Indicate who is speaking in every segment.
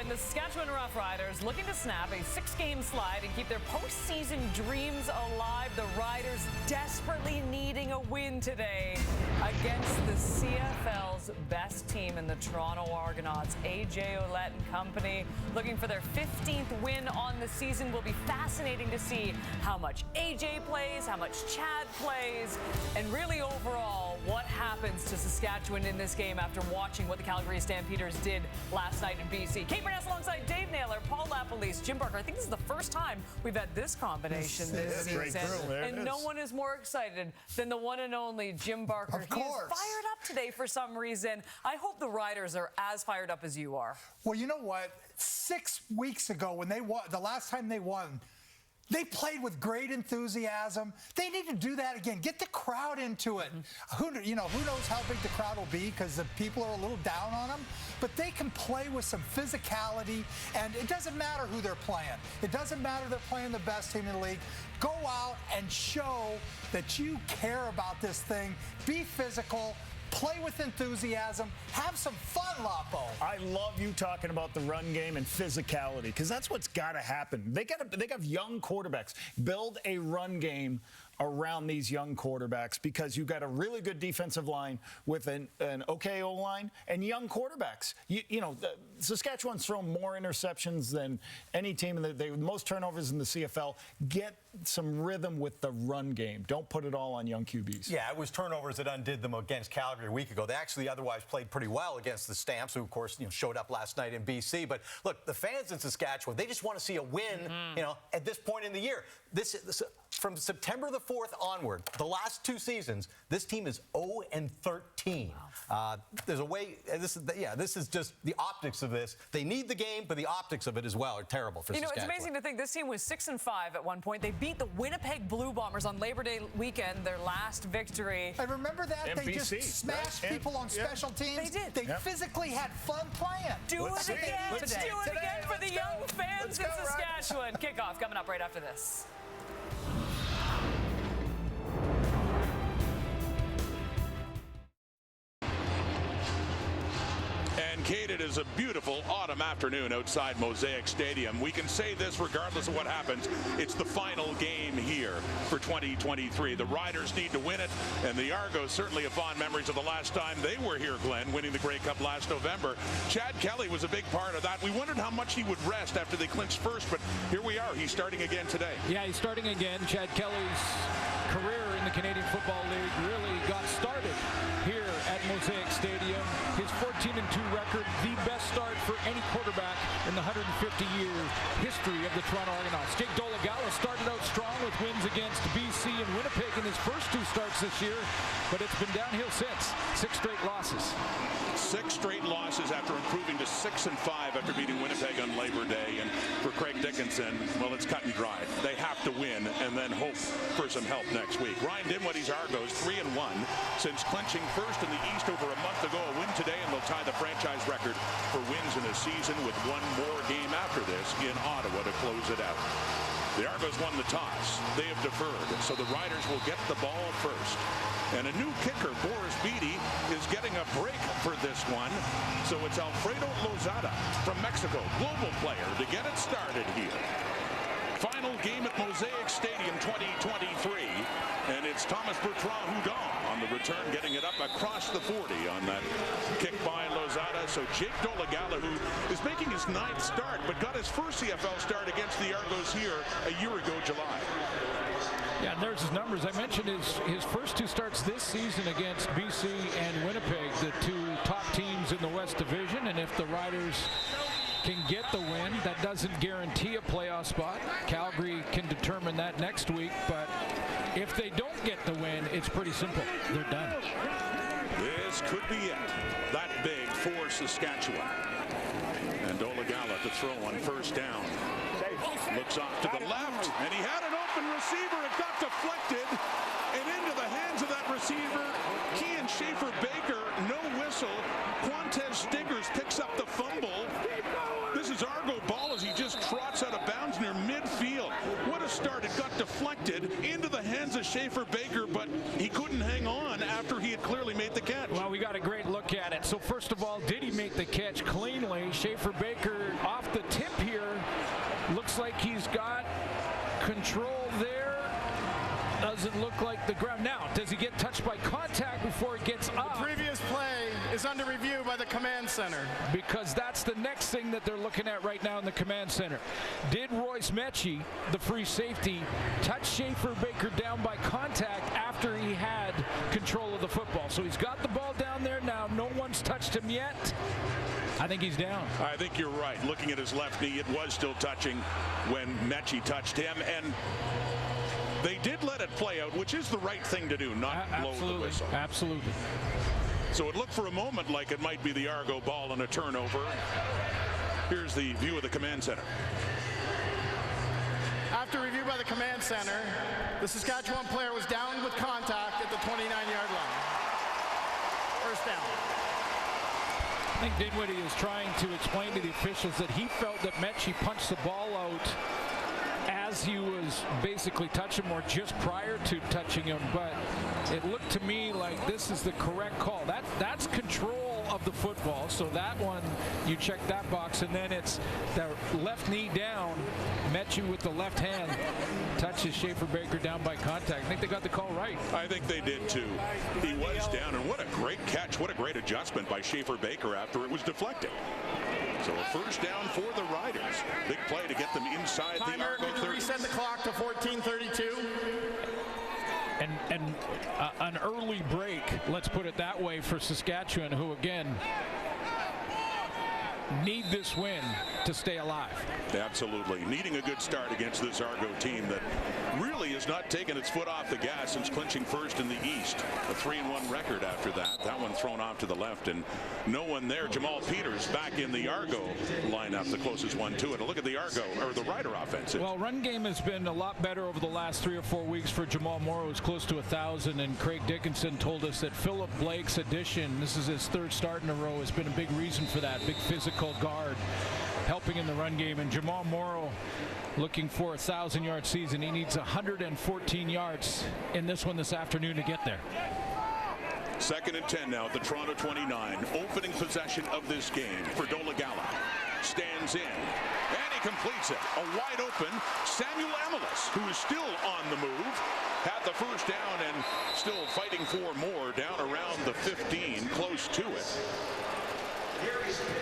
Speaker 1: The Saskatchewan Roughriders looking to snap a 6-game slide and keep their postseason dreams alive. The Riders desperately needing a win today against the CFL's best team in the Toronto Argonauts. AJ Ouellette and company looking for their 15th win on the season. Will be fascinating to see how much AJ plays, how much Chad plays, and really overall what happens to Saskatchewan in this game after watching what the Calgary Stampeders did last night in BC. Kate Burness alongside Dave Naylor, Paul LaPolice, Jim Barker. I think this is the first time we've had this combination this season. And no one is more excited than the one and only Jim Barker.
Speaker 2: Of course.
Speaker 1: He is fired up today for some reason. I hope the Riders are as fired up as you are.
Speaker 2: Well, you know what? 6 weeks ago when they won, the last time they won, they played with great enthusiasm. They need to do that again. Get the crowd into it. Who knows how big the crowd will be because the people are a little down on them. But they can play with some physicality, and it doesn't matter who they're playing. It doesn't matter they're playing the best team in the league. Go out and show that you care about this thing. Be physical. Play with enthusiasm. Have some fun, Lapo.
Speaker 3: I love you talking about the run game and physicality because that's what's got to happen. They got young quarterbacks. Build a run game around these young quarterbacks because you've got a really good defensive line with an okay O-line and young quarterbacks. Saskatchewan's thrown more interceptions than any team in the most turnovers in the CFL. Get some rhythm with the run game. Don't put it all on young QBs.
Speaker 4: Yeah, it was turnovers that undid them against Calgary a week ago. They actually otherwise played pretty well against the Stamps, who of course showed up last night in BC. But look, the fans in Saskatchewan, they just want to see a win. At this point in the year. From September the 4th onward, the last 2 seasons, this team is 0-13. There's a way. This is just the optics of this. They need the game, but the optics of it as well are terrible for Saskatchewan.
Speaker 1: It's amazing to think this team was 6-5 at one point. They beat the Winnipeg Blue Bombers on Labor Day weekend, their last victory.
Speaker 2: I remember that.
Speaker 3: NBC,
Speaker 2: they just smashed people on special teams.
Speaker 1: They did.
Speaker 2: They physically had fun playing.
Speaker 1: Do it again.
Speaker 2: Let's
Speaker 1: do it again for the young fans in
Speaker 2: go,
Speaker 1: Saskatchewan. Kickoff coming up right after this.
Speaker 5: And Kate, it is a beautiful autumn afternoon outside Mosaic Stadium. We can say this regardless of what happens. It's the final game here for 2023. The Riders need to win it, and the Argos certainly have fond memories of the last time they were here, Glenn, winning the Grey Cup last November. Chad Kelly was a big part of that. We wondered how much he would rest after they clinched first, but here we are. He's starting again today.
Speaker 6: Yeah, he's starting again. Chad Kelly's career in the Canadian Football League really got started here at Mosaic Stadium. His 14-2 record, the best start for any quarterback in the 150-year history of the Toronto Argonauts. Jake Dolegala started out strong with wins against BC and Winnipeg in his first 2 starts this year, but it's been downhill since. 6 straight losses.
Speaker 5: 6 straight losses after improving to 6-5 after beating Winnipeg on Labor Day. And for Craig Dickinson, well, it's cut and dried. They have to win and then hope for some help next week. Ryan Dinwiddie's Argos 3-1 since clinching first in the East over a month ago. A win today, and they'll tie the franchise record for wins in a season with 1 more game after this in Ottawa to close it out. The Argos won the toss. They have deferred, so the Riders will get the ball first. And a new kicker, Boris Beatty, is getting a break for this one. So it's Alfredo Lozada from Mexico, global player, to get it started here. Final game at Mosaic Stadium 2023. And it's Thomas Bertrand Houdon on the return, getting it up across the 40 on that kick by Lozada. So Jake Dolegala, who is making his 9th start, but got his first CFL start against the Argos here a year ago, July.
Speaker 6: Yeah, and there's his numbers. I mentioned his first 2 starts this season against BC and Winnipeg, the 2 top teams in the West Division. And if the Riders can get the win, that doesn't guarantee a playoff spot. Calgary can determine that next week, but if they don't get the win, it's pretty simple. They're done.
Speaker 5: This could be it. That big for Saskatchewan. And Dolegala to throw on first down. Looks off to the left, and he had an open receiver. It got deflected and into the hands of that receiver. Kean Schaefer-Baker, no whistle. Quantez Stiggers picks up the fumble. This is Argo ball as he just trots out of bounds near midfield. What a start. It got deflected into the hands of Schaefer-Baker, but he couldn't hang on after he had clearly made the catch.
Speaker 6: Well, we got a great look at it. So first of all, did he make the catch cleanly? Schaefer-Baker off the tip here. Looks like he's got control there. Doesn't look like the ground. Now, does he get touched by contact before it gets up?
Speaker 7: The previous play is under review by the command center.
Speaker 6: Because that's the next thing that they're looking at right now in the command center. Did Royce Mechie, the free safety, touch Schaefer-Baker down by contact after he had control of the football? So he's got the ball down there now. No one's touched him yet. I think he's down.
Speaker 5: I think you're right. Looking at his left knee, it was still touching when Mechie touched him. And they did let it play out, which is the right thing to do, not blow the whistle.
Speaker 6: Absolutely.
Speaker 5: So it looked for a moment like it might be the Argo ball and a turnover. Here's the view of the command center.
Speaker 7: After review by the command center, the Saskatchewan player was down with contact at the 29-yard line. First down.
Speaker 6: I think Dinwiddie is trying to explain to the officials that he felt that Mechie punched the ball out as he was basically touching him or just prior to touching him, but it looked to me like this is the correct call. That's control of the football, so that one, you check that box, and then it's the left knee down. Mechie with the left hand touches Schaefer-Baker down by contact. I think they got the call right.
Speaker 5: I think they did too. He was down, and what a great catch, what a great adjustment by Schaefer-Baker after it was deflected. So a first down for the Riders. Big play to get them inside the Argo 30.
Speaker 7: Reset the clock to 14:32.
Speaker 6: And an early break, let's put it that way, for Saskatchewan, who again need this win to stay alive.
Speaker 5: Absolutely. Needing a good start against this Argo team that really has not taken its foot off the gas since clinching first in the East. A 3-1 record after that. That one thrown off to the left and no one there. Jamal Peters back in the Argo lineup, the closest one to it. A look at the Argo, or the Rider offensive.
Speaker 6: Well, run game has been a lot better over the last 3 or 4 weeks for Jamal Morrow. It's close to 1,000, and Craig Dickinson told us that Philip Blake's addition, this is his 3rd start in a row, has been a big reason for that. Big physical guard helping in the run game, and Jamal Morrow looking for a 1,000-yard season. He needs 114 yards in this one this afternoon to get there.
Speaker 5: 2nd and 10 now at the Toronto 29. Opening possession of this game for Dolegala. Stands in, and he completes it. A wide open Samuel Amelis, who is still on the move, had the first down and still fighting for more down around the 15, close to it.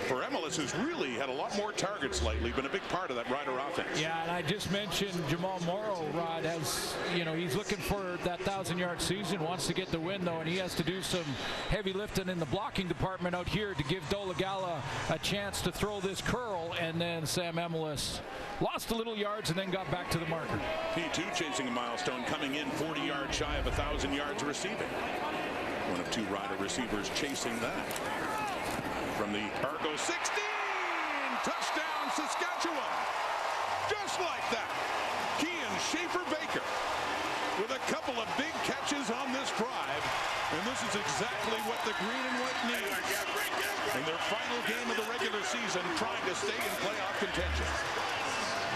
Speaker 5: For Amelis, who's really had a lot more targets lately, been a big part of that Rider offense.
Speaker 6: Yeah, and I just mentioned Jamal Morrow, Rod, has, he's looking for that 1,000-yard season, wants to get the win, though, and he has to do some heavy lifting in the blocking department out here to give Dolegala a chance to throw this curl, and then Sam Amelis lost a little yards and then got back to the marker.
Speaker 5: He, too, chasing a milestone, coming in 40 yards shy of 1,000 yards receiving. One of 2 Rider receivers chasing that. From the Argo 16, touchdown Saskatchewan. Just like that, Kean Schaefer-Baker with a couple of big catches on this drive. And this is exactly what the green and white need in their final game of the regular season, trying to stay in playoff contention.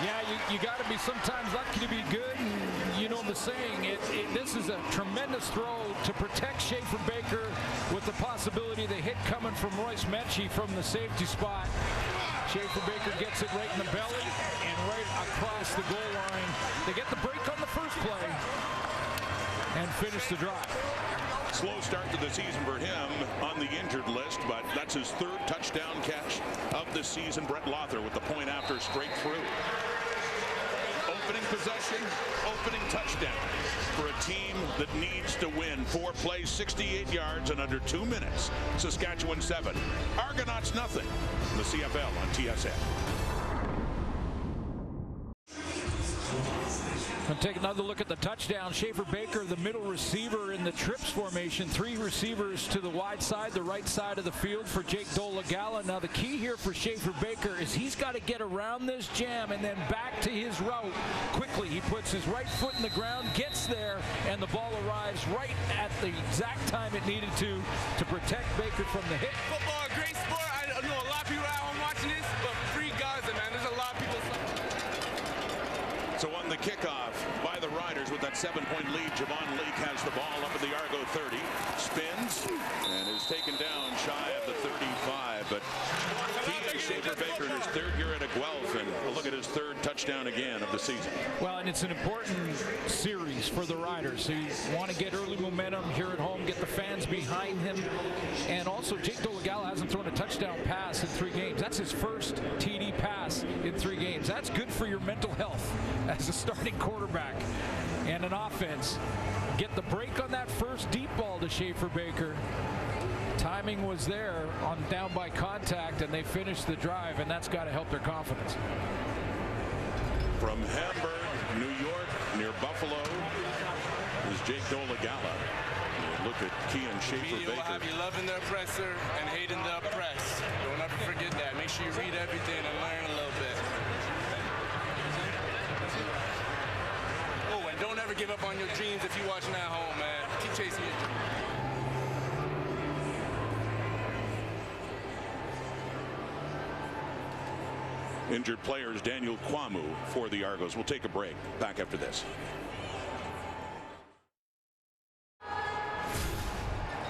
Speaker 6: Yeah, you got to be sometimes lucky to be good. And you know the saying, this is a tremendous throw to protect Schaefer Baker with the possibility of the hit coming from Royce Metchie from the safety spot. Schaefer Baker gets it right in the belly and right across the goal line. They get the break on the first play and finish the drive.
Speaker 5: Slow start to the season for him on the injured list, but that's his third touchdown catch of the season. Brett Lother with the point after straight through. Opening possession, opening touchdown for a team that needs to win. 4 plays, 68 yards in under 2 minutes. Saskatchewan 7, Argonauts nothing. The CFL on TSN.
Speaker 6: And take another look at the touchdown. Schaefer Baker, the middle receiver in the trips formation. 3 receivers to the wide side, the right side of the field for Jake Dolagala. Now the key here for Schaefer Baker is he's got to get around this jam and then back to his route quickly. He puts his right foot in the ground, gets there, and the ball arrives right at the exact time it needed to protect Baker from the hit.
Speaker 8: Football, a great sport. I know a lot of people at home watching this, but free Gaza, man. There's a lot of people.
Speaker 5: So on the kickoff by the Riders with that 7-point lead, Javon Leake has the ball up at the Argo 30, spins, and is taken down shy of the 35. But he is Schaefer Baker in his 3rd year at Guelph, and we'll look at his 3rd touchdown again of the season.
Speaker 6: Well, and it's an important series for the Riders. So you want to get early momentum here at home, get the fans behind him. And also, Jake Dolagala hasn't thrown a touchdown pass in 3 games. That's his first TD pass in 3 games. That's good for your mental health as a starting quarterback and an offense. Get the break on that first deep ball to Schaefer Baker. Timing was there on down by contact, and they finished the drive, and that's got to help their confidence.
Speaker 5: From Hamburg, New York, near Buffalo, is Jake Dolagala. Look at Kean Schaefer
Speaker 8: Media will
Speaker 5: Baker.
Speaker 8: have you loving the oppressor and hating the oppressed. Don't ever forget that. Make sure you read everything and learn a little bit. Oh, and don't ever give up on your dreams if you're watching at home, man. Keep chasing your dreams.
Speaker 5: Injured players Daniel Kwamu for the Argos. We'll take a break. Back after this.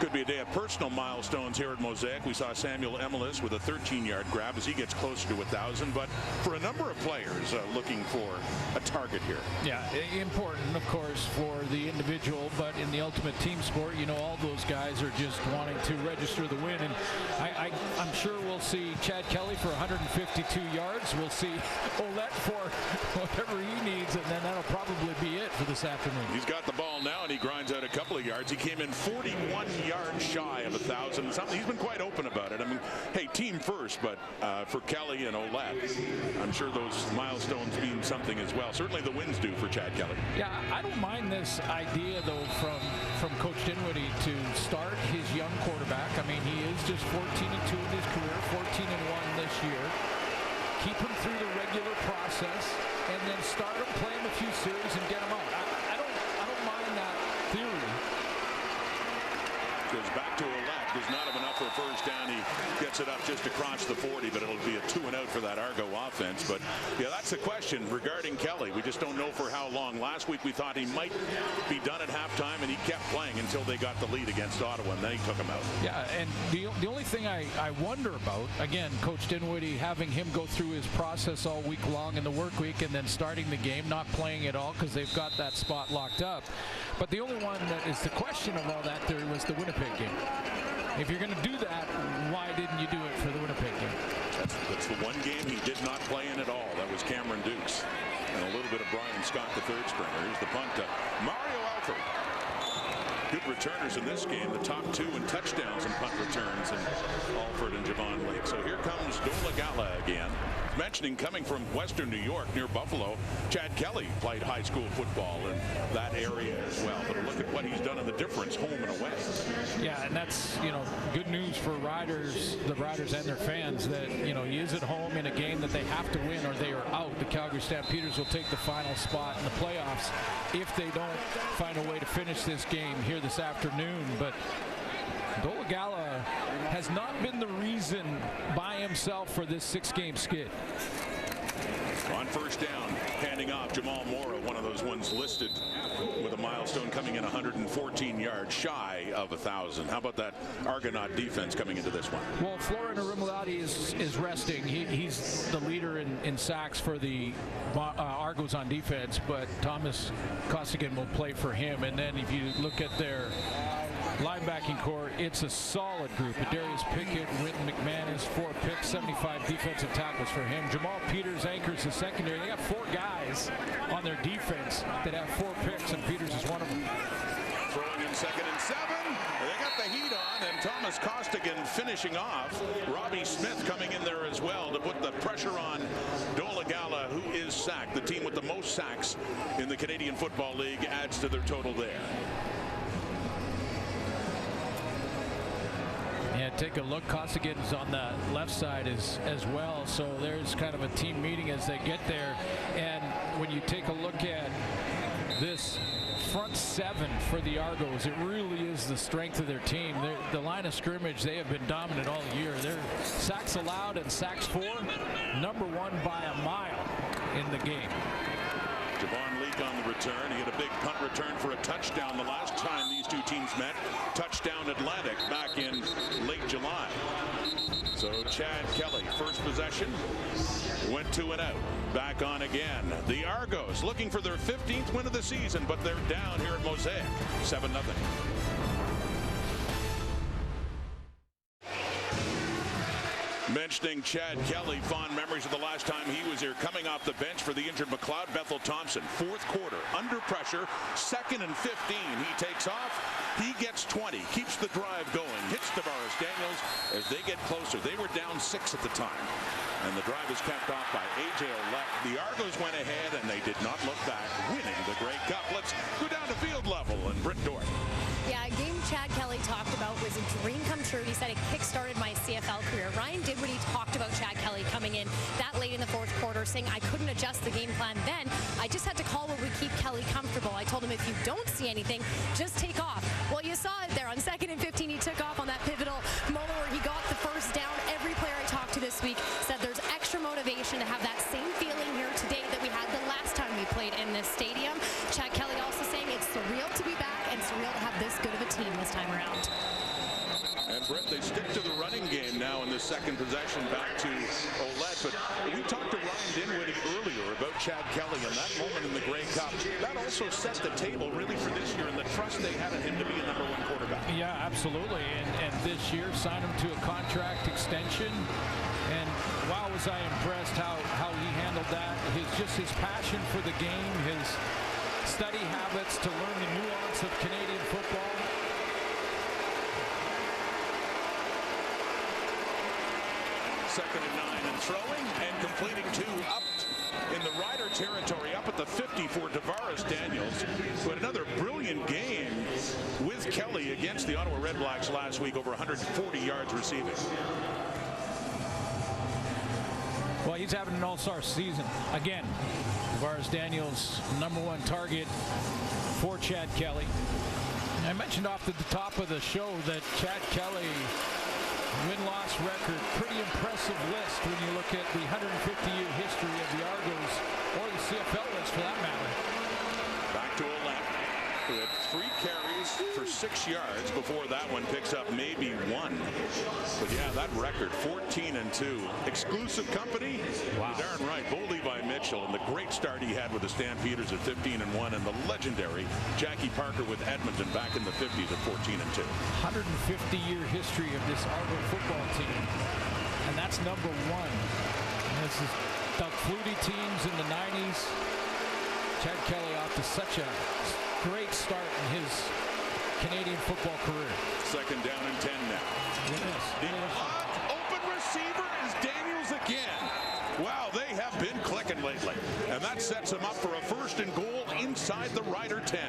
Speaker 5: Could be a day of personal milestones here at Mosaic. We saw Samuel Emelis with a 13-yard grab as he gets closer to 1,000. But for a number of players looking for a target here.
Speaker 6: Yeah, important, of course, for the individual. But in the ultimate team sport, you know, all those guys are just wanting to register the win. And I'm sure we'll see Chad Kelly for 152 yards. We'll see Olette for whatever he needs. And then that'll probably be it for this afternoon.
Speaker 5: He's got the ball now, and he grinds out a couple of yards. He came in 41 yards shy of 1,000. He's been quite open about it. I mean, hey, team first, but for Kelly and Olette, I'm sure those milestones mean something as well. Certainly the wins do for Chad Kelly.
Speaker 6: Yeah, I don't mind this idea, though, from Coach Dinwiddie to start his young quarterback. I mean, he is just 14-2 in his career, 14-1 this year. Keep him through the regular process, and then start him, play him a few series, and get him out. I don't mind that theory.
Speaker 5: Goes back to Olette, does not have enough for a first down. He gets it up just across the 40, but it'll be a 2-and-out for that Argo offense. But yeah, that's the question regarding Kelly. We just don't know for how long. Last week we thought he might be done at halftime, and he kept playing until they got the lead against Ottawa, and then he took him out.
Speaker 6: Yeah, and the only thing I wonder about, again, Coach Dinwiddie having him go through his process all week long in the work week and then starting the game, not playing at all because they've got that spot locked up. But the only one that is the question of all that theory was the Winnipeg game. If you're going to do that, why didn't you do it for the Winnipeg game?
Speaker 5: That's the one game he did not play in at all. That was Cameron Dukes. And a little bit of Brian Scott, the third stringer. Here's the punt to Mario Alford. Good returners in this game. The top 2 in touchdowns and punt returns, and Alford and Javon Leake. So here comes Dolagala again. Mentioning coming from Western New York near Buffalo, Chad Kelly played high school football in that area as well. But look at what he's done in the difference home and away.
Speaker 6: Yeah, and that's, you know, good news for Riders, the Riders and their fans, that, you know, he is at home in a game that they have to win or they are out. The Calgary Stampeders will take the final spot in the playoffs if they don't find a way to finish this game here this afternoon. But Dolagala has not been the reason by himself for this 6-game skid.
Speaker 5: On first down, handing off Jamal Morrow, one of those ones listed with a milestone coming in 114 yards shy of 1,000. How about that Argonaut defense coming into this one?
Speaker 6: Well, Florian Arimulati is resting. He's the leader in sacks for the Argos on defense, but Thomas Costigan will play for him. And then if you look at their linebacking core, it's a solid group. Darius Pickett, Winton McManus, 4 picks, 75 defensive tackles for him. Jamal Peters anchors the secondary. They got 4 guys on their defense that have 4 picks, and Peters is one of them.
Speaker 5: Throwing in 2nd and 7. They got the heat on, and Thomas Costigan finishing off. Robbie Smith coming in there as well to put the pressure on Dolagala, who is sacked. The team with the most sacks in the Canadian Football League adds to their total there.
Speaker 6: Yeah, take a look. Costigan's on the left side as well, so there's kind of a team meeting as they get there. And when you take a look at this front 7 for the Argos, it really is the strength of their team. The line of scrimmage, they have been dominant all year. Their sacks allowed and sacks for, number 1 by a mile in the game.
Speaker 5: Javon Leake on the return. He had a big punt return for a touchdown the last time these two teams met. Touchdown Atlantic back in late July. So Chad Kelly, first possession, went 2 and out. Back on again. The Argos looking for their 15th win of the season, but they're down here at Mosaic, 7-0. Mentioning Chad Kelly, fond memories of the last time he was here, coming off the bench for the injured McLeod Bethel Thompson. 4th quarter, under pressure, 2nd and 15. He takes off, he gets 20, keeps the drive going, hits Tavares Daniels as they get closer. They were down 6 at the time, and the drive is capped off by A.J. Olette. The Argos went ahead, and they did not look back, winning the Grey Cup. Let's go down to field level and Britt Dorff.
Speaker 9: Yeah, a game Chad Kelly talked about was a dream come true. He said it kick-started my CFL career. Ryan did what he talked about Chad Kelly coming in that late in the 4th quarter, saying I couldn't adjust the game plan then. I just had to call what would keep Kelly comfortable. I told him if you don't see anything, just take off. Well, you saw it there. On 2nd and 15, he took off on that pivotal moment where he got the first down. Every player I talked to this week said there's extra motivation to have that same feeling here today that we had the last time we played in this stadium. Chad Kelly also saying it's surreal to be back and surreal to have this good of a team this time around.
Speaker 5: And Brett, they stick to the running game now in the 2nd possession back to Olette. But we talked to Ryan Dinwiddie earlier about Chad Kelly and that moment in the Grey Cup. That also set the table really for this year and the trust they had in him to be a number 1 quarterback.
Speaker 6: Yeah, absolutely. And this year, signed him to a contract extension. And wow, was I impressed how he handled that. His passion for the game, his study habits to learn the nuance of Canadian football.
Speaker 5: Second and 9 and throwing and completing 2 up in the Rider territory, up at the 50 for Tavares Daniels, who had another brilliant game with Kelly against the Ottawa Redblacks last week, over 140 yards receiving.
Speaker 6: Well, he's having an all-star season. Again, Tavares Daniels, number 1 target for Chad Kelly. I mentioned off at the top of the show that Chad Kelly win-loss record, pretty impressive list when you look at the 150-year history of the Argos, or the CFL list for that matter.
Speaker 5: Back to Olette, who had 3 carries for 6 yards before that one picks up maybe 1. But yeah, that record, 14-2. Exclusive company? Wow. You're darn right. Bo Levi Mitchell and the great start he had with the Stampeders at 15-1, and the legendary Jackie Parker with Edmonton back in the 50s at 14-2.
Speaker 6: 150-year history of this Argo football team, and that's number 1. And this is Doug Flutie teams in the 90s. Chad Kelly off to such a great start in his Canadian football career. 2nd down and 10 now.
Speaker 5: The open receiver is Daniels again. Wow, they have been clicking lately. And that sets them up for a 1st and goal inside the Rider 10.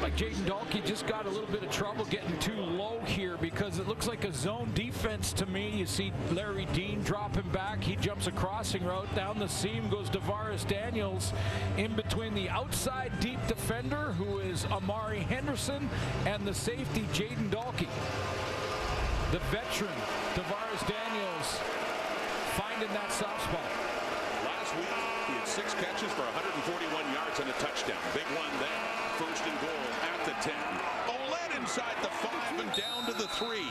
Speaker 6: Like Jaden Dalkey just got a little bit of trouble getting too low here because it looks like a zone defense to me. You see Larry Dean dropping back. He jumps a crossing route. Down the seam goes Tavares Daniels in between the outside deep defender, who is Amari Henderson, and the safety, Jaden Dalkey. The veteran, Tavares Daniels, finding in that soft spot.
Speaker 5: Last week, he had 6 catches for 141 yards and a touchdown. Big one there. First and goal at the 10. Ouellette inside the 5 and down to the 3.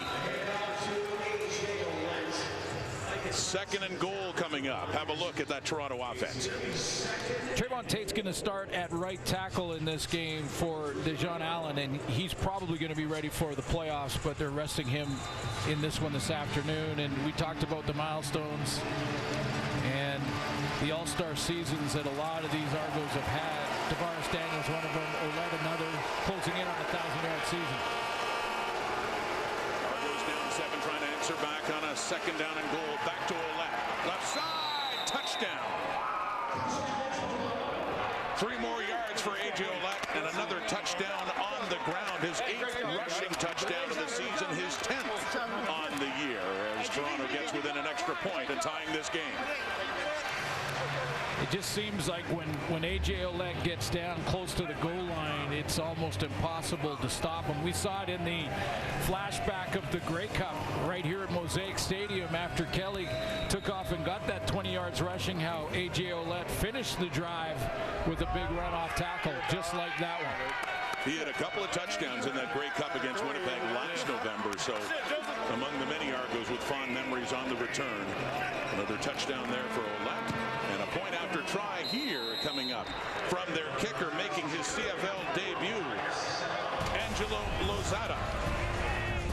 Speaker 5: Second and goal coming up. Have a look at that Toronto offense.
Speaker 6: Trayvon Tate's going to start at right tackle in this game for Dejon Allen, and he's probably going to be ready for the playoffs, but they're resting him in this one this afternoon. And we talked about the milestones and the all-star seasons that a lot of these Argos have had. Tavares Daniels, one of them, Ouellette another, closing in on a 1,000-yard season.
Speaker 5: Argos down 7, trying to answer back on a second down and goal. Back to Ouellette. Left side, touchdown. 3 more yards for A.J. Ouellette and another touchdown on the ground. His 8th rushing touchdown of the season, his 10th on the year, as Toronto gets within an extra point and tying this game.
Speaker 6: It just seems like when A.J. Ouellette gets down close to the goal line, it's almost impossible to stop him. We saw it in the flashback of the Grey Cup right here at Mosaic Stadium after Kelly took off and got that 20 yards rushing, how A.J. Ouellette finished the drive with a big run-off tackle, just like that one.
Speaker 5: He had a couple of touchdowns in that Grey Cup against Winnipeg last November, so among the many Argos with fond memories on the return. Another touchdown there for Ouellette, and a point after try here coming up from their kicker making his CFL debut, Angelo Lozada.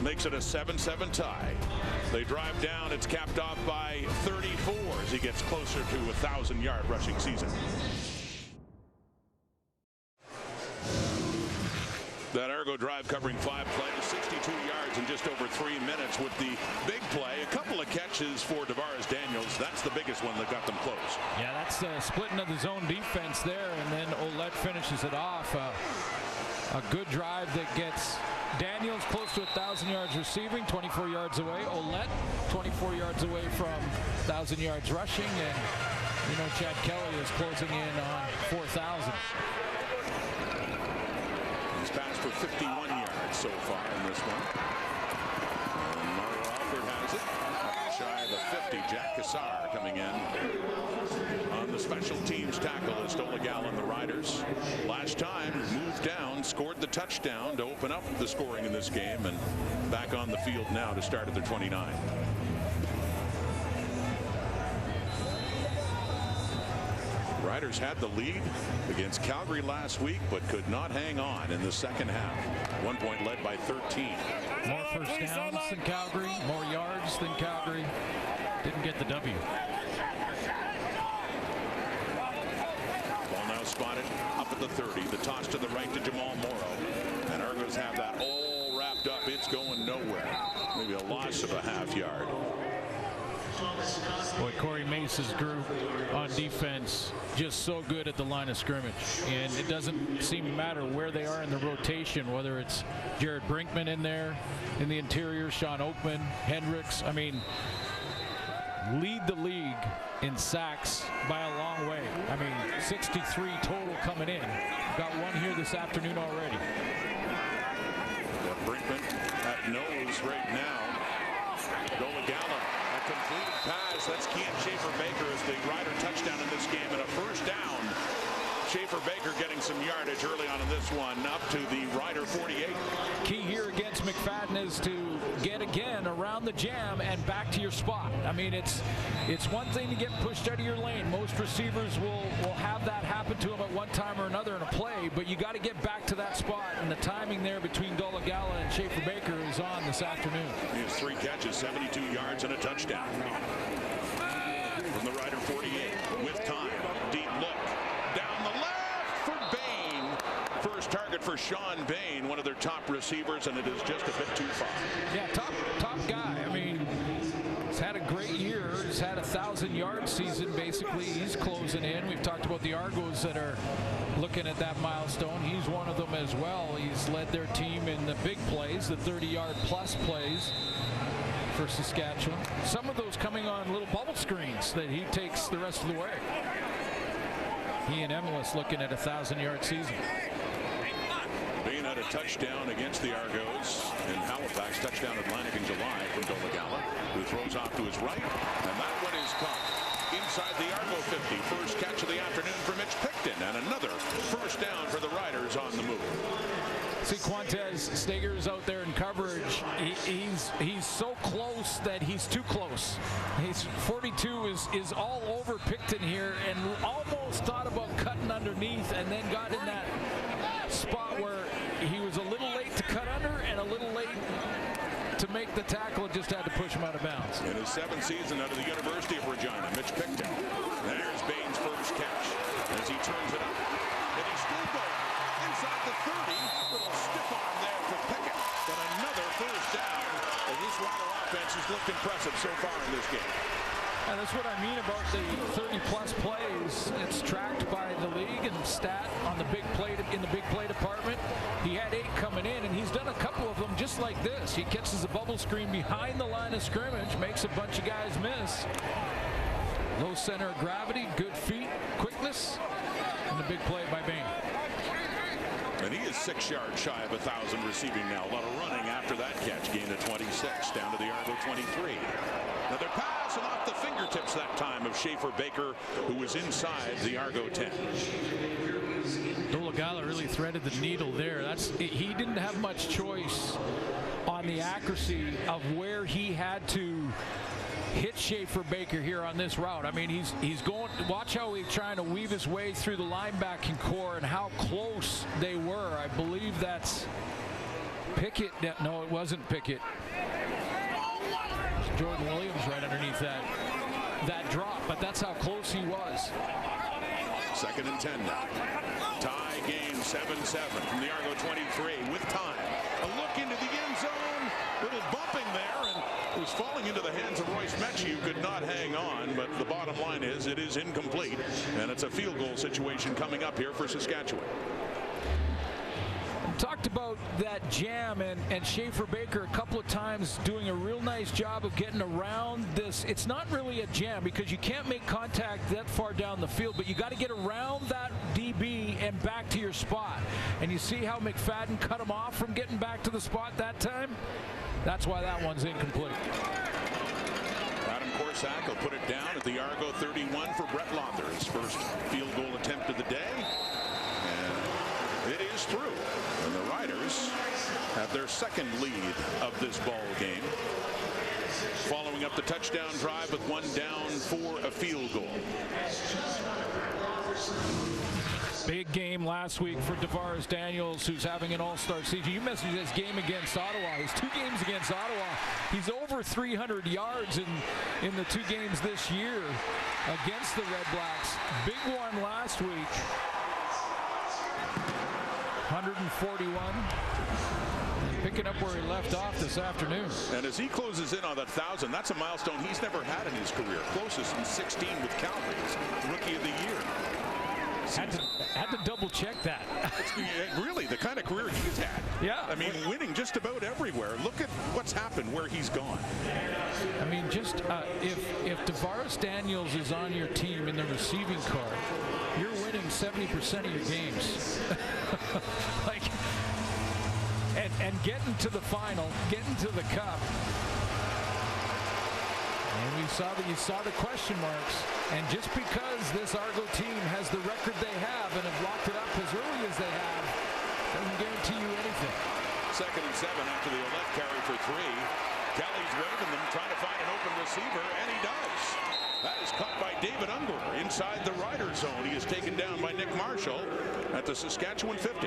Speaker 5: Makes it a 7-7 tie. They drive down. It's capped off by 34 as he gets closer to a 1,000-yard rushing season. That Argo drive covering 5 plays, 62 yards in just over 3 minutes with the big play. A couple of catches for Tavares Daniels. That's the biggest one that got them close.
Speaker 6: Yeah, that's splitting of the zone defense there, and then Ouellette finishes it off. A good drive that gets Daniels close to 1,000 yards receiving, 24 yards away. Ouellette 24 yards away from 1,000 yards rushing, and you know Chad Kelly is closing in on 4,000.
Speaker 5: He's passed for 51 yards so far in this one. And Mario Alford has it. Up shy of the 50. Jack Cassar coming in on the special teams tackle as Dolegala and the Riders. Last time moved down, scored the touchdown to open up the scoring in this game, and back on the field now to start at their 29. Riders had the lead against Calgary last week, but could not hang on in the second half. 1 point led by 13.
Speaker 6: More first downs than Calgary, more yards than Calgary. Didn't get the W.
Speaker 5: Ball now spotted up at the 30. The toss to the right to Jamal Morrow. And Argos have that all wrapped up. It's going nowhere. Maybe a loss of a half yard.
Speaker 6: Boy, Corey Mace's group on defense just so good at the line of scrimmage, and it doesn't seem to matter where they are in the rotation, whether it's Jared Brinkman in there in the interior, Sean Oakman, Hendricks. I mean, lead the league in sacks by a long way. I mean, 63 total coming in. Got one here this afternoon already.
Speaker 5: Got Brinkman at nose right now. Dolegala. Completed pass. That's Kean Schaefer-Baker as the Rider touchdown in this game, and a first down. Schaefer-Baker getting some yardage early on in this one, up to the Rider 48.
Speaker 6: Key here against McFadden is to get again around the jam and back to your spot. I mean, it's one thing to get pushed out of your lane. Most receivers will have that happen to them at one time or another in a play, but you got to get back to that spot, and the timing there between Dolegala and Schaefer-Baker is on this afternoon.
Speaker 5: He has 3 catches, 72 yards, and a touchdown. From the Rider 48, with time, deep look. Down the left for Bain. First target for Sean Bain, one of their top receivers, and it is just a bit too far.
Speaker 6: Yeah, top guy. I mean, he's had a great year. He's had a 1,000-yard season, basically. He's closing in. We've talked about the Argos that are looking at that milestone. He's one of them as well. He's led their team in the big plays, the 30-yard plus plays for Saskatchewan. Some of those coming on little bubble screens that he takes the rest of the way. He and Emilus looking at a 1,000-yard season.
Speaker 5: Bain had a touchdown against the Argos in Halifax. Touchdown Atlantic in July from Dolegala, who throws off to his right, and that one is caught. inside the Argo 50. First catch of the afternoon for Mitch Picton, and another first down for the Riders on the move.
Speaker 6: See, Quantez Steger's out there in coverage. He's so close that he's too close. He's 42 is all over Picton here, and almost thought about cutting underneath, and then got in that spot where he was a little late to cut under and a little late to make the tackle, and just had to push him out of bounds.
Speaker 5: In his 7th season out of the University of Regina, Mitch Picton. There's Bain's first catch as he turns it up. And he's still going inside the 30. Little stiff arm there for Pickett. But another first down. And this Rider offense has looked impressive so far in this game.
Speaker 6: And that's what I mean about the 30-plus plays. It's tracked by the league and stat on the big play in the big play department. He had 8 coming in, and he's done a couple of them just like this. He catches a bubble screen behind the line of scrimmage, makes a bunch of guys miss. Low center of gravity, good feet, quickness, and the big play by Bain.
Speaker 5: And he is 6 yards shy of 1,000 receiving now. A lot of running after that catch. Gain of 26 down to the Argo 23. Another pass, and off the fingertips that time of Schaefer Baker, who was inside the Argo 10.
Speaker 6: Dolagala really threaded the needle there. He didn't have much choice on the accuracy of where he had to hit Schaefer Baker here on this route. I mean, he's going. Watch how he's trying to weave his way through the linebacking core and how close they were. I believe that's Pickett. No, it wasn't Pickett. Jordan Williams right underneath that drop, but that's how close he was.
Speaker 5: 2nd and 10 now. Tie game 7-7 from the Argo 23 with time. A look into the end zone. Little bumping there, and it was falling into the hands of Royce Metchie, who could not hang on, but the bottom line is it is incomplete, and it's a field goal situation coming up here for Saskatchewan.
Speaker 6: Talked about that jam and Schaefer Baker a couple of times doing a real nice job of getting around this. It's not really a jam because you can't make contact that far down the field, but you got to get around that DB and back to your spot. And you see how McFadden cut him off from getting back to the spot that time? That's why that one's incomplete.
Speaker 5: Adam Corsack will put it down at the Argo 31 for Brett Lother, his first field goal attempt of the day. And it is through. And the Riders have their 2nd lead of this ball game, following up the touchdown drive with 1 down for a field goal.
Speaker 6: Big game last week for Tavares Daniels, who's having an all-star season. You mentioned his game against Ottawa. His 2 games against Ottawa, he's over 300 yards in the 2 games this year against the Red Blacks. Big one last week. 141. Picking up where he left off this afternoon.
Speaker 5: And as he closes in on that 1,000, that's a milestone he's never had in his career. Closest in 16 with Calgary's Rookie of the Year.
Speaker 6: Had to double check that.
Speaker 5: Really, the kind of career he's had.
Speaker 6: Yeah.
Speaker 5: I mean, winning just about everywhere. Look at what's happened where he's gone.
Speaker 6: I mean, just if Tavares Daniels is on your team in the receiving card, you're winning 70% of your games. and getting to the final, getting to the cup. And you saw the question marks. And just because this Argo team has the record they have and have locked it up as early as they have, doesn't guarantee you anything.
Speaker 5: 2nd and 7 after the left carry for 3. Kelly's waving them, trying to find an open receiver, and he does. That is caught by David Unger inside the Rider zone. He is taken down by Nick Marshall at the Saskatchewan 50.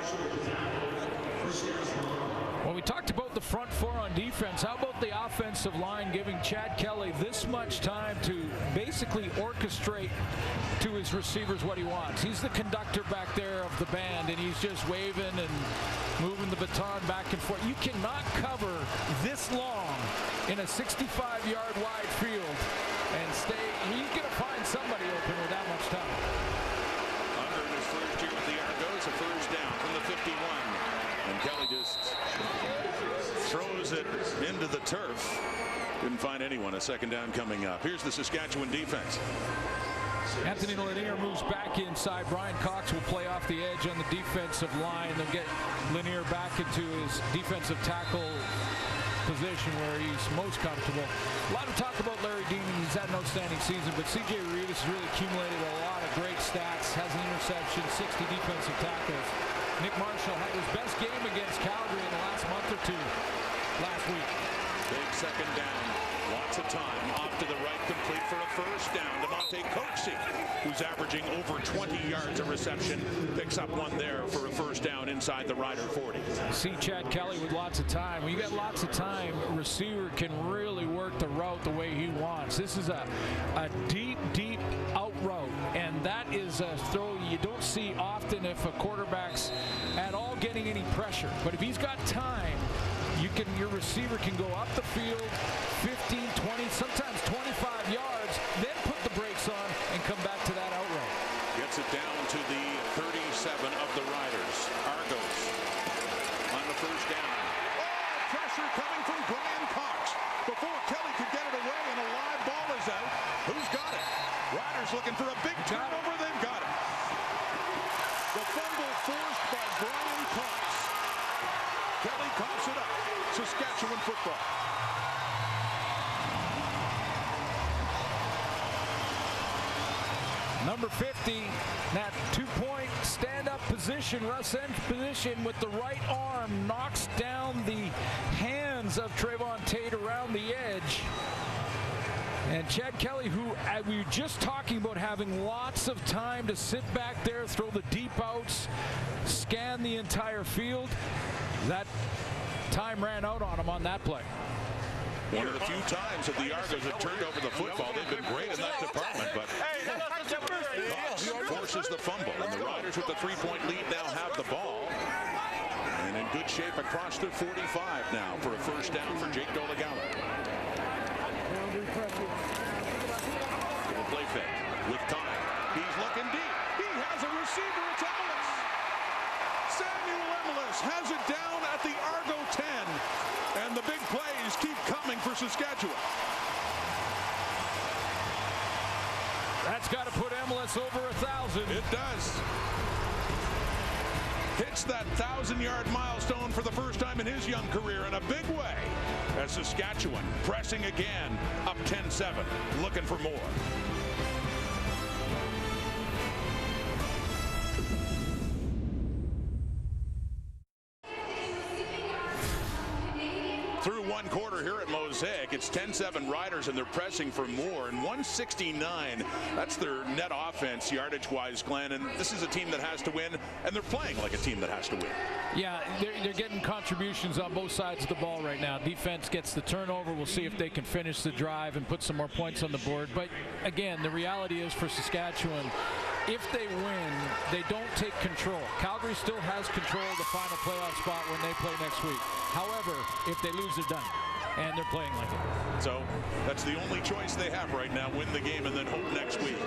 Speaker 6: Well, we talked about the front 4 on defense. How about the offensive line giving Chad Kelly this much time to basically orchestrate to his receivers what he wants? He's the conductor back there of the band, and he's just waving and moving the baton back and forth. You cannot cover this long in a 65-yard wide field and stay. He's going to find somebody open with that much time.
Speaker 5: Under in his first year with the Argos, a first down from the 51. And Kelly just throws it into the turf. Couldn't find anyone. A 2nd down coming up. Here's the Saskatchewan defense.
Speaker 6: Anthony Lanier moves back inside. Brian Cox will play off the edge on the defensive line. They'll get Lanier back into his defensive tackle position where he's most comfortable. A lot of talk about Larry Dean, and he's had an outstanding season, but C.J. Reeves has really accumulated a lot of great stats, has an interception, 60 defensive tackles. Nick Marshall had his best game against Calgary in the last month or two last week.
Speaker 5: Big second down. Lots of time. Off to the right, complete for a first down. DeMonte Coxie, who's averaging over 20 yards a reception, picks up one there for a first down inside the Rider 40.
Speaker 6: See Chad Kelly with lots of time. When you get lots of time, a receiver can really work the route the way he wants. This is a deep out route, and that is a throw you don't see often if a quarterback's at all getting any pressure. But if he's got time, your receiver can go up the field 15, 20, sometimes 25 yards, then put the brakes on and come back to that out route.
Speaker 5: Gets it down to the 37 of the Riders. Argos on the first down. Oh, pressure coming from Brian Cox. Before Kelly could get it away and a live ball is out. Who's got it? Riders looking for a big turnover. They've got it. The fumble forced by Brian Cox. Kelly coughs it up. Saskatchewan football.
Speaker 6: Number 50, that two-point stand-up position, Russ end position with the right arm, knocks down the hands of Trayvon Tate around the edge. And Chad Kelly, who we were just talking about having lots of time to sit back there, throw the deep outs, scan the entire field, that time ran out on him on that play.
Speaker 5: One of the few times that the Argos have turned over the football. They've been great in that department, but Cox forces the fumble, and the Riders with the 3-point lead now have the ball. And in good shape across their 45 now for a first down for Jake Dolegala. Play fake with time. He's looking deep. He has a receiver. It's Emelis. Samuel Emelis has it down at the Argo 10. And the big plays keep coming for Saskatchewan.
Speaker 6: That's got to put Emelis over 1,000.
Speaker 5: It does. Hits that 1,000-yard milestone for the first time in his young career in a big way. As Saskatchewan pressing again, up 10-7, looking for more. Through one quarter here at Mosaic, it's 10-7 Riders, and they're pressing for more. And 169, that's their net offense, yardage-wise, Glenn. And this is a team that has to win, and they're playing like a team that has to win.
Speaker 6: Yeah, they're getting contributions on both sides of the ball right now. Defense gets the turnover. We'll see if they can finish the drive and put some more points on the board. But, again, the reality is for Saskatchewan, if they win, they don't take control. Calgary still has control of the final playoff spot when they play next week. However, if they lose, they're done. And they're playing like it.
Speaker 5: So that's the only choice they have right now. Win the game and then hope next week.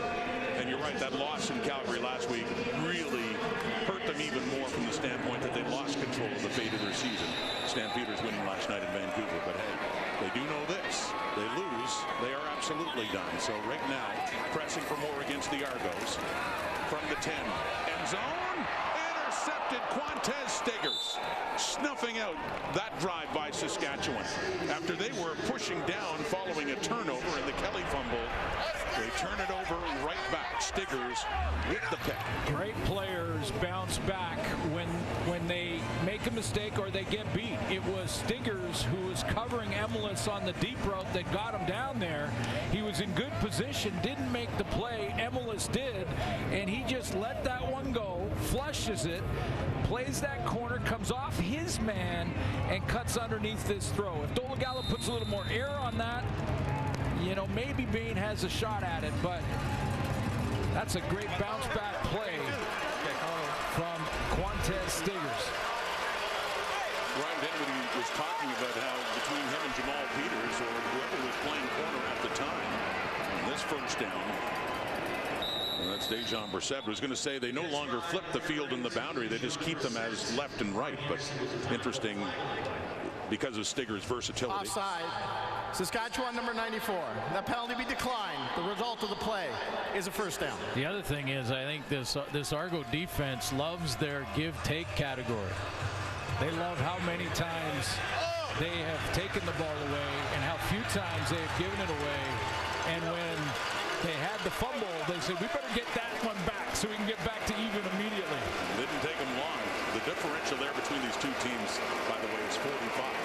Speaker 5: And you're right, that loss in Calgary last week really hurt them even more from the standpoint that they lost control of the fate of their season. Stampeders winning last night in Vancouver. But hey, they do know this. They lose, they are absolutely done. So right now, pressing for more against the Argos. From the 10, end zone, intercepted. Quantez Stigers snuffing out that drive by Saskatchewan. After they were pushing down following a turnover in the Kelly fumble, they turn it over right back. Stigers with the pick.
Speaker 6: Great players bounce back when they make a mistake or they get beat. It was Stigers who was covering Emelis on the deep route that got him down there. He was in good position, didn't make the play. Emelis did, and he just let that one go, flushes it, plays that corner, comes off his man, and cuts underneath this throw. If Dolegala puts a little more air on that, you know, maybe Bain has a shot at it, but that's a great bounce back play from Quantez Stigers.
Speaker 5: Ryan Dinwiddie was talking about how between him and Jamal Peters or whoever was playing corner at the time, on this first down, and that's Dejan Brissett. I was going to say they no longer flip the field in the boundary. They just keep them as left and right. But interesting because of Stigers' versatility.
Speaker 7: Offside. Saskatchewan number 94. That penalty be declined. The result of the play is a first down.
Speaker 6: The other thing is I think this Argo defense loves their give-take category. They love how many times they have taken the ball away and how few times they have given it away. And when they had the fumble, they said, we better get that one back so we can get back to even immediately.
Speaker 5: Didn't take them long. The differential there between these two teams, by the way, is 45.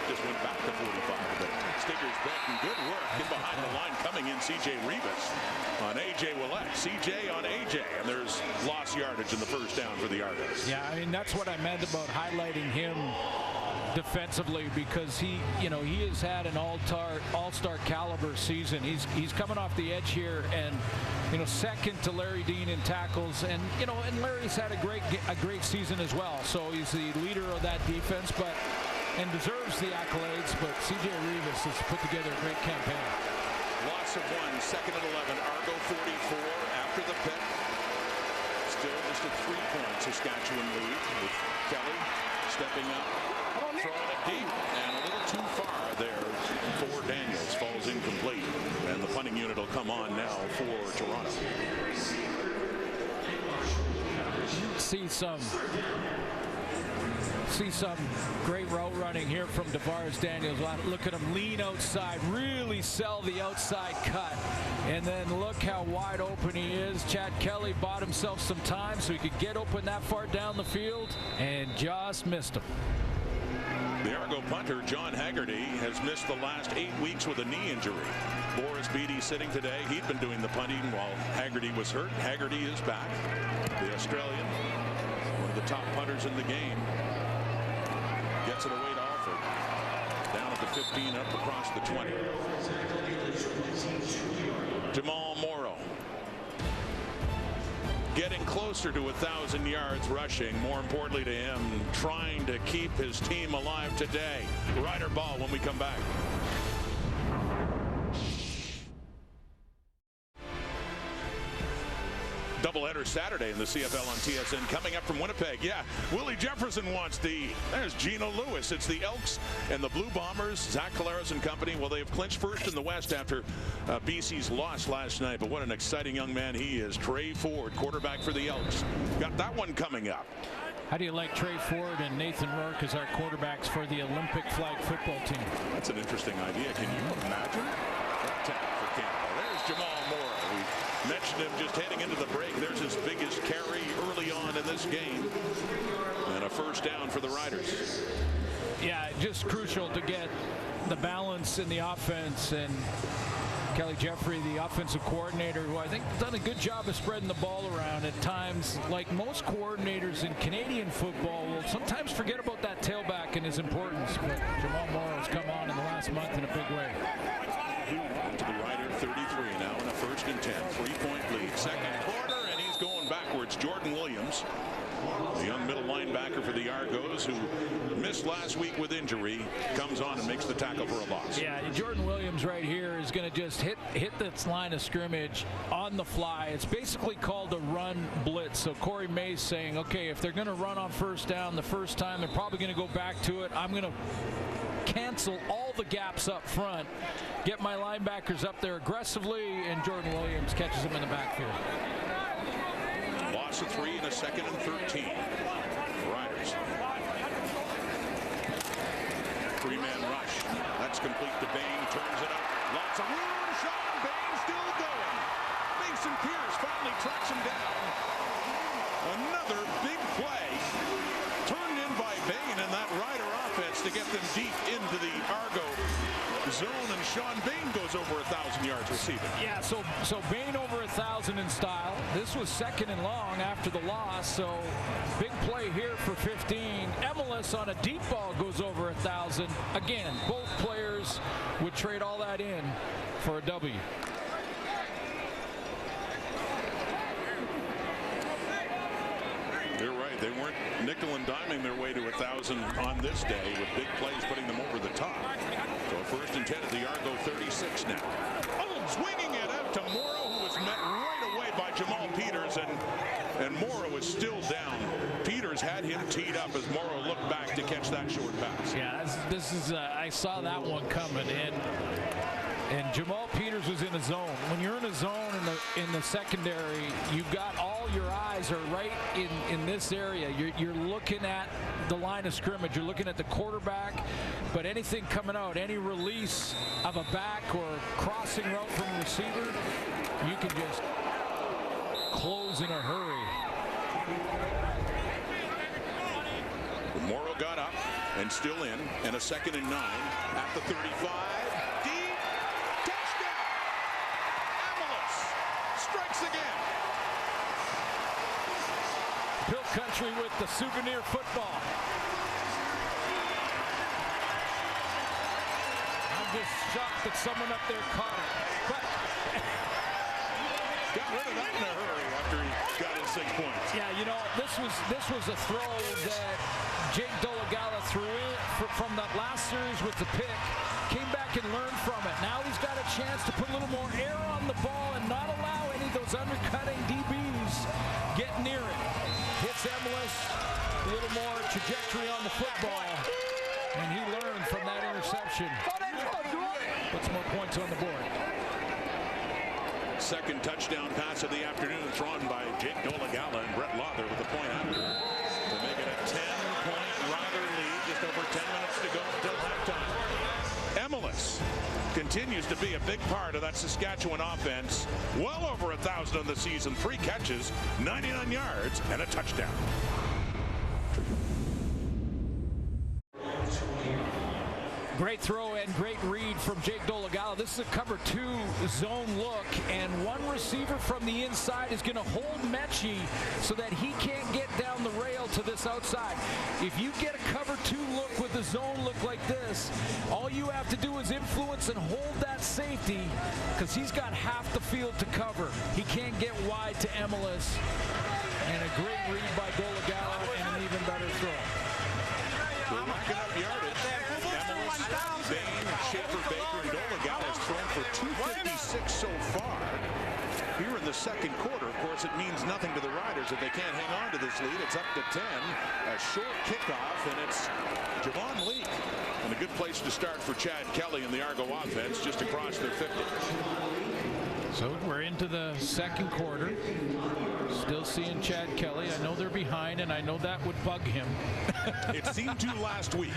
Speaker 5: Just went back to 45. But Stiggers Benton, good work. In behind the line, coming in, C.J. Rivas on A.J. Willett. C.J. on A.J. And there's lost yardage in the first down for the Argos.
Speaker 6: Yeah, I mean, that's what I meant about highlighting him defensively, because he has had an all-star caliber season. He's coming off the edge here, and second to Larry Dean in tackles, and Larry's had a great season as well. So he's the leader of that defense, and deserves the accolades. But C.J. Rivas has put together a great campaign.
Speaker 5: Loss of 1, second and 11. Argo 44 after the pick. Still just a 3-point Saskatchewan lead with Kelly stepping up. Throwing it deep and a little too far there for Daniels. Falls incomplete. And the punting unit will come on now for Toronto.
Speaker 6: See some great route running here from DeVaris Daniels. Look at him lean outside, really sell the outside cut. And then look how wide open he is. Chad Kelly bought himself some time so he could get open that far down the field and just missed him.
Speaker 5: The Argo punter, John Haggerty, has missed the last 8 weeks with a knee injury. Boris Beattie sitting today. He'd been doing the punting while Haggerty was hurt. Haggerty is back. The Australian, one of the top punters in the game, gets it away to Alford. Down at the 15, up across the 20. Jamal Morrow getting closer to 1,000 yards rushing. More importantly to him, trying to keep his team alive today. Rider ball when we come back. Doubleheader Saturday in the CFL on TSN. Coming up from Winnipeg, yeah, Willie Jefferson wants the. There's Gino Lewis. It's the Elks and the Blue Bombers, Zach Collaros and company. Well, they have clinched first in the West after BC's loss last night. But what an exciting young man he is. Trey Ford, quarterback for the Elks. Got that one coming up.
Speaker 6: How do you like Trey Ford and Nathan Rourke as our quarterbacks for the Olympic flag football team?
Speaker 5: That's an interesting idea. Can you imagine? That tag for Canada. There's Jamal Morrow. We mentioned him just heading into the break. There's his biggest carry early on in this game. And a first down for the Riders.
Speaker 6: Yeah, just crucial to get the balance in the offense. And Kelly Jeffrey, the offensive coordinator, who I think done a good job of spreading the ball around at times. Like most coordinators in Canadian football will sometimes forget about that tailback and his importance. But Jamal Morrow's come on in the last month in a big way.
Speaker 5: To the Rider 33 now in a 1st and 10. 3-point lead. Second quarter, and he's going backwards. Jordan Williams, the young middle linebacker for the Argos, who missed last week with injury, comes on and makes the tackle for a loss.
Speaker 6: Yeah, Jordan Williams right here is going to just hit this line of scrimmage on the fly. It's basically called a run blitz. So Corey Mays saying, okay, if they're going to run on first down the first time, they're probably going to go back to it. I'm going to cancel all the gaps up front, get my linebackers up there aggressively, and Jordan Williams catches him in the backfield.
Speaker 5: Loss of 3 in a 2nd and 13. Riders. 3-man rush. That's complete to Bain. Turns it up. Lots of room. Sean Bain still going. Mason Pierce finally tracks him down. Another big play. Turned in by Bain and that Rider offense to get them deep into the Argo zone, and Sean Bain goes over 1,000 yards receiving.
Speaker 6: Yeah, so Bain over 1,000 in style. This was 2nd and long after the loss, so big play here for 15. Emelis on a deep ball goes over 1,000. Again, both players would trade all that in for a W.
Speaker 5: You're right. They weren't nickel and diming their way to 1,000 on this day, with big plays putting them over the top. So 1st and 10 at the Argo 36 now. Oh, swinging it out to Morrow, who was met right away by Jamal Peters, and Morrow is still down. Peters had him teed up as Morrow looked back to catch that short pass.
Speaker 6: Yeah, this is I saw that one coming, and And Jamal Peters was in a zone. When you're in a zone in the secondary, you've got all your eyes are right in this area. You're looking at the line of scrimmage. You're looking at the quarterback. But anything coming out, any release of a back or crossing route from a receiver, you can just close in a hurry.
Speaker 5: Morrow got up and still in, and a 2nd and 9 at the 35. Deep touchdown. Amelis strikes again.
Speaker 6: Hill Country with the souvenir football. I'm just shocked that someone up there caught it. But
Speaker 5: got rid of that in a hurry after he got his 6 points.
Speaker 6: yeah, you know, this was a throw that Jake Dolegala threw in from that last series with the pick, came back and learned from it. Now he's got a chance to put a little more air on the ball and not allow any of those undercutting DBs get near it. Hits Amelis, a little more trajectory on the football, and he learned from that interception. Puts more points on the board.
Speaker 5: Second touchdown pass of the afternoon thrown by Jake Dolegala, and Brett Lawther with a point after to make it a 10-point Rider lead. Just over 10 minutes to go until halftime. Amelis continues to be a big part of that Saskatchewan offense. Well over 1,000 on the season, 3 catches, 99 yards, and a touchdown.
Speaker 6: Great throw and great read from Jake Dolegala. This is a cover 2 zone look, and one receiver from the inside is going to hold Mechie so that he can't get down the rail to this outside. If you get a cover 2 look with a zone look like this, all you have to do is influence and hold that safety, because he's got half the field to cover. He can't get wide to Amelis. And a great read by Dolegala and an even better throw.
Speaker 5: They're racking up yardage. Bain, Schaefer, Baker, and Dolegala has thrown for 256 so far. Here in the second quarter, of course, it means nothing to the Riders if they can't hang on to this lead. It's up to 10. A short kickoff, and it's Javon Leake. And a good place to start for Chad Kelly and the Argo offense, just across their 50.
Speaker 6: So we're into the second quarter. Still seeing Chad Kelly. I know they're behind, and I know that would bug him.
Speaker 5: It seemed to last week,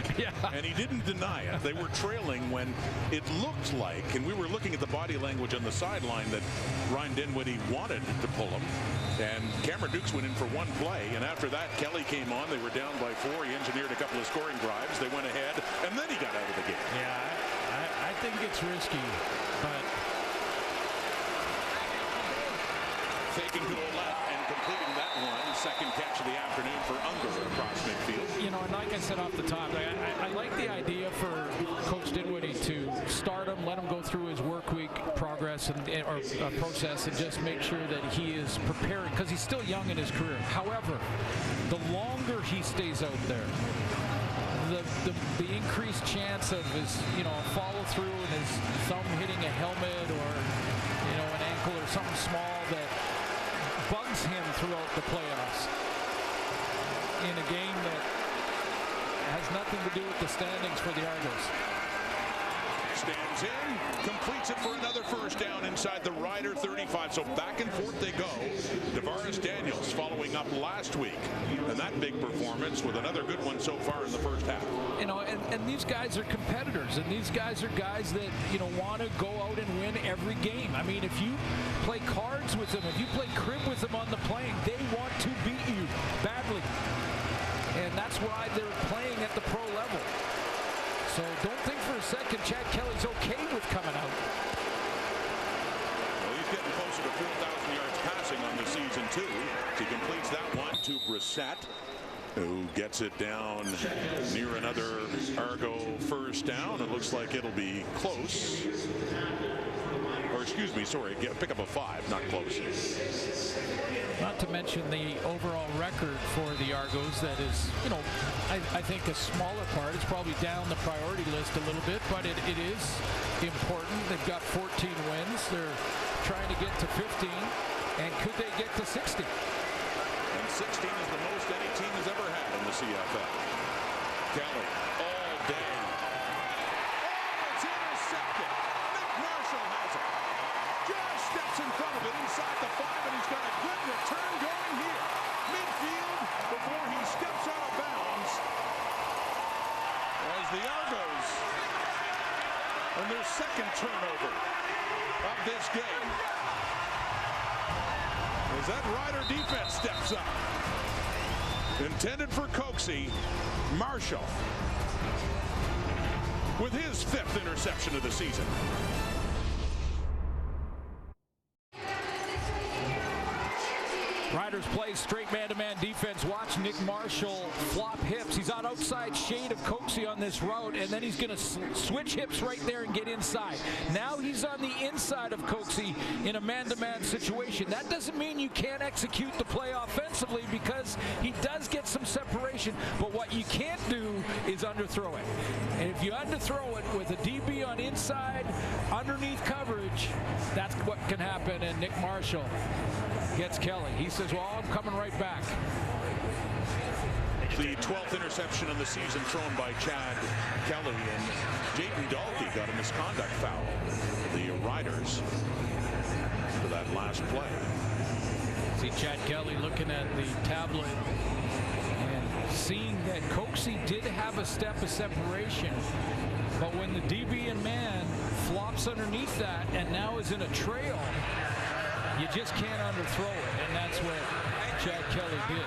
Speaker 5: and he didn't deny it. They were trailing when it looked like, and we were looking at the body language on the sideline, that Ryan Dinwiddie wanted to pull him. And Cameron Dukes went in for one play, and after that, Kelly came on. They were down by 4. He engineered a couple of scoring drives. They went ahead, and then he got out of the game.
Speaker 6: Yeah, I think it's risky, but...
Speaker 5: Faking to the left and completing that one. Second catch of the afternoon for Unger across midfield.
Speaker 6: You know, and like I said off the top, I like the idea for Coach Dinwiddie to start him, let him go through his work week progress or process, and just make sure that he is preparing, because he's still young in his career. However, the longer he stays out there, the increased chance of his, follow through and his thumb hitting a helmet or, an ankle or something small that bugs him throughout the playoffs in a game that has nothing to do with the standings for the Argos.
Speaker 5: Stands in, completes it for another first down inside the Rider 35. So back and forth they go. Tavares Daniels following up last week, and that big performance with another good one so far in the first half.
Speaker 6: And these guys are competitors, and these guys are guys that want to go out and win every game. I mean, if you play cards with them, if you play crib with them on the plane, they want to beat you badly, and that's why they're playing at the pro level. So don't think for a second Chad Kelly's okay with coming out.
Speaker 5: Well, he's getting closer to 4,000 yards passing on the season, too. He completes that one to Brissett, who gets it down near another Argo first down. It looks like it'll be close. Or excuse me, sorry, pick up a 5, not close.
Speaker 6: Not to mention the overall record for the Argos that is, I think a smaller part. It's probably down the priority list a little bit, but it is important. They've got 14 wins. They're trying to get to 15, and could they get to 60?
Speaker 5: And 16 is the most any team has ever had in the CFL. Kelly all day. Oh, it's intercepted. Nick Marsh And their second turnover of this game. As that Rider defense steps up. Intended for Coxie, Marshall with his 5th interception of the season.
Speaker 6: Riders play straight man-to-man defense. Watch Nick Marshall flop hips. He's on outside shade of Coxie on this route, and then he's going to switch hips right there and get inside. Now he's on the inside of Coxie in a man-to-man situation. That doesn't mean you can't execute the play offensively, because he does get some separation, but what you can't do is underthrow it. And if you underthrow it with a DB on inside, underneath coverage, that's what can happen. And Nick Marshall gets Kelly. He says, well, I'm coming right back.
Speaker 5: The 12th interception of the season thrown by Chad Kelly, and Jayden Dalkey got a misconduct foul. The Riders for that last play.
Speaker 6: See Chad Kelly looking at the tablet and seeing that Coxie did have a step of separation, but when the DB and man flops underneath that and now is in a trail, you just can't underthrow it, and that's what Chad Kelly did.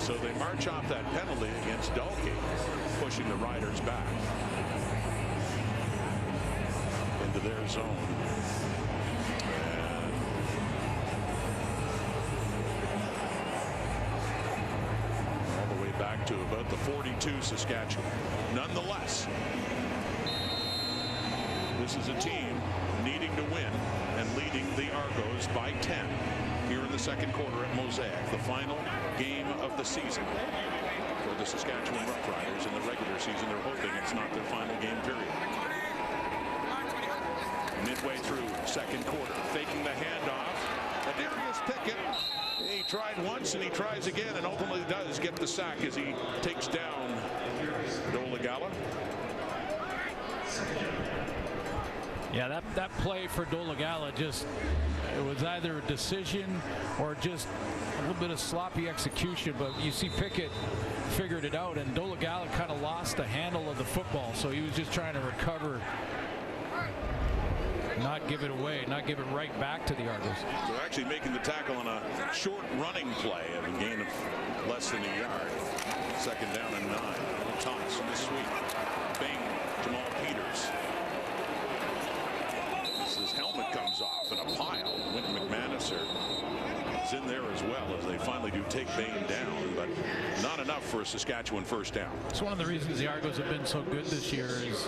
Speaker 5: So they march off that penalty against Dalkey, pushing the Riders back into their zone. Back to about the 42 Saskatchewan. Nonetheless, this is a team needing to win and leading the Argos by 10 here in the second quarter at Mosaic, the final game of the season for the Saskatchewan Roughriders. In the regular season, they're hoping it's not their final game period. Midway through second quarter, faking the handoff. Darius Pickett, he tried once and he tries again and ultimately does get the sack as he takes down Dolegala.
Speaker 6: Yeah, that play for Dolegala, just, it was either a decision or just a little bit of sloppy execution, but you see Pickett figured it out, and Dolegala kind of lost the handle of the football, so he was just trying to recover, not give it away, not give it right back to the Argos.
Speaker 5: So actually making the tackle on a short running play of a gain of less than a yard. Second down and 9. Toss in the sweep. Bing, Jamal Peters. His helmet comes off in a pile. Wynton McManus is in there as well as they finally do take Bain down, but not enough for a Saskatchewan first down.
Speaker 6: It's one of the reasons the Argos have been so good this year is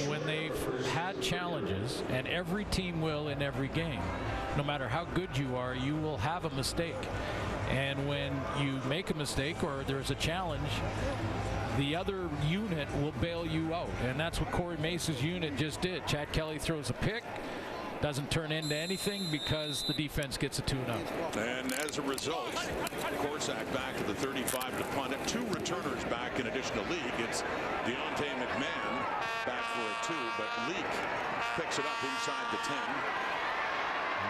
Speaker 6: when they've had challenges, and every team will in every game. No matter how good you are, you will have a mistake. And when you make a mistake or there's a challenge, the other unit will bail you out. And that's what Corey Mace's unit just did. Chad Kelly throws a pick. Doesn't turn into anything because the defense gets a tune-up.
Speaker 5: And as a result, Corsack back to the 35 to punt it. 2 returners back in addition to Leak. It's Deontay McMahon back for a 2, but Leak picks it up inside the 10.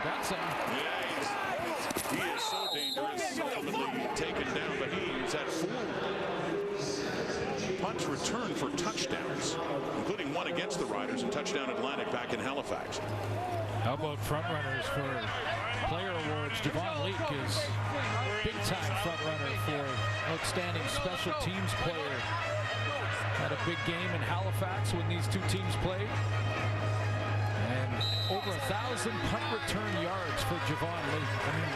Speaker 6: Got some.
Speaker 5: Yeah, he is so dangerous, ultimately taken down, but he's had 4 punts returned for touchdowns, including one against the Riders and touchdown Atlantic back in Halifax.
Speaker 6: How about front runners for player awards? Javon Leak is big-time front runner for outstanding special teams player. Had a big game in Halifax when these 2 teams played. And over 1,000 punt return yards for Javon Leak. I mean,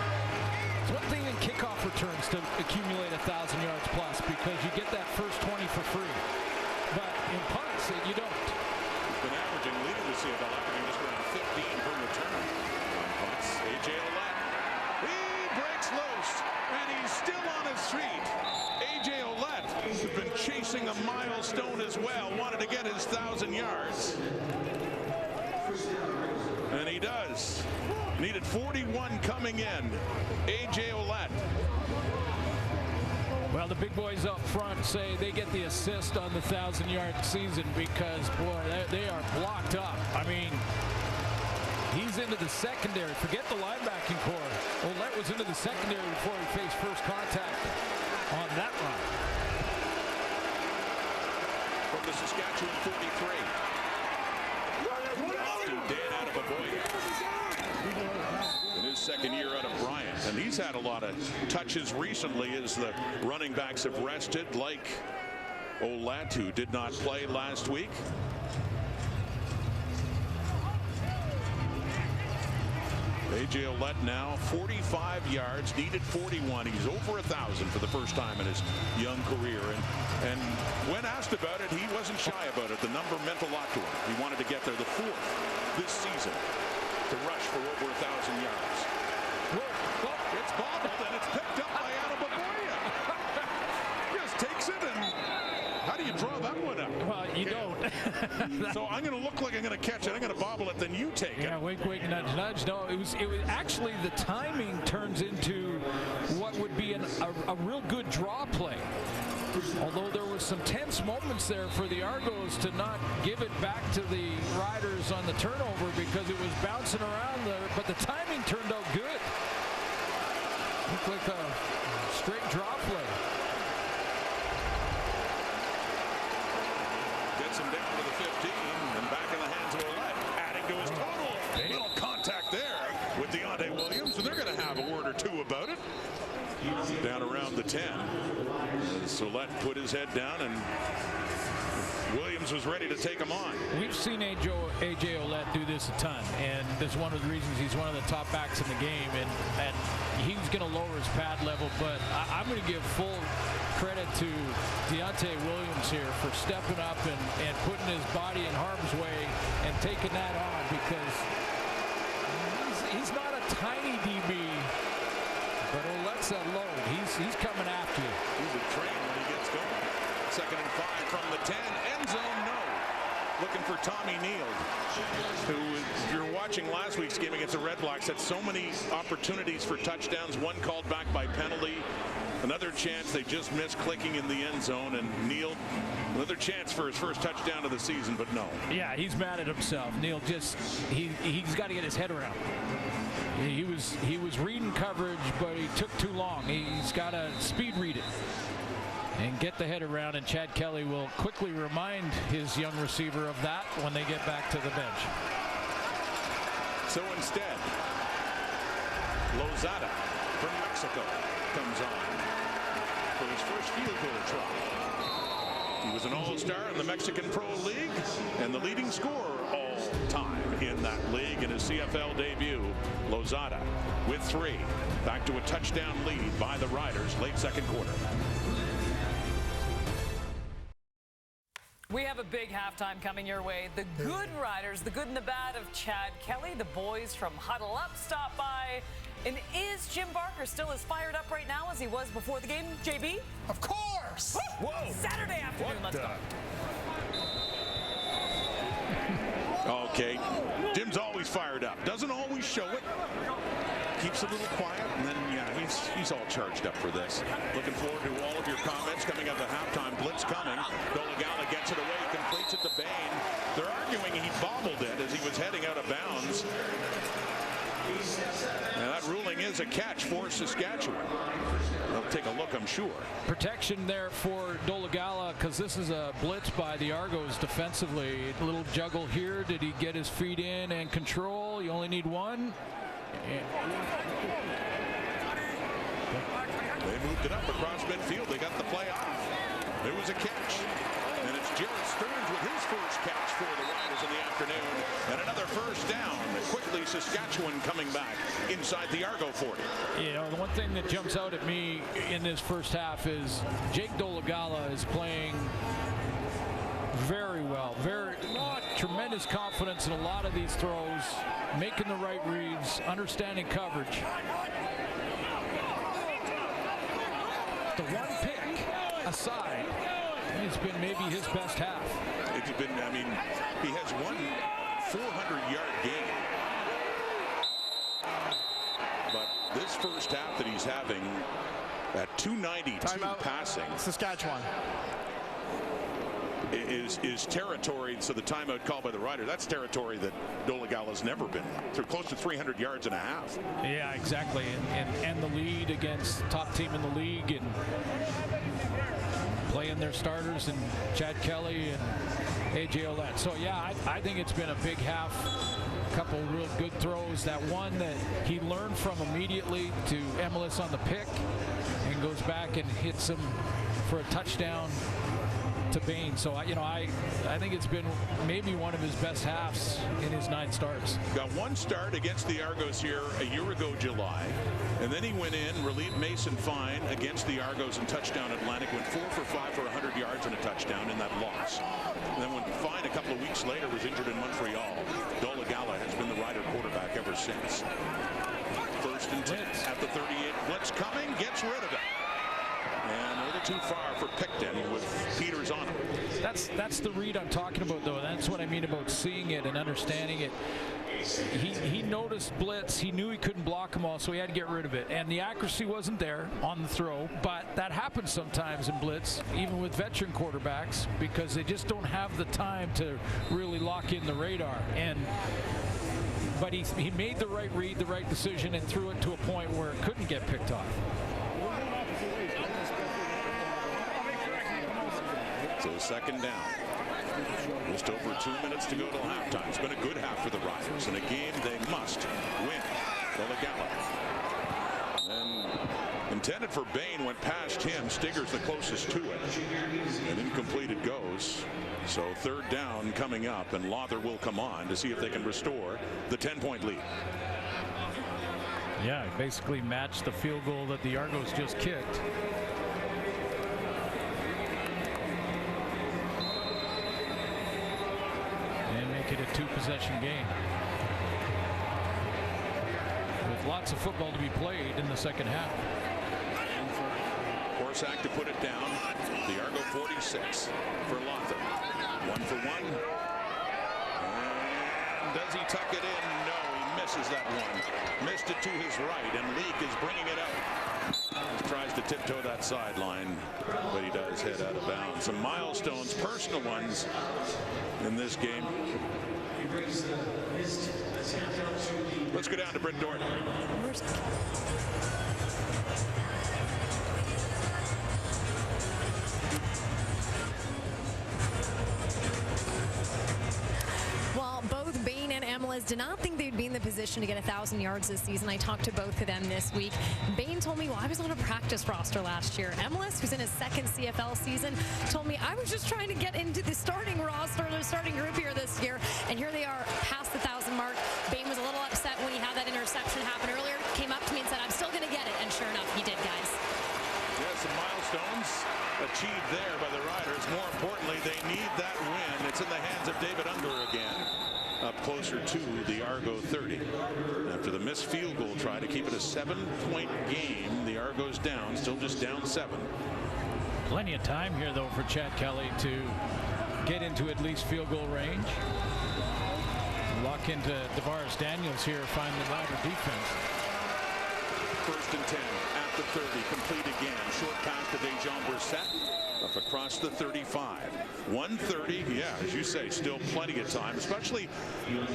Speaker 6: it's one thing in kickoff returns to accumulate 1,000 yards plus because you get that first 20 for free. But in punts, you don't.
Speaker 5: He's been averaging, leading the CFL, averaging just around 15 per return on punts. A.J. Ouellette, he breaks loose, and he's still on his feet. A.J. Ouellette has been chasing a milestone as well, wanted to get his 1,000 yards. And he does. Needed 41 coming in. A.J. Ouellette.
Speaker 6: Well, the big boys up front say they get the assist on the 1,000-yard season because, boy, they are blocked up. I mean, He's into the secondary. Forget the linebacking core. Ouellette was into the secondary before he faced first contact on that run.
Speaker 5: From the Saskatchewan 43. To Dan out of Aboya. In his second year out of Bryant. And he's had a lot of touches recently as the running backs have rested, like Ouellette, who did not play last week. A.J. Ouellette now 45 yards, needed 41. He's over 1,000 for the first time in his young career. And when asked about it, he wasn't shy about it. The number meant a lot to him. He wanted to get there, the 4th this season to rush for over 1,000 yards. Well, it's bobbled and it's picked up by Aboya. Just takes it, and how do you draw that one up?
Speaker 6: Well, you don't.
Speaker 5: So I'm going to look like I'm going to catch it. I'm going to bobble it, then you take it.
Speaker 6: Yeah, wink, wink, nudge, nudge. No, it was actually the timing turns into what would be a real good draw play. Although there was some tense moments there for the Argos to not give it back to the Riders on the turnover because it was bouncing around there, but the timing turned out good. Looked like a straight draw play.
Speaker 5: Gets him down to the 15 and back in the hands of Ouellette, adding to his total. Little contact there with Deontay Williams, and they're going to have a word or two about it. Down around the 10. Ouellette put his head down, and Williams was ready to take him on.
Speaker 6: We've seen A.J. Ouellette do this a ton, and that's one of the reasons he's one of the top backs in the game, and he's going to lower his pad level, but I'm going to give full credit to Deontay Williams here for stepping up and putting his body in harm's way and taking that on, because he's not a tiny DB, but Ouellette's a load. He's coming after you.
Speaker 5: He's a train when he gets going. 2nd and 5 from the 10. End zone, no. Looking for Tommy Neal, who, if you're watching last week's game against the Red Blacks, had so many opportunities for touchdowns. One called back by penalty. Another chance they just missed clicking in the end zone. And Neal, another chance for his first touchdown of the season, but no.
Speaker 6: Yeah, he's mad at himself. Neal he's got to get his head around. He was reading coverage, but he took too long. He's got to speed read it and get the head around, and Chad Kelly will quickly remind his young receiver of that when they get back to the bench.
Speaker 5: So instead, Lozada from Mexico comes on for his first field goal try. He was an all-star in the Mexican Pro League and the leading scorer all-time in that league in his CFL debut. Lozada with 3. Back to a touchdown lead by the Riders late 2nd quarter.
Speaker 1: We have a big halftime coming your way. The good Riders, the good and the bad of Chad Kelly, the boys from Huddle Up stop by. And is Jim Barker still as fired up right now as he was before the game, JB?
Speaker 2: Of course!
Speaker 1: Whoa! Saturday afternoon, let's go.
Speaker 5: Okay, Jim's always fired up. Doesn't always show it. Keeps a little quiet, and then, yeah, he's all charged up for this. Looking forward to all of your comments coming up at halftime. Blitz coming. Dolegala gets it away, completes it to Bain. They're arguing he bobbled it as he was heading out of bounds. And that ruling is a catch for Saskatchewan. They'll take a look, I'm sure.
Speaker 6: Protection there for Dolegala, because this is a blitz by the Argos defensively. A little juggle here. Did he get his feet in and control? You only need one.
Speaker 5: They moved it up across midfield. They got the play off. It was a catch. And it's Jared Stearns with his first catch for the Riders in the afternoon. And another first down. Quickly, Saskatchewan coming back inside the Argo 40.
Speaker 6: You know, the one thing that jumps out at me in this first half is Jake Dolegala is playing very well. Tremendous confidence in a lot of these throws, making the right reads, understanding coverage. The one pick aside, it's been maybe his best half.
Speaker 5: It's been, I mean, he has one 400-yard game. But this first half that he's having at 292
Speaker 7: Timeout.
Speaker 5: passing.
Speaker 7: Saskatchewan.
Speaker 5: is territory. So the timeout called by the Riders, that's territory that Dolegala's never been. They're close to 300 yards and a half.
Speaker 6: Yeah, exactly. And the lead against top team in the league and playing their starters and Chad Kelly and AJ Ouellette. So yeah, I think it's been a big half. Couple real good throws. That one that he learned from immediately to Emilus on the pick and goes back and hits him for a touchdown to Bain. So I think it's been maybe one of his best halves in his 9 starts.
Speaker 5: Got one start against the Argos here a year ago, July, and then he went in, relieved Mason Fine against the Argos in touchdown Atlantic, went 4 for 5 for 100 yards and a touchdown in that loss. And then when Fine a couple of weeks later was injured in Montreal, Dolegala has been the Rider quarterback ever since. 1st and 10 at the 38. Blitz coming, gets rid of it. And a little too far for Picton with Peters on him.
Speaker 6: That's the read I'm talking about, though. That's what I mean about seeing it and understanding it. He noticed blitz. He knew he couldn't block them all, so he had to get rid of it. And the accuracy wasn't there on the throw, but that happens sometimes in blitz, even with veteran quarterbacks, because they just don't have the time to really lock in the radar. But he made the right read, the right decision, and threw it to a point where it couldn't get picked off.
Speaker 5: So 2nd down. Just over 2 minutes to go till halftime. It's been a good half for the Riders in a game they must win. Dolegala. And intended for Bain, went past him. Stigger's the closest to it. And incomplete it goes. So 3rd down coming up, and Lawther will come on to see if they can restore the 10-point lead.
Speaker 6: Yeah, basically matched the field goal that the Argos just kicked. It a 2-possession game with lots of football to be played in the 2nd half.
Speaker 5: Horsack to put it down. The Argo 46 for Lawther. 1 for 1. And does he tuck it in? No, he misses that one. Missed it to his right, and Leak is bringing it out. He tries to tiptoe that sideline, but he does head out of bounds. Some milestones, personal ones, in this game. Let's go down to Brent Dorton.
Speaker 9: Well, both Bain and Emilus did not think they'd be in the position to get 1,000 yards this season. I talked to both of them this week. Bain told me, well, I was on a practice roster last year. Emilus, who's in his 2nd CFL season, told me, I was just trying to get into the starting roster, the starting group here this year. And here they are past the 1,000 mark. Bain was a little upset when he had that interception happen earlier. Came up to me and said, I'm still going to get it. And sure enough, he did, guys.
Speaker 5: Yeah, some milestones achieved there by the Riders. More importantly, they need that win. It's in the hands of David Unger again. Up closer to the Argo 30. After the missed field goal try to keep it a 7-point game, the Argos down, still just down 7.
Speaker 6: Plenty of time here, though, for Chad Kelly to get into at least field goal range. Lock into DeVaris Daniels here, find the louder defense.
Speaker 5: 1st and 10 at the 30, complete again. Short pass to Dejon Brissett up across the 35. 1:30, yeah, as you say, still plenty of time, especially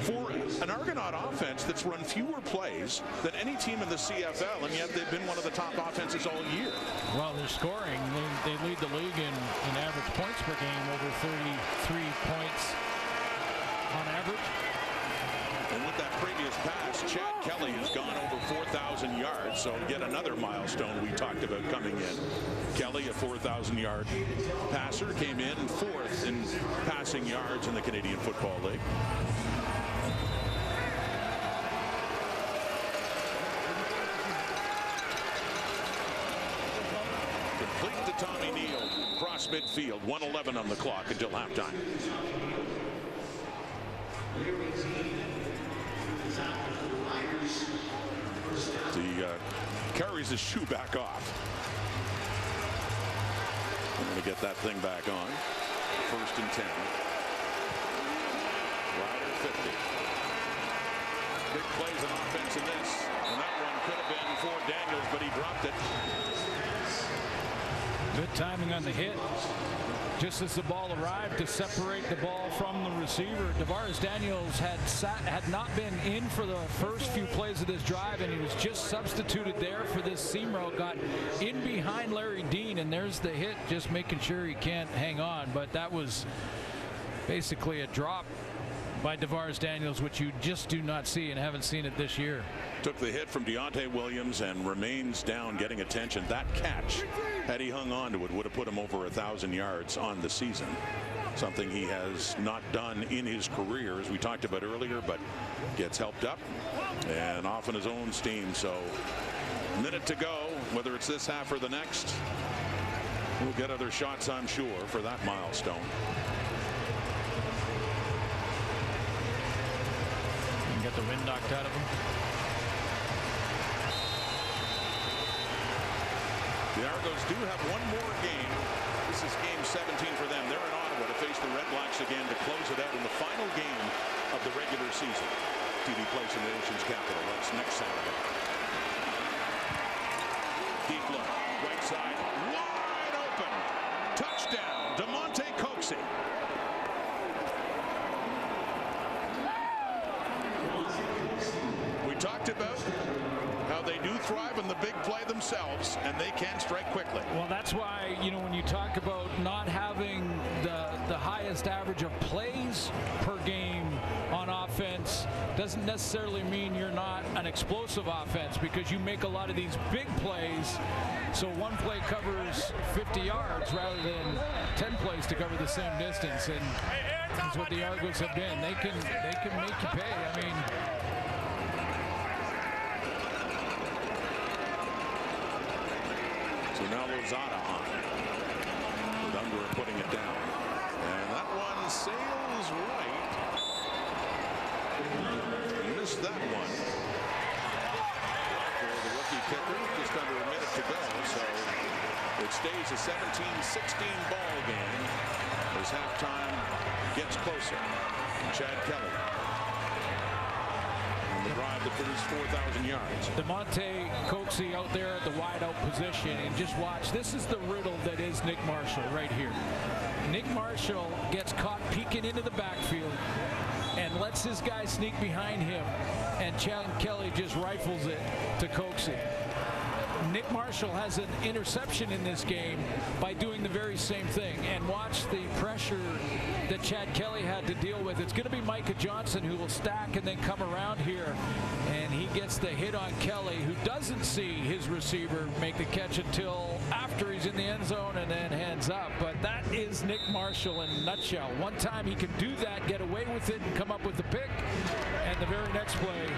Speaker 5: for an Argonaut offense that's run fewer plays than any team in the CFL, and yet they've been one of the top offenses all year.
Speaker 6: Well, they're scoring. They lead the league in average points per game, over 33 points on average.
Speaker 5: And with that previous pass, Chad Kelly has gone over 4,000 yards, so yet another milestone we talked about coming in. Kelly, a 4,000-yard passer, came in 4th in passing yards in the Canadian Football League. Complete to Tommy Neal, cross midfield, 1:11 on the clock until halftime. He carries his shoe back off. I'm going to get that thing back on. 1st and 10. Rider 50. Big plays on offense in this. And that one could have been for Daniels, but he dropped it.
Speaker 6: Good timing on the hit. just as the ball arrived to separate the ball from the receiver. Tavares Daniels had not been in for the first few plays of this drive, and he was just substituted there for this seam route. Got in behind Larry Dean, and there's the hit, just making sure he can't hang on. But that was basically a drop by Tavares Daniels, which you just do not see and haven't seen it this year.
Speaker 5: Took the hit from Deontay Williams and remains down, getting attention. That catch, had he hung on to it, would have put him over 1,000 yards on the season. Something he has not done in his career, as we talked about earlier, but gets helped up and off on his own steam. So, minute to go, whether it's this half or the next. We'll get other shots, I'm sure, for that milestone.
Speaker 6: And get the wind knocked out of him.
Speaker 5: The Argos do have one more game. This is game 17 for them. They're in Ottawa to face the Red Blacks again to close it out in the final game of the regular season. TD Place in the nation's capital. That's next Saturday. Deep look, right side, wide open. Touchdown, DeMonte Coxey. We talked about how they do thrive in the big play themselves, and they can strike quickly.
Speaker 6: Well, that's why, you know, when you talk about not having the highest average of plays per game on offense, doesn't necessarily mean you're not an explosive offense, because you make a lot of these big plays, so one play covers 50 yards rather than 10 plays to cover the same distance, and that's what the Argos have been. They can make you pay. I mean,
Speaker 5: so now Lozada on with Unger putting it down, and that one sails right. Missed that one for the rookie kicker. Just under a minute to go, so it stays a 17-16 ball game as halftime gets closer. Chad Kelly on the drive that produced 4,000 yards.
Speaker 6: DeMonte Coxey out there at the wide-out position, and just watch. This is the riddle that is Nick Marshall right here. Nick Marshall gets caught peeking into the backfield and lets his guy sneak behind him, and Chad Kelly just rifles it to Coxey. Nick Marshall has an interception in this game by doing the very same thing, and watch the pressure that Chad Kelly had to deal with. It's going to be Micah Johnson who will stack and then come around here, and he gets the hit on Kelly, who doesn't see his receiver make the catch until after he's in the end zone and then hands up. But that is Nick Marshall in a nutshell. One time he can do that, get away with it, and come up with the pick, and the very next play,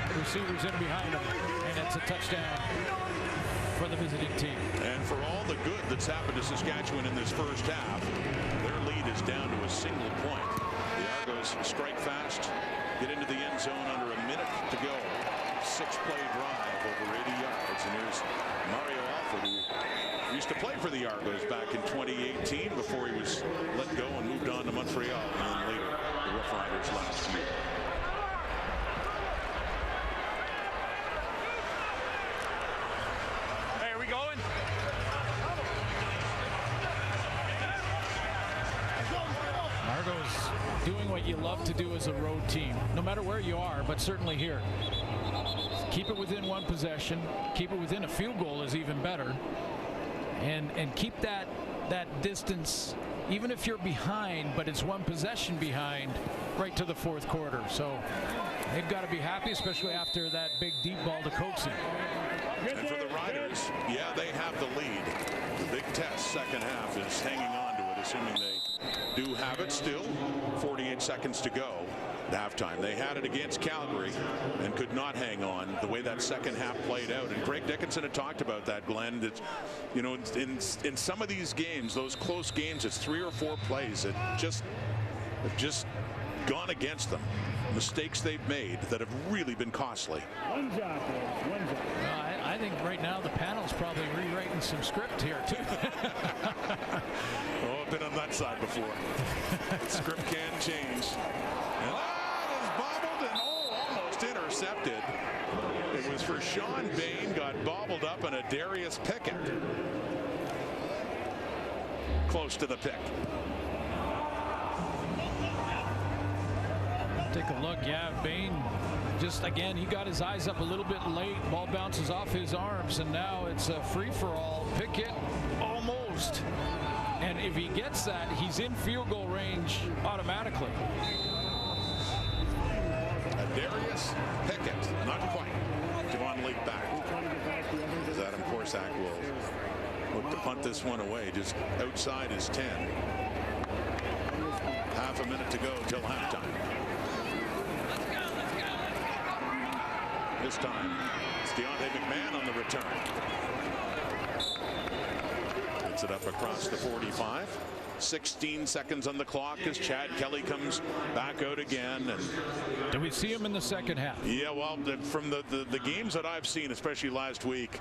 Speaker 6: the receiver's in behind him, and it's a touchdown for the visiting team.
Speaker 5: And for all the good that's happened to Saskatchewan in this first half, their lead is down to a single point. The Argos strike fast, get into the end zone under a minute to go. 6-play drive over 80 yards. And here's Mario Alford, who used to play for the Argos back in 2018 before he was let go and moved on to Montreal, and then later the Roughriders last year.
Speaker 6: Doing what you love to do as a road team, no matter where you are, but certainly here. Keep it within one possession, keep it within a field goal is even better, and keep that distance, even if you're behind, but it's one possession behind, right to the fourth quarter. So they've got to be happy, especially after that big deep ball to Coxey.
Speaker 5: And for the Riders, yeah, they have the lead. The big test second half is hanging on to it, assuming they do have it still. 48 seconds to go at halftime. They had it against Calgary and could not hang on the way that second half played out. And Craig Dickinson had talked about that, Glenn. That, you know, in some of these games, those close games, it's 3 or 4 plays that have just gone against them. Mistakes they've made that have really been costly.
Speaker 6: I think right now the panel's probably rewriting some script here too.
Speaker 5: Oh, I've been on that side before. Script can change. And that is bobbled and almost intercepted. It was for Sean Bain, got bobbled up, and a Darius Pickett close to the pick.
Speaker 6: Take a look. Yeah, Bain just, again, he got his eyes up a little bit late. Ball bounces off his arms, and now it's a free-for-all. Pick it almost. And if he gets that, he's in field goal range automatically.
Speaker 5: Darius Pickett, not quite. Devon Leak back. As Adam Korsak will look to punt this one away, just outside his 10. Half a minute to go till halftime. This time, it's Deontay McMahon on the return. Gets it up across the 45. 16 seconds on the clock as Chad Kelly comes back out again. And
Speaker 6: do we see him in the second half?
Speaker 5: Yeah, well, from the games that I've seen, especially last week,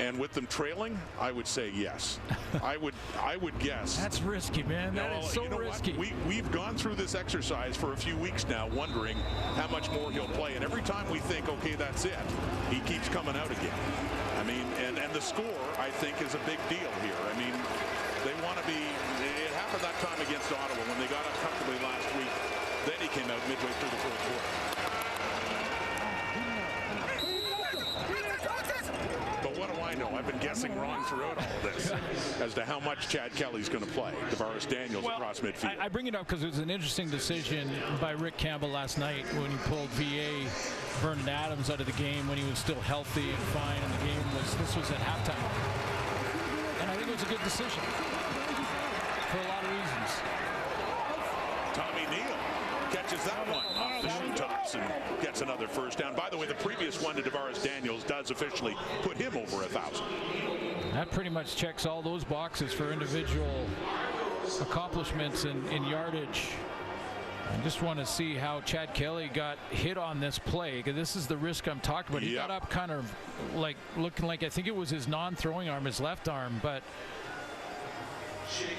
Speaker 5: and with them trailing, I would say yes. I would guess.
Speaker 6: That's risky, man. That is so risky.
Speaker 5: We've gone through this exercise for a few weeks now, wondering how much more he'll play. And every time we think, okay, that's it, he keeps coming out again. I mean, and the score, I think, is a big deal here. I mean, they want to be. It happened that time against Ottawa when they got up comfortably last week. Then he came out midway through the fourth quarter. But what do I know? I've been guessing wrong throughout all of this as to how much Chad Kelly's going to play. DeVaris Daniels across midfield.
Speaker 6: I bring it up because it was an interesting decision by Rick Campbell last night when he pulled VA Vernon Adams out of the game when he was still healthy and fine, and the game this was at halftime. And I think it was a good decision for a lot of reasons.
Speaker 5: Tommy Neal catches that one off the shoe tops and gets another first down. By the way, the previous one to DeVaris Daniels does officially put him over 1,000.
Speaker 6: That pretty much checks all those boxes for individual accomplishments in yardage. I just want to see how Chad Kelly got hit on this play, because this is the risk I'm talking about. He got up kind of like looking like, I think it was his non-throwing arm, his left arm, but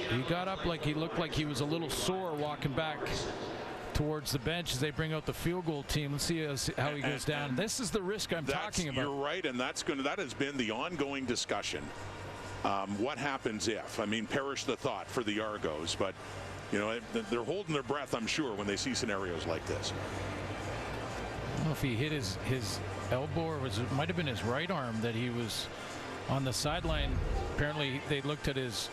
Speaker 6: he got up like he looked like he was a little sore walking back towards the bench as they bring out the field goal team. Let's see how he goes down. This is the risk I'm talking about. You're
Speaker 5: right, and that has been the ongoing discussion. What happens if? I mean, perish the thought for the Argos, but you know, they're holding their breath, I'm sure, when they see scenarios like this.
Speaker 6: I don't know if he hit his elbow, or it might have been his right arm that he was on the sideline. Apparently, they looked at his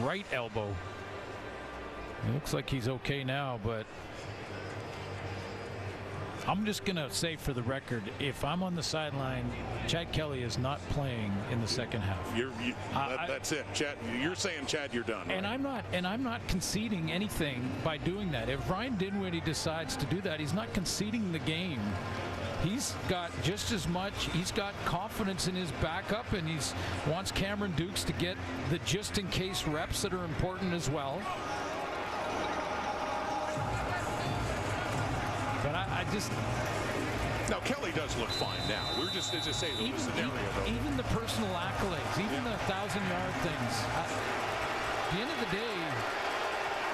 Speaker 6: right elbow. It looks like he's okay now, but I'm just going to say for the record, if I'm on the sideline, Chad Kelly is not playing in the second half.
Speaker 5: That's it, Chad. You're saying, Chad, you're done.
Speaker 6: And
Speaker 5: right?
Speaker 6: I'm not conceding anything by doing that. If Ryan Dinwiddie decides to do that, he's not conceding the game. He's got just as much. He's got confidence in his backup, and he wants Cameron Dukes to get the just-in-case reps that are important as well. But I just...
Speaker 5: Now, Kelly does look fine now. We're just to say the scenario, though.
Speaker 6: Even the personal accolades, even the 1,000-yard things. At the end of the day,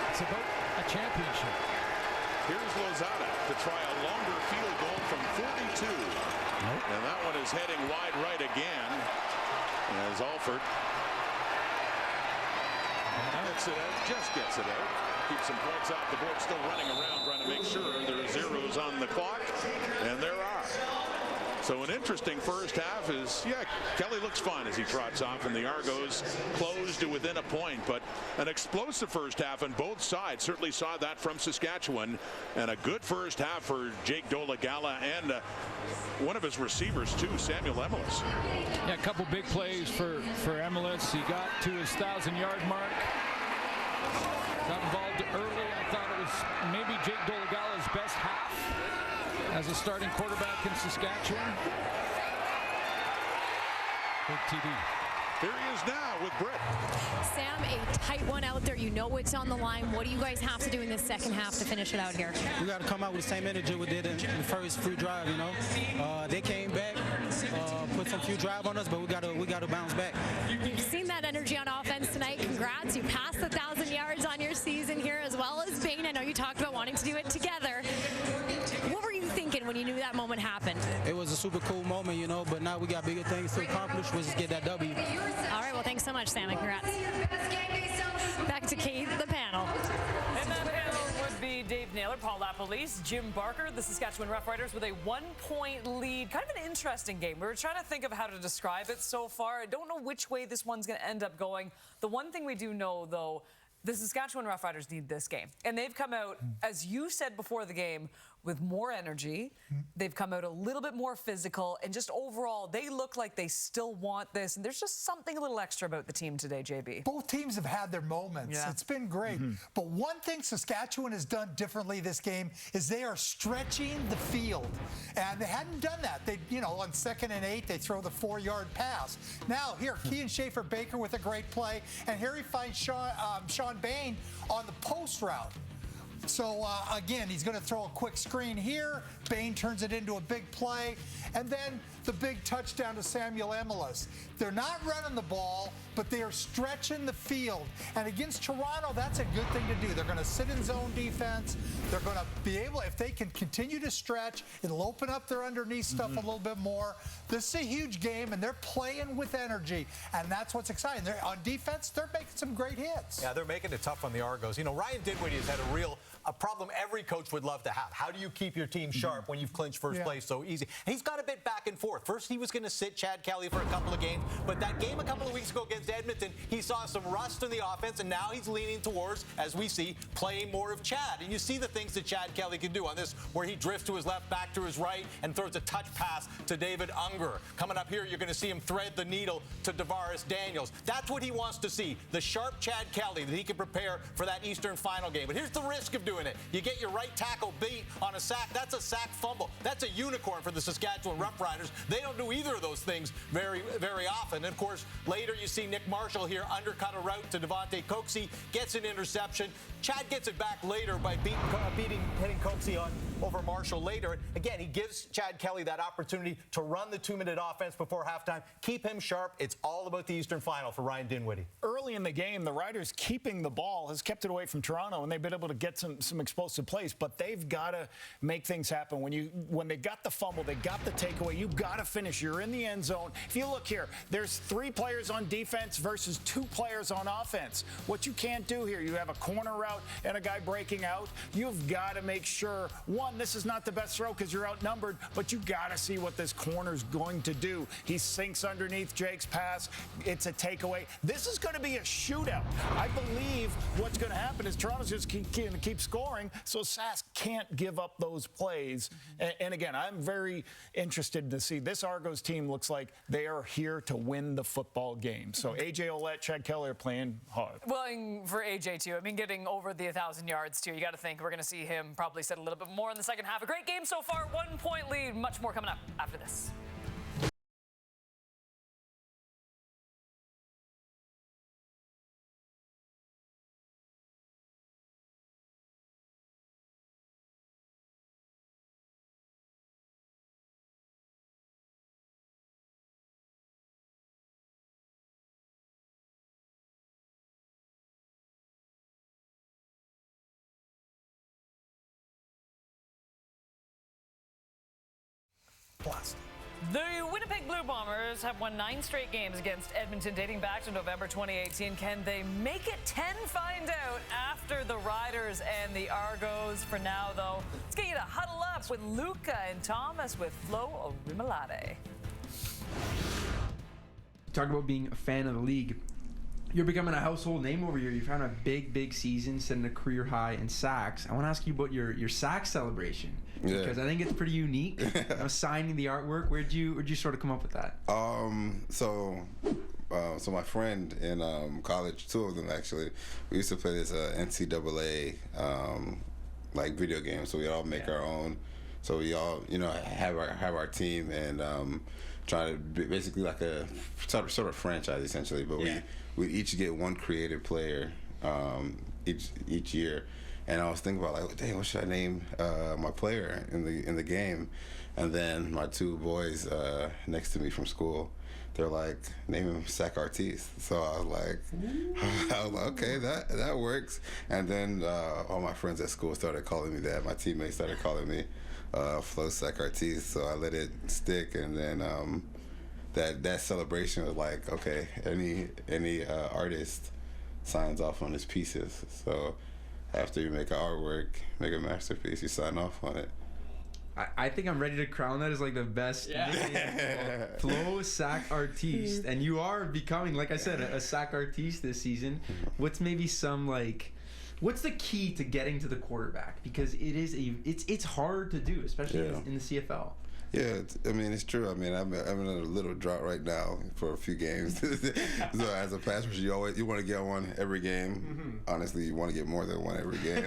Speaker 6: it's about a championship.
Speaker 5: Here's Lozada to try a longer field goal from 42.
Speaker 6: Nope.
Speaker 5: And that one is heading wide right again as Alford gets it out, just gets it out. Keep some points off the board, still running around trying to make sure there are zeros on the clock, and there are. So an interesting first half is, Kelly looks fine as he trots off, and the Argos close to within a point, but an explosive first half on both sides. Certainly saw that from Saskatchewan, and a good first half for Jake Dolagala and one of his receivers too, Samuel Emelis.
Speaker 6: Yeah, a couple big plays for Emelis. He got to his 1,000-yard mark. Got involved early. I thought it was maybe Jake Dolagala's best half as a starting quarterback in Saskatchewan. Big TD.
Speaker 5: Here he is now with Britt.
Speaker 9: Sam, a tight one out there. You know it's on the line. What do you guys have to do in this second half to finish it out here?
Speaker 10: We got to come out with the same energy we did in the first free drive. You know, they came back, put some few drive on us, but we got to bounce back.
Speaker 9: You've seen that energy on offense tonight. Congrats! You passed the 1,000 yards on your season here, as well as Bain. I know you talked about wanting to do it together. What were you thinking when you knew that moment happened?
Speaker 10: It was a super cool moment, you know, but now we got bigger things to accomplish, which is get that W.
Speaker 9: All right, well, thanks so much, Sam, and congrats. Back to Kate, the panel.
Speaker 1: And that panel would be Dave Naylor, Paul LaPolice, Jim Barker, the Saskatchewan Roughriders with a 1-point lead. Kind of an interesting game. We were trying to think of how to describe it so far. I don't know which way this one's going to end up going. The one thing we do know, though, the Saskatchewan Roughriders need this game. And they've come out, as you said before the game, with more energy. They've come out a little bit more physical. And just overall, they look like they still want this. And there's just something a little extra about the team today, JB.
Speaker 2: Both teams have had their moments.
Speaker 1: Yeah.
Speaker 2: It's been great. But one thing Saskatchewan has done differently this game is they are stretching the field. And they hadn't done that. They, you know, on 2nd and 8, they throw the 4-yard pass. Now, here, Kean Schaefer-Baker with a great play. And here he finds Sean Bain on the post route. So, again, he's going to throw a quick screen here. Bain turns it into a big play. And then the big touchdown to Samuel Emelis. They're not running the ball, but they are stretching the field. And against Toronto, that's a good thing to do. They're going to sit in zone defense. They're going to be able, if they can continue to stretch, it'll open up their underneath stuff a little bit more. This is a huge game, and they're playing with energy. And that's what's exciting. They're, on defense, they're making some great hits.
Speaker 4: Yeah, they're making it tough on the Argos. You know, Ryan Dinwiddie has had a problem every coach would love to have. How do you keep your team sharp when you've clinched first place so easy? And he's got a bit back and forth. First, he was going to sit Chad Kelly for a couple of games, but that game a couple of weeks ago against Edmonton, he saw some rust in the offense, and now he's leaning towards, as we see, playing more of Chad. And you see the things that Chad Kelly can do on this, where he drifts to his left, back to his right, and throws a touch pass to David Unger. Coming up here, you're going to see him thread the needle to Davaris Daniels. That's what he wants to see, the sharp Chad Kelly that he can prepare for that Eastern final game. But here's the risk of doing it. You get your right tackle beat on a sack. That's a sack fumble. That's a unicorn for the Saskatchewan Roughriders. They don't do either of those things very, very often. And, of course, later you see Nick Marshall here undercut a route to Devontae Coxie, gets an interception. Chad gets it back later by hitting Coxie over Marshall later. Again, he gives Chad Kelly that opportunity to run the 2-minute offense before halftime, keep him sharp. It's all about the Eastern final for Ryan Dinwiddie.
Speaker 3: Early in the game, the Riders keeping the ball has kept it away from Toronto, and they've been able to get some explosive plays, but they've got to make things happen. When they got the fumble, they got the takeaway, you've got to finish. You're in the end zone. If you look here, there's 3 players on defense versus 2 players on offense. What you can't do here, you have a corner route and a guy breaking out. You've got to make sure, one, this is not the best throw because you're outnumbered, but you got to see what this corner's going to do. He sinks underneath Jake's pass. It's a takeaway. This is going to be a shootout. I believe what's going to happen is Toronto's just going to keep scoring, so Sask can't give up those plays. And again, I'm very interested to see this Argos team. Looks like they are here to win the football game. So A.J. Ouellette, Chad Kelly are playing hard.
Speaker 1: Well, and for A.J. too, I mean, getting over the 1,000 yards too, you got to think we're going to see him probably set a little bit more in the second half. A great game so far, 1-point lead. Much more coming up after this. The Winnipeg Blue Bombers have won 9 straight games against Edmonton dating back to November 2018. Can they make it 10? Find out after the Riders and the Argos. For now, though, let's get you to huddle up with Luca and Thomas with Flo Orimolade.
Speaker 11: Talk about being a fan of the league. You're becoming a household name over here. You've had a big season, setting a career high in sacks. I want to ask you about your sack celebration because I think it's pretty unique. Signing the artwork. Where'd you sort of come up with that?
Speaker 12: So my friend in college, 2 of them actually, we used to play this NCAA like video game. So we all make our own. So we all have our team and try to be basically like a sort of franchise essentially. But we each get one creative player each year. And I was thinking about like, dang, what should I name my player in the game? And then my 2 boys next to me from school, they're like, name him Sac Artiste. So I was like, okay, that works. And then all my friends at school started calling me that. My teammates started calling me flow sack our teeth, so I let it stick, and then that celebration was like, okay, any artist signs off on his pieces. So after you make an artwork, make a masterpiece, you sign off on it.
Speaker 11: I think I'm ready to crown that as like the best flow sack artiste, and you are becoming, like I said, a sack artiste this season. What's maybe some what's the key to getting to the quarterback? Because it's hard to do, especially in the CFL.
Speaker 12: Yeah, I mean, it's true. I mean, I'm in a little drought right now for a few games. So as a pass rusher, you want to get one every game. Honestly, you want to get more than one every game.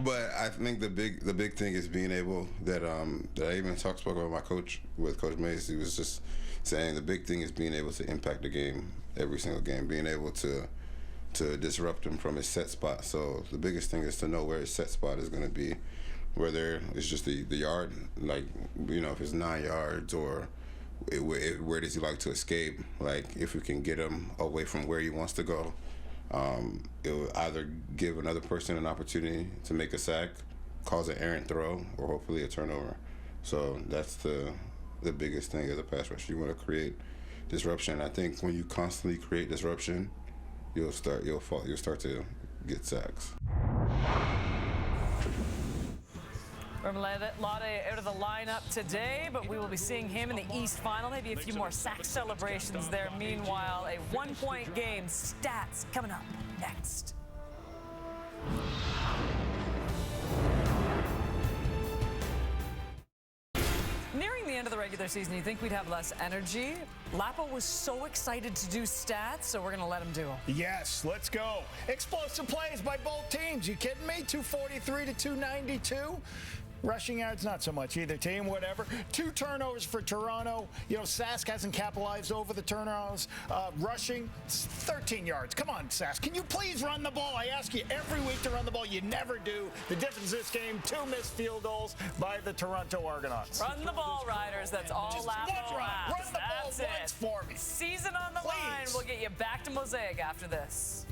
Speaker 12: But I think the big thing is being able that I even spoke about my coach with Coach Mace. He was just saying the big thing is being able to impact the game every single game, being able to disrupt him from his set spot. So the biggest thing is to know where his set spot is going to be. Whether it's just the yard, like, you know, if it's 9 yards, or where does he like to escape? Like, if we can get him away from where he wants to go, it will either give another person an opportunity to make a sack, cause an errant throw, or hopefully a turnover. So that's the biggest thing as a pass rusher. You want to create disruption. I think when you constantly create disruption, you'll start to get sacks.
Speaker 1: Lotte out of the lineup today, but we will be seeing him in the East Final. Maybe a few more sack celebrations there. Meanwhile, a one-point game. Stats coming up next. Nearing the end of the regular season, you think we'd have less energy? Lapo was so excited to do stats, so we're going to let him do them.
Speaker 3: Yes, let's go. Explosive plays by both teams. You kidding me? 243 to 292. Rushing yards, not so much either team, whatever. 2 turnovers for Toronto. You know, Sask hasn't capitalized over the turnovers. Rushing, 13 yards. Come on, Sask. Can you please run the ball? I ask you every week to run the ball. You never do. The difference this game, 2 missed field goals by the Toronto Argonauts.
Speaker 1: Run the ball, Riders. That's all Lapo asks.
Speaker 3: Run the ball once for me.
Speaker 1: Season on the line. We'll get you back to Mosaic after this.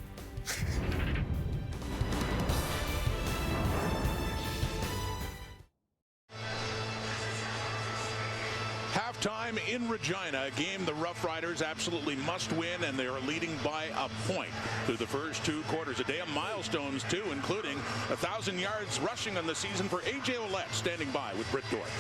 Speaker 5: Halftime in Regina, a game the Roughriders absolutely must win, and they are leading by a point through the first 2 quarters. A day of milestones, too, including 1,000 yards rushing on the season for A.J. Ouellette, standing by with Britt Dorff.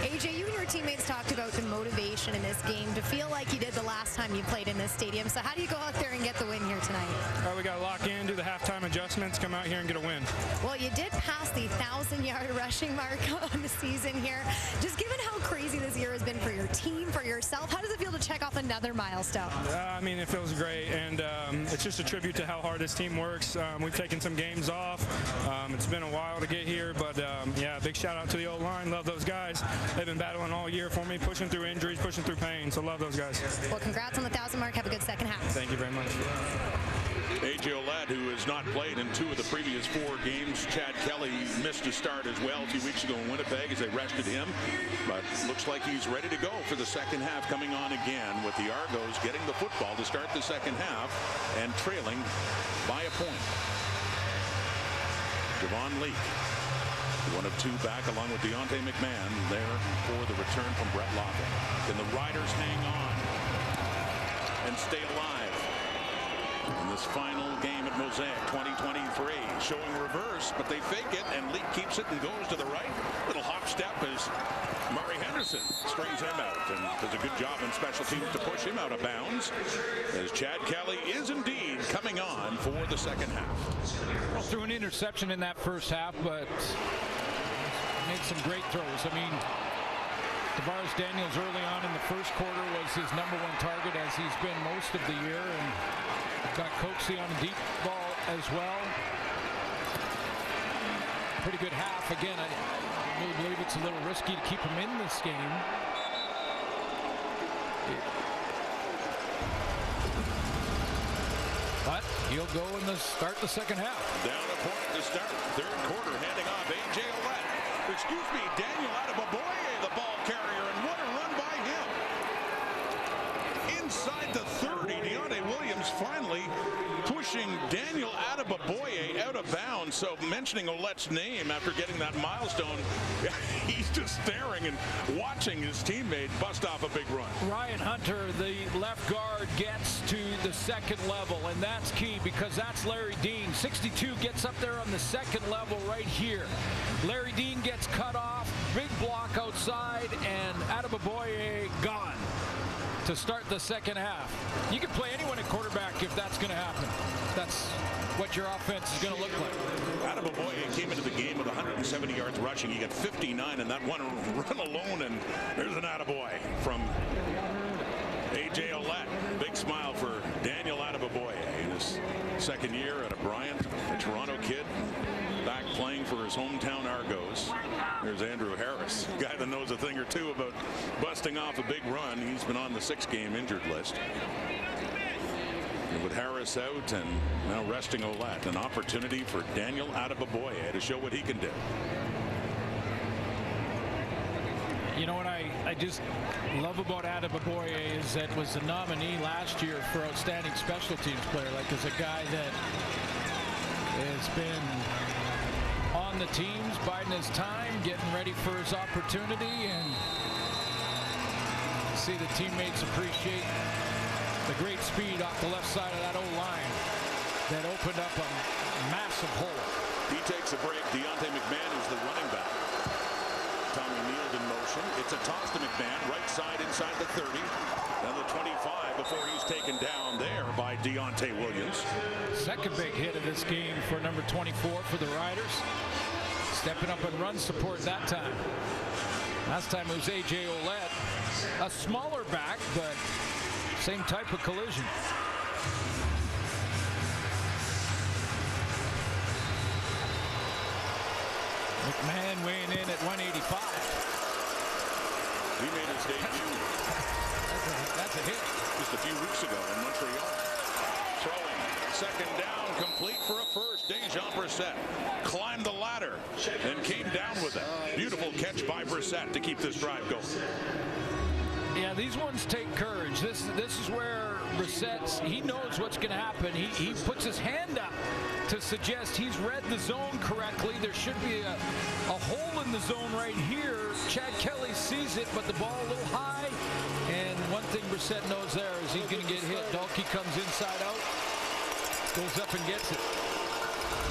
Speaker 9: AJ, you and your teammates talked about the motivation in this game to feel like you did the last time you played in this stadium. So how do you go out there and get the win here tonight?
Speaker 13: We got to lock in, do the halftime adjustments, come out here and get a win.
Speaker 9: Well, you did pass the 1,000-yard rushing mark on the season here. Just given how crazy this year has been for your team, for yourself, how does it feel to check off another milestone?
Speaker 13: I mean, it feels great, and it's just a tribute to how hard this team works. We've taken some games off. It's been a while to get here, but yeah, big shout out to the O-line. Love those guys. They've been battling all year for me, pushing through injuries, pushing through pain, so love those guys.
Speaker 9: Well, congrats on the 1,000 mark. Have a good second half.
Speaker 13: Thank you very much.
Speaker 5: A.J. Ouellette, who has not played in 2 of the previous 4 games. Chad Kelly missed a start as well 2 weeks ago in Winnipeg as they rested him. But looks like he's ready to go for the second half, coming on again with the Argos getting the football to start the second half and trailing by a point. Javon Leak, 1 of 2 back, along with Deontay McMahon, there for the return from Brett Lockett. Can the Riders hang on and stay alive in this final game at Mosaic 2023? Showing reverse, but they fake it, and Leak keeps it and goes to the right. Little hop step as Murray Henderson strings him out and does a good job in special teams to push him out of bounds, as Chad Kelly is indeed coming on for the second half.
Speaker 6: Well, threw an interception in that first half, but made some great throws. I mean, Tavares Daniels early on in the first quarter was his #1 target, as he's been most of the year, and got Coaxey on a deep ball as well. Pretty good half. Again, I really believe it's a little risky to keep him in this game. But he'll go in the start the second half.
Speaker 5: Down a point to start third quarter, handing off A.J. Ouellette. Excuse me, Daniel Adeboboye, the ball carrier, and what a run by him. inside the 30. Deontay Williams finally pushing Daniel Adeboboye out of bounds. So mentioning Ouellette's name after getting that milestone, he's just staring and watching his teammate bust off a big run.
Speaker 6: Ryan Hunter, the left guard, gets to the second level, and that's key because that's Larry Dean. 62 gets up there on the second level right here. Larry Dean gets cut off, big block outside, and Adeboboye gone to start the second half. You can play anyone at quarterback if that's going to happen. That's what your offense is going to look like.
Speaker 5: Adeboboye came into the game with 170 yards rushing. He got 59 in that one run alone, and there's an attaboy from A.J. Ouellette. Big smile for Daniel Adeboboye in his second year at Bryant, a Toronto kid, back playing for his hometown Argos. There's Andrew Harris, a guy that knows a thing or two about busting off a big run. He's been on the 6-game injured list. And with Harris out and now resting Ouellette, an opportunity for Daniel Adeboboye to show what he can do.
Speaker 6: You know what I just love about Adeboboye is that was the nominee last year for outstanding special teams player. Like, as a guy that has been on the teams, biding his time, getting ready for his opportunity, and see the teammates appreciate the great speed off the left side of that O-line that opened up a massive hole.
Speaker 5: He takes a break. Deontay McMahon is the running back. Tommy Neal in motion. It's a toss to McMahon, right side inside the 30. Then the 25 before he's taken down there by Deontay Williams.
Speaker 6: Second big hit of this game for number 24 for the Riders. Stepping up and run support that time. Last time it was A.J. Ouellette. A smaller back, but same type of collision. McMahon weighing in at 185.
Speaker 5: He made his debut.
Speaker 6: That's a hit.
Speaker 5: Just a few weeks ago in Montreal. Throwing. Second down, complete for a first. Dejan Brissett climbed the ladder and came down with it. Beautiful catch by Brissett to keep this drive going.
Speaker 6: Yeah, these ones take courage. This is where Brissett, he knows what's going to happen. He puts his hand up to suggest he's read the zone correctly. There should be a hole in the zone right here. Chad Kelly sees it, but the ball a little high. And one thing Brissett knows there is he's going to get hit. Dalkey comes inside out, goes up and gets it.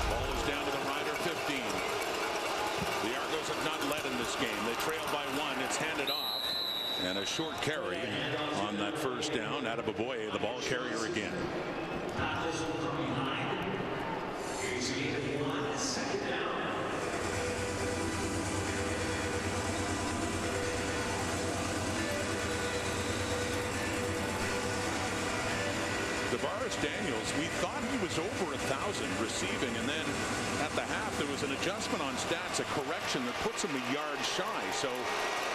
Speaker 5: Ball is down to the Rider 15. The Argos have not led in this game. They trail by 1. It's handed off. And a short carry on that first down. Adeboboye, the ball carrier again. DeVaris Daniels, we thought he was over 1,000 receiving, and then at the half there was an adjustment on stats, a correction that puts him a yard shy. So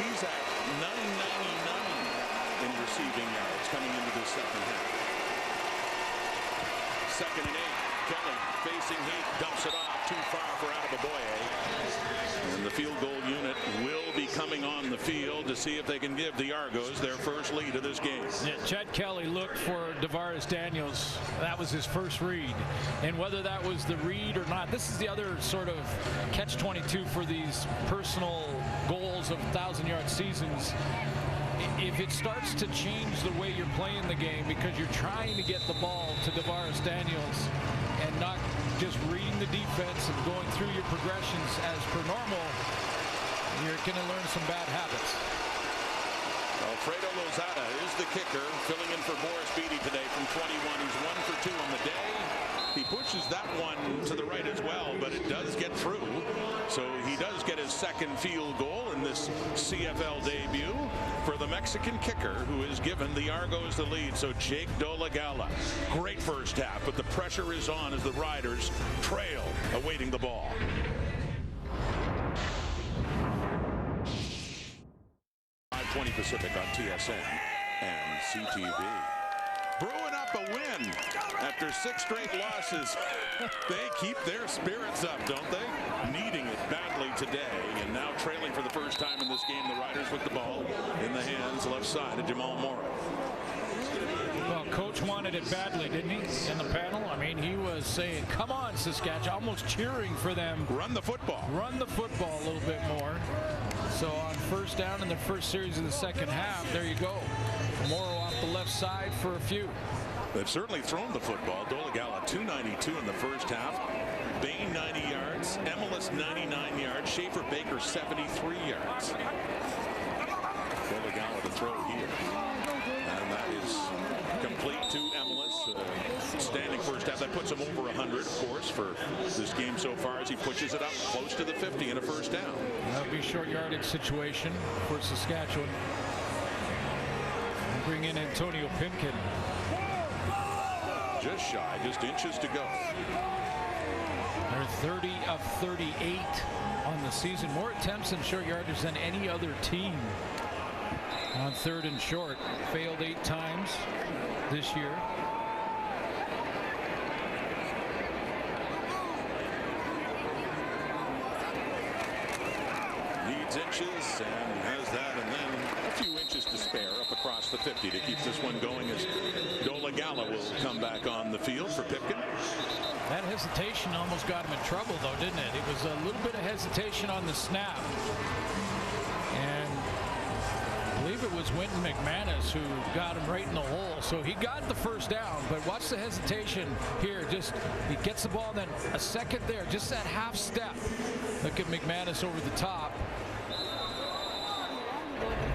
Speaker 5: he's at 999 in receiving yards coming into this second half. 2nd and 8. Kelly facing heat, dumps it off too far for Adeboboye. And the field goal unit will be coming on the field to see if they can give the Argos their first lead of this game.
Speaker 6: Yeah, Chad Kelly looked for DeVaris Daniels. That was his first read. And whether that was the read or not, this is the other sort of catch-22 for these personal goals of 1,000-yard seasons. If it starts to change the way you're playing the game because you're trying to get the ball to DeVaris Daniels and not just reading the defense and going through your progressions as per normal, you're going to learn some bad habits.
Speaker 5: Alfredo Lozada is the kicker, filling in for Boris Beatty today from 21. He's 1 for 2 on the day. He pushes that one to the right as well, but it does get through. So he does get his second field goal in this CFL debut for the Mexican kicker, who has given the Argos the lead. So Jake Dolagala, great first half, but the pressure is on as the Riders trail, awaiting the ball. .20 Pacific on TSN and CTV. Brewing up a win after 6 straight losses. They keep their spirits up, don't they? Needing it badly today, and now trailing for the first time in this game. The Riders with the ball in the hands, left side of Jamal Morrow.
Speaker 6: coach wanted it badly, didn't he, in the panel? I mean, he was saying, come on, Saskatchewan, almost cheering for them.
Speaker 5: Run the football.
Speaker 6: Run the football a little bit more. So on first down in the first series of the second half, there you go. Morrow off the left side for a few.
Speaker 5: They've certainly thrown the football. Dolegala 292 in the first half. Bain 90 yards. Emelis 99 yards. Schaefer Baker 73 yards. Dolegala to throw here. And that is complete to Emelis. Standing first half. That puts him over 100, of course, for this game so far as he pushes it up close to the 50 in a first down.
Speaker 6: That'll be a short yardage situation for Saskatchewan. Bring in Antonio Pipkin.
Speaker 5: Just shy, just inches to go.
Speaker 6: They're 30 of 38 on the season. More attempts in short yardage than any other team on third and short. Failed 8 times this year.
Speaker 5: Needs inches and has that, and then a few inches to spare up across the 50 to keep this one going as Dolegala will come back on the field for Pipkin.
Speaker 6: That hesitation almost got him in trouble, though, didn't it? It was a little bit of hesitation on the snap. And I believe it was Winton McManus who got him right in the hole. So he got the first down, but watch the hesitation here. Just he gets the ball, then a second there, just that half step. Look at McManus over the top.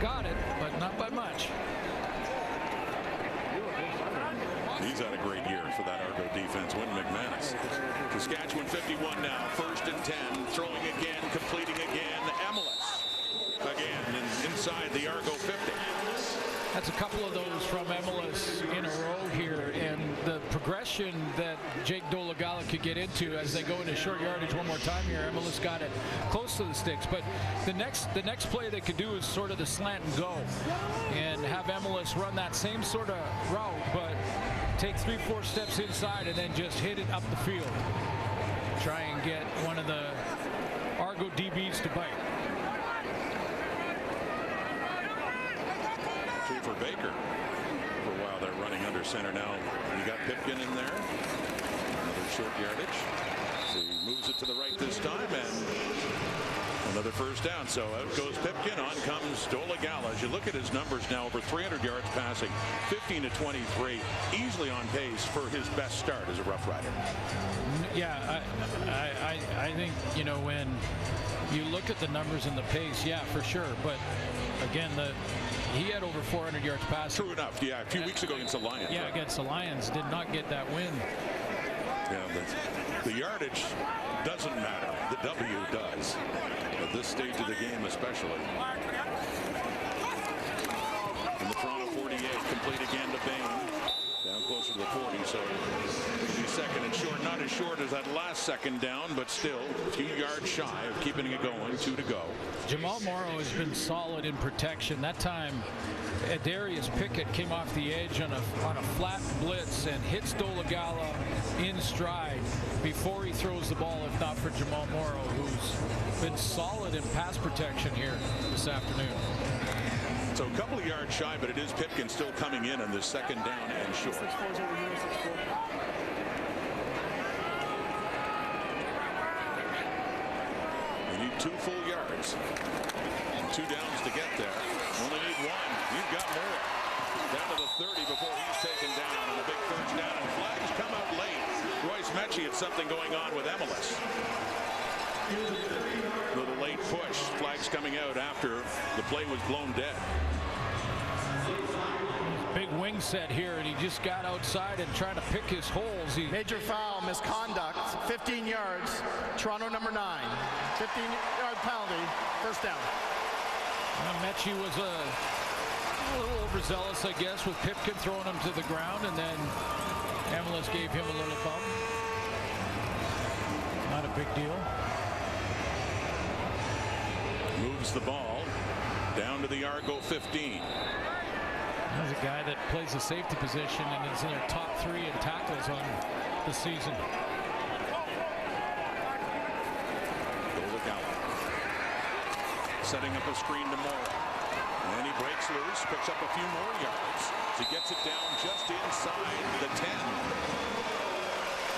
Speaker 6: Got it, but not by much.
Speaker 5: He's had a great year for that Argo defense. Winton McManus. Saskatchewan 51 now. First and 10. Throwing again. Completing again. Emelis. Again inside the Argo 50.
Speaker 6: That's a couple of those from Emelis in a row here, and the progression that Jake Dolegala could get into as they go into short yardage one more time here. Emelis got it close to the sticks, but the next play they could do is sort of the slant and go, and have Emelis run that same sort of route, but take 3-4 steps inside and then just hit it up the field. Try and get one of the Argo DBs to bite.
Speaker 5: For Baker. For a while they're running under center now. You got Pipkin in there. Another short yardage. So he moves it to the right this time and another first down. So out goes Pipkin. On comes Dolegala. As you look at his numbers now, over 300 yards passing, 15 to 23. Easily on pace for his best start as a Rough Rider.
Speaker 6: Yeah, I think, you know, when you look at the numbers and the pace, yeah, for sure. But again, he had over 400 yards passing.
Speaker 5: True enough. Yeah, a few weeks ago against the Lions.
Speaker 6: Yeah, right? Against the Lions. Did not get that win.
Speaker 5: Yeah, the yardage doesn't matter. The W does. At this stage of the game especially. And the Toronto 48 complete again to Bain. Down closer to the 40, so it'll be second and short. Not as short as that last second down, but still a few yards shy of keeping it going. 2 to go.
Speaker 6: Jamal Morrow has been solid in protection. That time, Darius Pickett came off the edge on a flat blitz and hits Dolegala in stride before he throws the ball, if not for Jamal Morrow, who's been solid in pass protection here this afternoon.
Speaker 5: So a couple of yards shy, but it is Pipkin still coming in on this second down and short. You need 2 full yards. And 2 downs to get there. Only need 1. You've got more. Down to the 30 before he's taken down. And a big first down. And flags come out late. Royce Mechie had something going on with Emelis. Little late push. Flags coming out after the play was blown dead.
Speaker 6: Big wing set here, and he just got outside and trying to pick his holes.
Speaker 7: Major foul, misconduct, 15 yards. Toronto number 9. 15-yard penalty, first down.
Speaker 6: Mechie was a little overzealous, I guess, with Pipkin throwing him to the ground, and then Emelis gave him a little bump. Not a big deal.
Speaker 5: Moves the ball down to the Argo 15.
Speaker 6: There's a guy that plays the safety position and is in their top 3 in tackles on the season.
Speaker 5: Dolegala setting up a screen to Morrow. And he breaks loose, picks up a few more yards. He gets it down just inside the 10.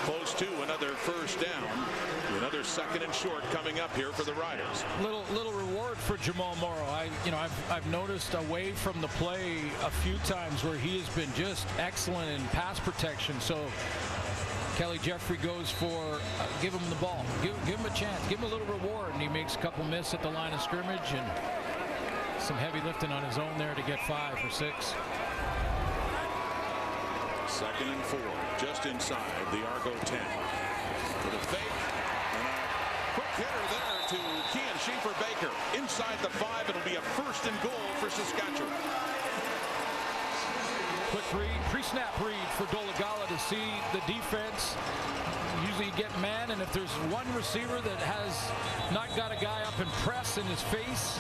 Speaker 5: Close to another first down. Another second and short coming up here for the Riders.
Speaker 6: Little reward for Jamal Morrow. I've noticed away from the play a few times where he has been just excellent in pass protection. So Kelly Jeffrey goes for give him the ball, give him a chance, give him a little reward, and he makes a couple miss at the line of scrimmage and some heavy lifting on his own there to get 5 or 6.
Speaker 5: Second and 4, just inside the Argo 10. With a fake and a quick hitter there to Kean Schaefer-Baker. Inside the 5, it'll be a first and goal for Saskatchewan.
Speaker 6: Quick read, pre-snap read for Dolegala to see the defense. Usually you get man, and if there's one receiver that has not got a guy up and press in his face,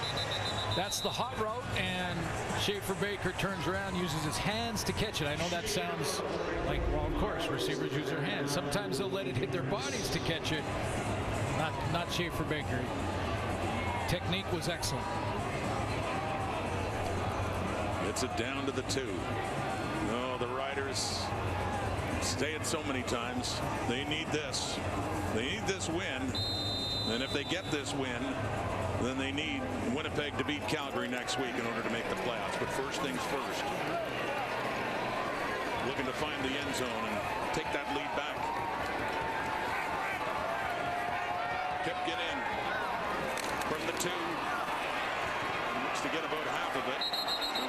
Speaker 6: that's the hot route, and Schaefer-Baker turns around, uses his hands to catch it. I know that sounds like, well, of course, receivers use their hands. Sometimes they'll let it hit their bodies to catch it. Not Schaefer-Baker. Technique was excellent.
Speaker 5: It's it down to the 2. No, the Riders say it so many times. They need this. They need this win. And if they get this win, then they need Winnipeg to beat Calgary next week in order to make the playoffs. But first things first. Looking to find the end zone and take that lead back. Pipkin in from the 2. Looks to get about half of it.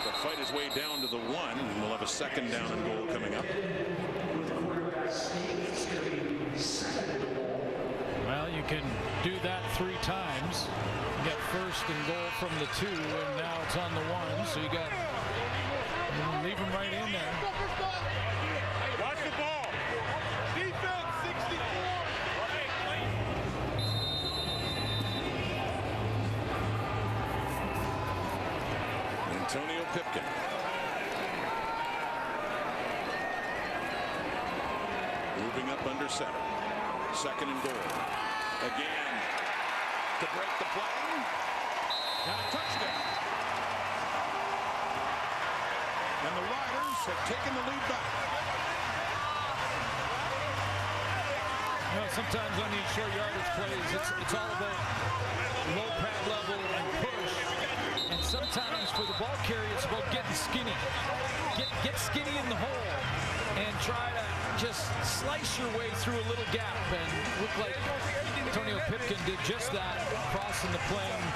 Speaker 5: He'll fight his way down to the 1. And we'll have a second down and goal coming up.
Speaker 6: Well, you can do that 3 times. Get first and goal from the 2, and now it's on the 1. So you got leave him right in there.
Speaker 5: Watch the ball. Defense 64. Antonio Pipkin. Moving up under center. Second and goal. Again to break the play. And a touchdown. And the Riders have taken the lead back.
Speaker 6: You know, sometimes on these short yardage plays, it's all about low pad level and push. And sometimes for the ball carrier, it's about getting skinny. Get skinny in the hole and try to just slice your way through a little gap. And look like Antonio Pipkin did just that, crossing the plane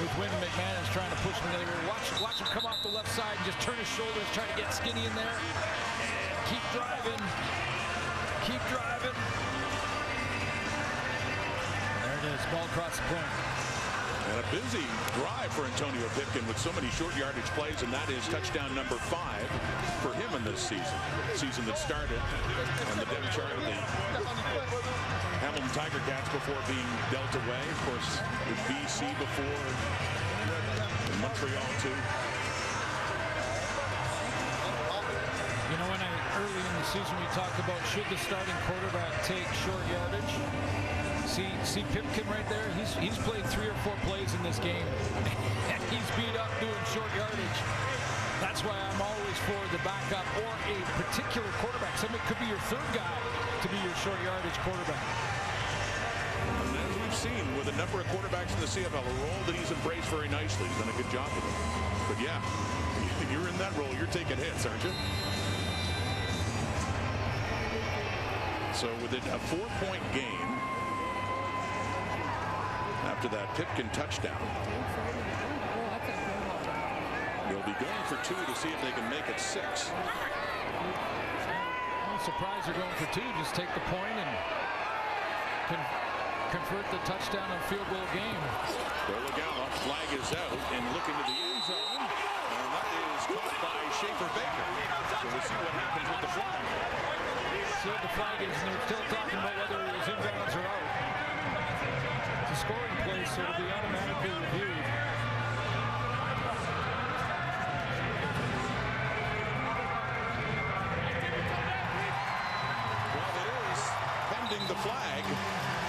Speaker 6: with Wyndham McManus trying to push him the other way. Watch him come off the left side and just turn his shoulders, try to get skinny in there. Keep driving. Keep driving. There it is, ball across the point.
Speaker 5: And a busy drive for Antonio Pipkin with so many short yardage plays, and that is touchdown number 5 for him in this season. Season that started on the depth chart of the Hamilton Tiger Cats before being dealt away. Of course, with BC before, and Montreal too.
Speaker 6: You know, early in the season we talked about should the starting quarterback take short yardage. See Pipkin right there? He's played 3 or 4 plays in this game, and he's beat up doing short yardage. That's why I'm always for the backup or a particular quarterback. Somebody could be your 3rd guy to be your short yardage quarterback.
Speaker 5: And as we've seen with a number of quarterbacks in the CFL, a role that he's embraced very nicely. He's done a good job with it. But yeah, you're in that role. You're taking hits, aren't you? So within a 4-point game, after that Pipkin touchdown, they'll be going for 2 to see if they can make it 6.
Speaker 6: I'm surprised they're going for 2. Just take the point and convert the touchdown and field goal game.
Speaker 5: Dolegala, flag is out and looking to the end zone, and that is caught by Schaefer-Baker. So we'll see what happens with the flag.
Speaker 6: See what the flag is, and they're still talking about whether it was inbounds or out. It's a scoring play, so it'll be automatically reviewed.
Speaker 5: Well, it is pending the flag.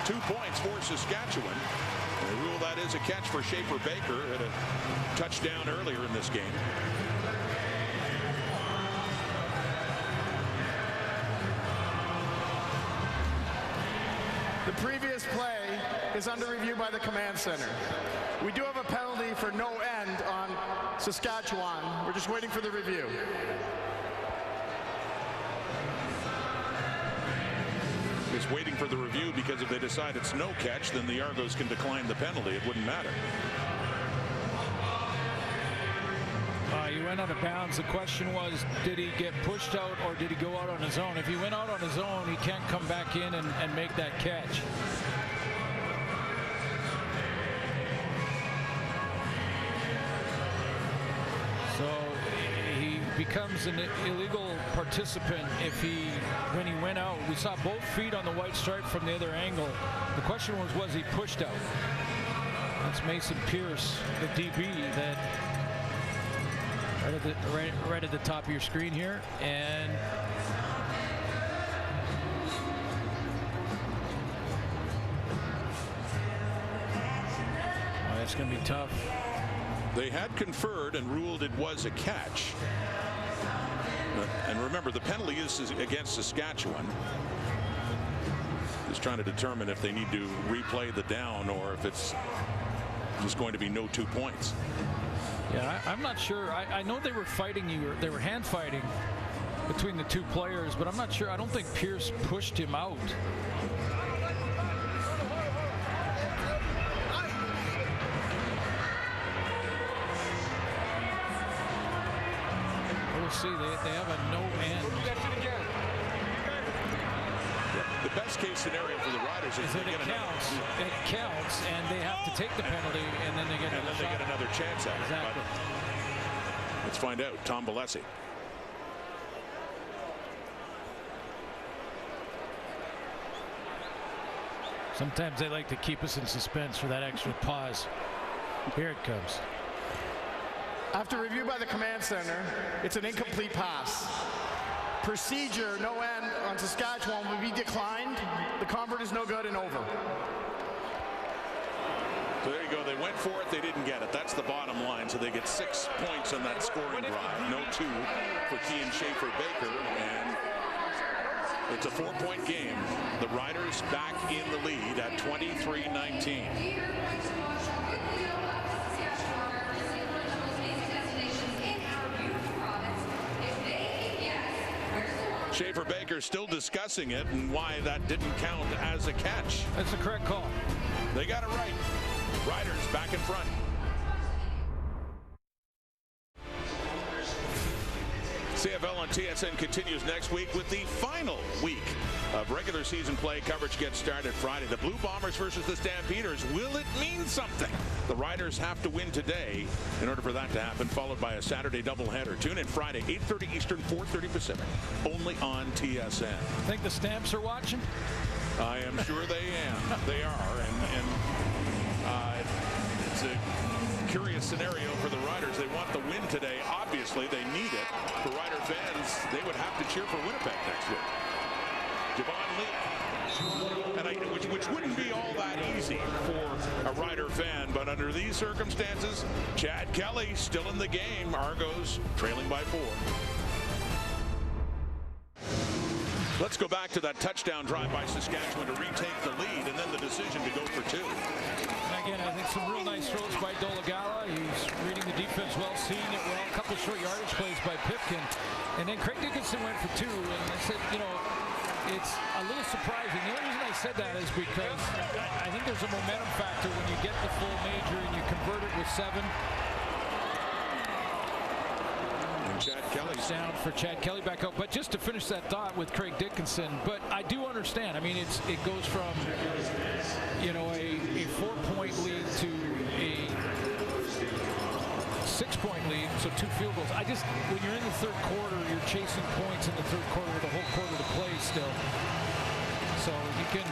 Speaker 5: 2 points for Saskatchewan. They rule that is a catch for Schaefer-Baker at a touchdown earlier in this game.
Speaker 7: The previous play is under review by the command center. We do have a penalty for no end on Saskatchewan. We're just waiting for the review.
Speaker 5: It's waiting for the review because if they decide it's no catch, then the Argos can decline the penalty. It wouldn't matter.
Speaker 6: He went out of bounds. The question was, did he get pushed out or did he go out on his own? If he went out on his own, he can't come back in and make that catch. So he becomes an illegal participant when he went out. We saw both feet on the white stripe from the other angle. The question was he pushed out? That's Mason Pierce, the DB, that right at the top of your screen here, and that's going to be tough.
Speaker 5: They had conferred and ruled it was a catch. And remember, the penalty is against Saskatchewan. Just trying to determine if they need to replay the down or if it's just going to be no 2 points.
Speaker 6: Yeah, I'm not sure. I know they were fighting they were hand fighting between the two players, but I'm not sure. I don't think Pierce pushed him out. We'll see. They have a no end.
Speaker 5: The best case scenario for the Riders is
Speaker 6: that it counts, and they have to take the penalty, and then they get
Speaker 5: another chance at it.
Speaker 6: Exactly.
Speaker 5: Let's find out. Tom Balesi.
Speaker 6: Sometimes they like to keep us in suspense for that extra pause. Here it comes.
Speaker 7: After review by the command center, it's an incomplete pass. Procedure, no end on Saskatchewan will be declined. The convert is no good and over.
Speaker 5: So there you go. They went for it. They didn't get it. That's the bottom line. So they get 6 points on that scoring drive. No 2 for Kean Schaefer-Baker. And it's a 4-point game. The Riders back in the lead at 23-19. Schaefer-Baker still discussing it and why that didn't count as a catch.
Speaker 6: That's the correct call.
Speaker 5: They got it right. Riders back in front. CFL on TSN continues next week with the final week of regular season play. Coverage gets started Friday. The Blue Bombers versus the Stampeders. Will it mean something? The Riders have to win today in order for that to happen, followed by a Saturday doubleheader. Tune in Friday, 8:30 Eastern, 4:30 Pacific, only on TSN.
Speaker 6: Think the Stamps are watching?
Speaker 5: I am sure they are, and it's a curious scenario for the Riders. They want the win today. Obviously, they need it. For Rider fans, they would have to cheer for Winnipeg next week. Javon Lee, which wouldn't be all that easy for a Rider fan, but under these circumstances, Chad Kelly still in the game. Argos trailing by 4. Let's go back to that touchdown drive by Saskatchewan to retake the lead, and then the decision to go for 2.
Speaker 6: Again, I think some real nice throws by Dolagala. He's reading the defense well, seeing it well. A couple short yardage plays by Pipkin. And then Craig Dickinson went for 2. And I said, it's a little surprising. The only reason I said that is because I think there's a momentum factor when you get the full major and you convert it with 7.
Speaker 5: Chad Kelly's
Speaker 6: down for Chad Kelly back up. But just to finish that thought with Craig Dickinson, but I do understand. I mean, it goes from a 4-point lead to a 6-point lead, so 2 field goals. When you're in the third quarter, you're chasing points in the third quarter with a whole quarter to play still. So you can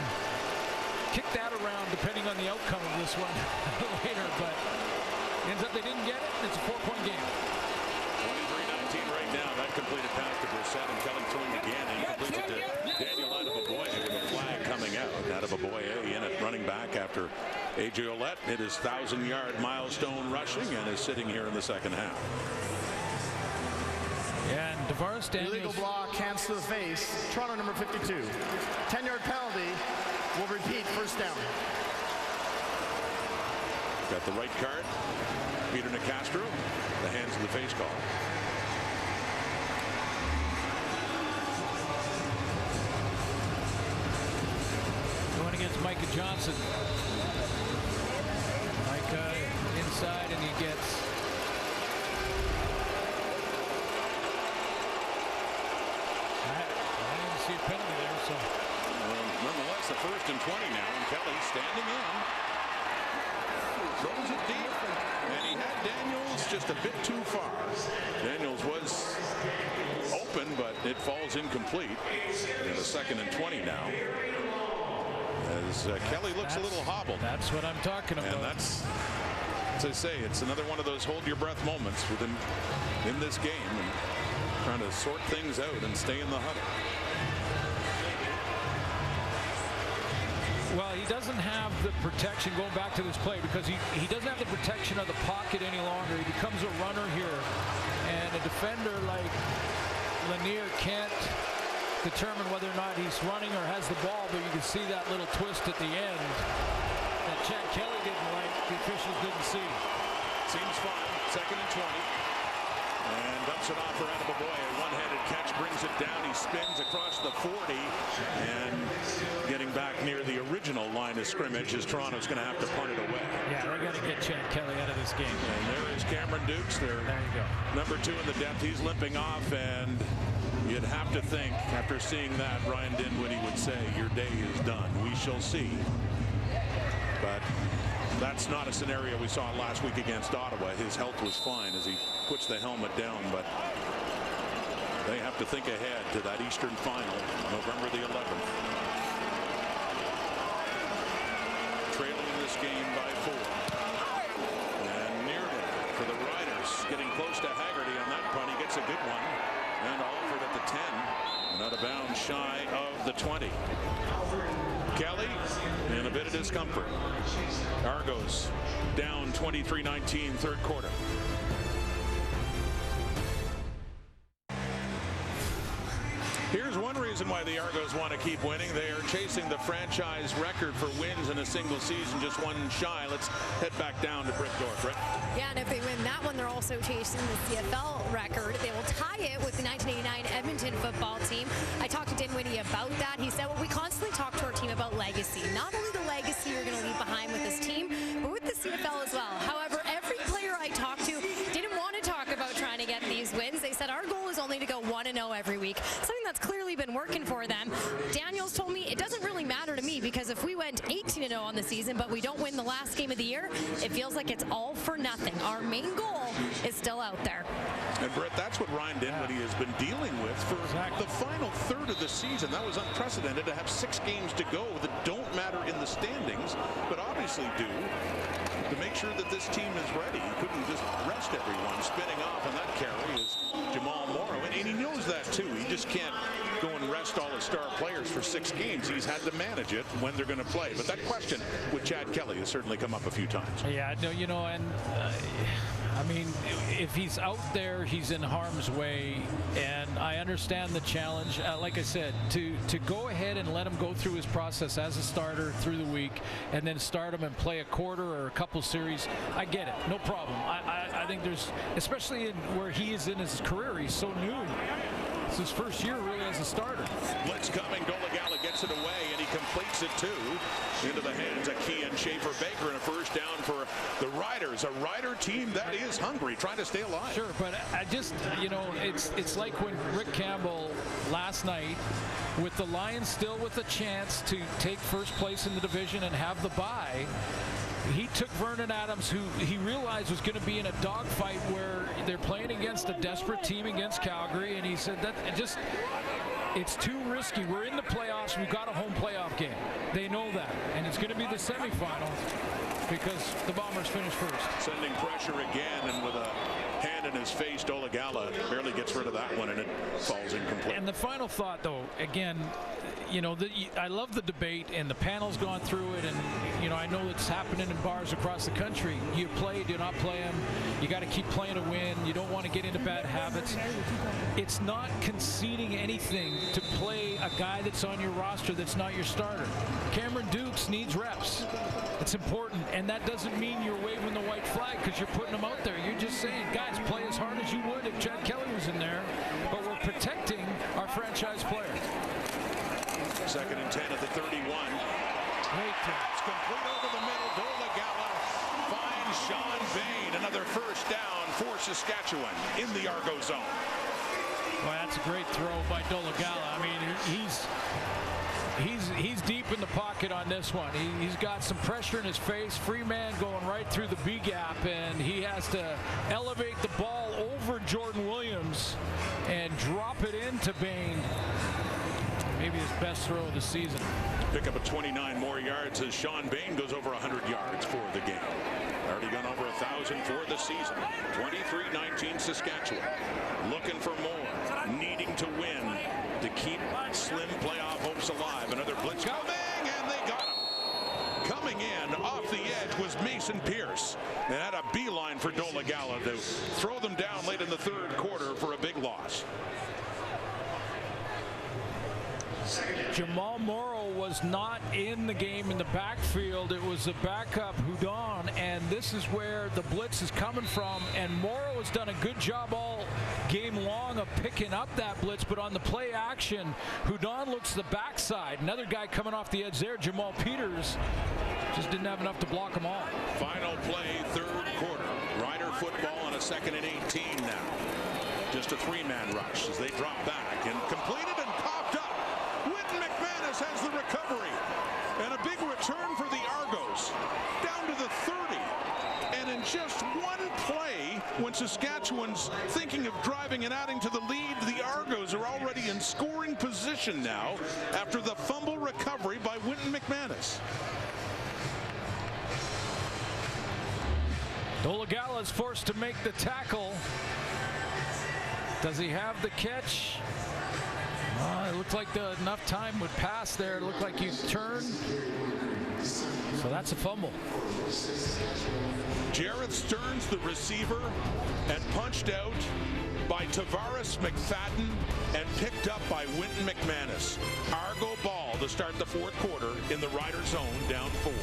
Speaker 6: kick that around depending on the outcome of this one later, but ends up they didn't get it. It's a 4-point game.
Speaker 5: Right now, that completed pass to Brissett, and Kelly throwing again, and completes it to Daniel Adeboboye with a flag coming out. Adeboboye in at running back after A.J. Ouellette hit his 1,000-yard milestone rushing and is sitting here in the second half.
Speaker 6: And DeVaris Daniels.
Speaker 7: Illegal block, hands to the face. Toronto number 52. 10-yard penalty. will repeat first down.
Speaker 5: Got the right card. Peter Nicastro, the hands of the face call.
Speaker 6: Going against Micah Johnson. Micah inside, and he gets I didn't see a penalty there, so
Speaker 5: Nonetheless, the 1st and 20 now, and Kelly standing in. Throws it deep, and he had Daniels just a bit too far. Daniels was open, but it falls incomplete. And a 2nd and 20 now. As Kelly looks a little hobbled.
Speaker 6: That's what I'm talking about.
Speaker 5: And that's, as I say, it's another one of those hold your breath moments with him in this game, and trying to sort things out and stay in the huddle.
Speaker 6: Well, he doesn't have the protection, going back to this play, because he doesn't have the protection of the pocket any longer. He becomes a runner here, and a defender like Lanier can't determine whether or not he's running or has the ball, but you can see that little twist at the end that Chad Kelly didn't like, the officials didn't see.
Speaker 5: Seems fine. 2nd and 20. And dumps it off for Adeboboye. A one-handed catch brings it down. He spins across the 40, and getting back near the original line of scrimmage as Toronto's going to have to punt it away.
Speaker 6: Yeah, they got to get Chad Kelly out of this game.
Speaker 5: And there is Cameron Dukes. There
Speaker 6: you go.
Speaker 5: Number 2 in the depth. He's limping off, and you'd have to think, after seeing that, Ryan Dinwiddie would say, your day is done. We shall see. But that's not a scenario we saw last week against Ottawa. His health was fine as he puts the helmet down, but they have to think ahead to that Eastern Final, November the 11th. Trailing in this game by 4. And nearly for the Riders, getting close to Haggerty on that punt. He gets a good one. And Alford at the 10. And out of bounds shy of the 20. Kelly in a bit of discomfort. Argos down 23-19, 3rd quarter. Here's one reason why the Argos want to keep winning. They are chasing the franchise record for wins in a single season, just one shy. Let's head back down to Brickdorf, right?
Speaker 9: Yeah, and if they win that one, they're also chasing the CFL record. They will tie it with the 1989 Edmonton football team. I talked to Dinwiddie about that. He said, well, we constantly talk to our team about legacy. Not only the legacy you're going to leave behind with this team, but with the CFL as well. However, every player I talked to didn't want to talk about trying to get these wins. They said our goal is only to go 1-0 every week. Something that's clearly been working for them. Daniels told me it doesn't really matter to me, because if we went 18-0 on the season but we don't win the last game of the year, it feels like it's all for nothing. Our main goal is still out there.
Speaker 5: And Brett, that's what Ryan Dinwiddie has been dealing with for the final third of the season. That was unprecedented to have 6 games to go that don't matter in the standings, but obviously do to make sure that this team is ready. He couldn't just rest everyone. Spinning off on that carry is Jamal Morrow, and he knows that too. He just can't go and rest all his star players for 6 games. He's had to manage it when they're going to play. But that question with Chad Kelly has certainly come up a few times.
Speaker 6: Yeah, no, you know, and I mean, if he's out there, he's in harm's way, and I understand the challenge. Like I said, to go ahead and let him go through his process as a starter through the week, and then start him and play a quarter or a couple series, I get it, no problem. I think there's, especially in where he is in his career, he's so new. It's his first year really as a starter.
Speaker 5: Blitz coming, Dolegala gets it away, and he completes it too. Into the hands of Kean Schaefer-Baker, and a first down for the Riders. A Rider team that is hungry, trying to stay alive.
Speaker 6: Sure, but I just, you know, it's like when Rick Campbell last night, with the Lions still with a chance to take first place in the division and have the bye, he took Vernon Adams, who he realized was going to be in a dogfight where they're playing against a desperate team against Calgary, and he said that it's too risky. We're in the playoffs. We've got a home playoff game. They know that, and it's going to be the semifinal. because the Bombers finished first.
Speaker 5: Sending pressure again, and with a hand in his face, Dolegala barely gets rid of that one, and it falls incomplete.
Speaker 6: And the final thought, though, again, you know, I love the debate, and the panel's gone through it, and, you know, I know it's happening in bars across the country. You play, do not play them. You got to keep playing to win. You don't want to get into bad habits. It's not conceding anything to play a guy that's on your roster that's not your starter. Cameron Dukes needs reps. It's important, and that doesn't mean you're waving the white flag because you're putting them out there. You're just saying, guys, play as hard as you would if Chad Kelly was in there, but we're protecting our franchise player.
Speaker 5: 2nd and 10 at the 31.
Speaker 6: Great
Speaker 5: pass complete over the middle. Dolegala finds Sean Bain. Another first down for Saskatchewan in the Argo zone.
Speaker 6: Well, that's a great throw by Dolegala. I mean, he's deep in the pocket on this one. He's got some pressure in his face. Free man going right through the B gap, and he has to elevate the ball over Jordan Williams and drop it into Bain. Maybe his best throw of the season.
Speaker 5: Pick up a 29 more yards as Sean Bain goes over 100 yards for the game. Already gone over 1,000 for the season. 23-19 Saskatchewan. Looking for more. Needing to win to keep slim playoff hopes alive. Another blitz coming, and they got him. Coming in off the edge was Mason Pierce. They had a beeline for Dolegala to throw them down late in the 3rd quarter for a big loss.
Speaker 6: Jamal Morrow was not in the game in the backfield. It was a backup Houdon, and this is where the blitz is coming from. And Morrow has done a good job all game long of picking up that blitz, but on the play action, Houdon looks to the backside. Another guy coming off the edge there, Jamal Peters, just didn't have enough to block them all.
Speaker 5: Final play, 3rd quarter. Rider football on a 2nd and 18 now. Just a 3-man rush as they drop back and completed and popped up. McManus has the recovery, and a big return for the Argos down to the 30. And in just one play, when Saskatchewan's thinking of driving and adding to the lead, the Argos are already in scoring position now after the fumble recovery by Wynton McManus.
Speaker 6: Dolegala is forced to make the tackle. Does he have the catch? It looked like enough time would pass there. It looked like you turned. So that's a fumble.
Speaker 5: Jareth Stearns, the receiver, and punched out by Tavares McFadden and picked up by Wynton McManus. Argo ball to start the 4th quarter in the Rider zone, down 4.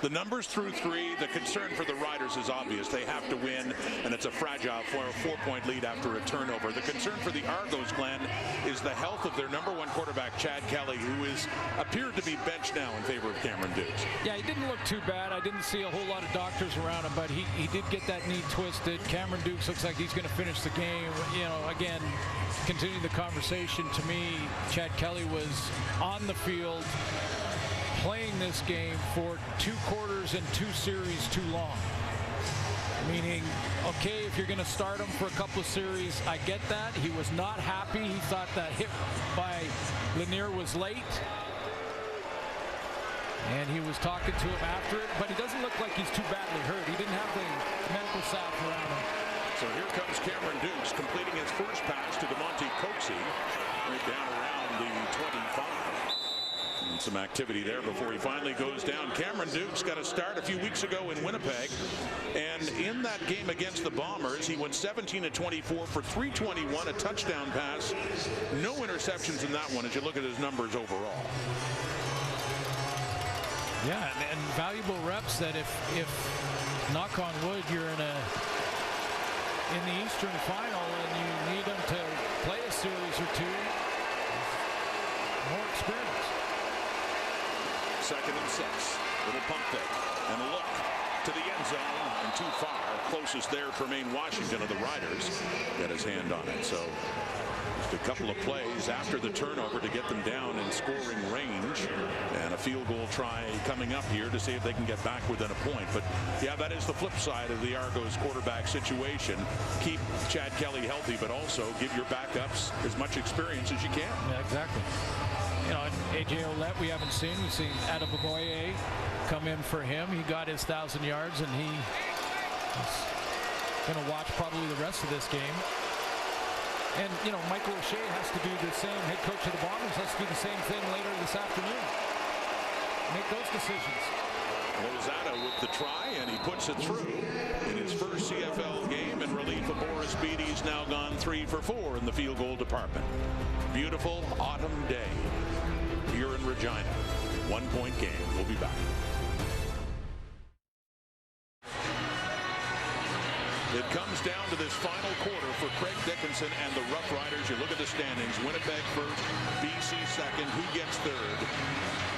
Speaker 5: The numbers through 3. The concern for the Riders is obvious. They have to win, and it's a fragile 4-point lead after a turnover. The concern for the Argos, Glenn, is the health of their #1 quarterback, Chad Kelly, who appeared to be benched now in favor of Cameron Dukes.
Speaker 6: Yeah, he didn't look too bad. I didn't see a whole lot of doctors around him, but he did get that knee twisted. Cameron Dukes looks like he's going to finish the game. You know, again, continue the conversation. To me, Chad Kelly was on the field playing this game for 2 quarters and 2 series too long. Meaning, okay, if you're going to start him for a couple of series, I get that. He was not happy. He thought that hit by Lanier was late. And he was talking to him after it, but he doesn't look like he's too badly hurt. He didn't have the medical staff around him.
Speaker 5: So here comes Cameron Dukes completing his first pass to DeMonte Coxie, right down around the 25. And some activity there before he finally goes down. Cameron Dukes got a start a few weeks ago in Winnipeg, and in that game against the Bombers, he went 17-24 for 321, a touchdown pass, no interceptions in that one as you look at his numbers overall.
Speaker 6: Yeah, and valuable reps that if knock on wood, you're in the Eastern Final and you need them to play a series or 2, more experience.
Speaker 5: 2nd and 6. Little pump fake and a look to the end zone and too far. Closest there, Tremaine Washington of the Riders got his hand on it. So Just a couple of plays after the turnover to get them down in scoring range, and a field goal try coming up here to see if they can get back within a point. But yeah, that is the flip side of the Argos quarterback situation. Keep Chad Kelly healthy, but also give your backups as much experience as you can.
Speaker 6: Yeah, exactly. You know, AJ Ouellette we haven't seen. We've seen Adebayoye come in for him. He got his 1,000 yards, and he's going to watch probably the rest of this game. And, you know, Michael O'Shea has to do the same. Head coach of the Bombers has to do the same thing later this afternoon. Make those decisions.
Speaker 5: Lozada with the try, and he puts it through in his first CFL game in relief of Boris Beatty's now gone 3 for 4 in the field goal department. Beautiful autumn day here in Regina. 1-point game. We'll be back. It comes down to this final quarter for Craig Dickinson and the Roughriders. You look at the standings. Winnipeg first, BC second. Who gets third?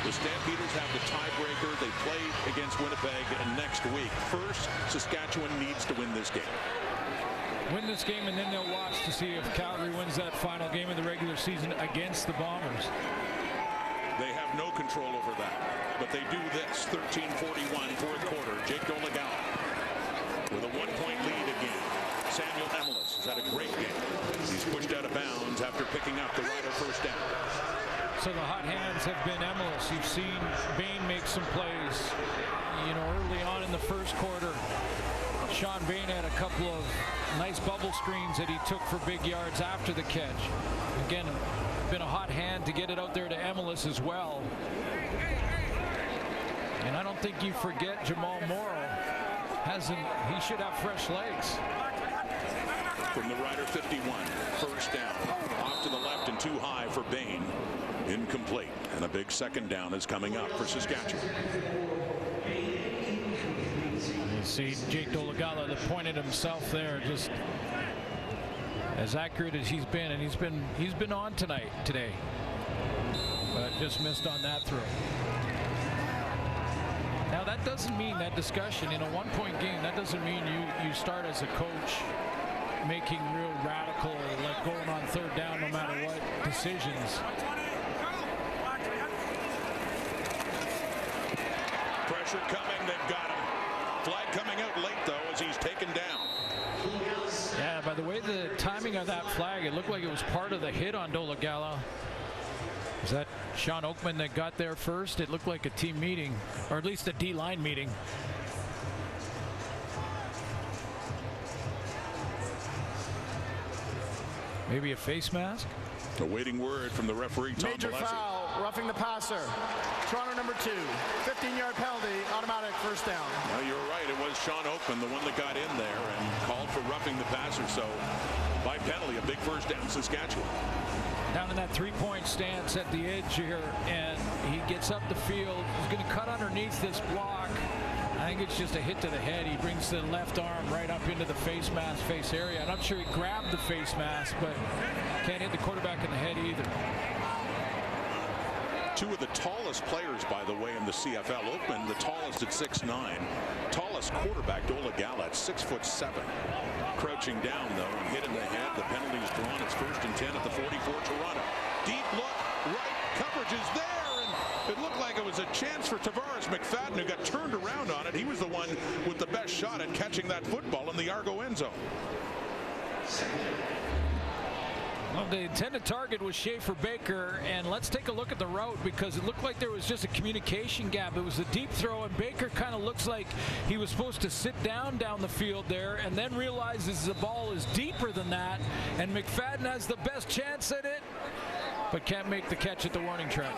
Speaker 5: The Stampeders have the tiebreaker. They play against Winnipeg next week. First, Saskatchewan needs to win this game.
Speaker 6: Win this game, and then they'll watch to see if Calgary wins that final game of the regular season against the Bombers.
Speaker 5: They have no control over that, but they do this. 13:41, fourth quarter. Jake Dolegala with a 1-point lead again. Samuel Emelis has had a great game. He's pushed out of bounds after picking up the Rider first down.
Speaker 6: So the hot hands have been Emelis. You've seen Bain make some plays, you know, early on in the first quarter. Sean Bain had a couple of nice bubble screens that he took for big yards after the catch. Again, been a hot hand to get it out there to Emelis as well. And I don't think you forget Jamal Morrow. He should have fresh legs.
Speaker 5: From the Rider 51, first down. Off to the left and too high for Bain. Incomplete. And a big second down is coming up for Saskatchewan.
Speaker 6: You see Jake Dolegala that pointed himself there, just as accurate as he's been, and he's been on today, but just missed on that throw. Now that doesn't mean, that discussion in a 1-point game, that doesn't mean you start as a coach making real radical, like going on third down no matter what decisions.
Speaker 5: Pressure coming, they've got him. Flag coming out late though as he's taken down.
Speaker 6: Yeah, by the way the timing of that flag, it looked like it was part of the hit on Dolegala. Is that Sean Oakman that got there first? It looked like a team meeting, or at least a D-line meeting. Maybe a face mask?
Speaker 5: Awaiting word from the referee, Tom
Speaker 7: Major
Speaker 5: Alessi.
Speaker 7: foul, roughing the passer. Toronto number 2, 15-yard penalty, automatic first down.
Speaker 5: Well, you're right. It was Sean Oakman, the one that got in there and called for roughing the passer. So by penalty, a big first down, Saskatchewan.
Speaker 6: Down in that 3-point stance at the edge here, and he gets up the field. He's going to cut underneath this block. I think it's just a hit to the head. He brings the left arm right up into the face mask face area. I'm not sure he grabbed the face mask, but can't hit the quarterback in the head either.
Speaker 5: Two of the tallest players, by the way, in the CFL. Oakman, the tallest at 6'9". Tallest quarterback, Dolegala, at 6'7". Crouching down, though, and hit in the head. The penalty is drawn. It's 1st and 10 at the 44, Toronto. Deep look, right, coverage is there, and it looked like it was a chance for Tavares McFadden, who got turned around on it. He was the one with the best shot at catching that football in the Argo end zone.
Speaker 6: Well, the intended target was Schaefer Baker, and let's take a look at the route, because it looked like there was just a communication gap. It was a deep throw, and Baker kind of looks like he was supposed to sit down the field there, and then realizes the ball is deeper than that, and McFadden has the best chance at it, but can't make the catch at the warning track.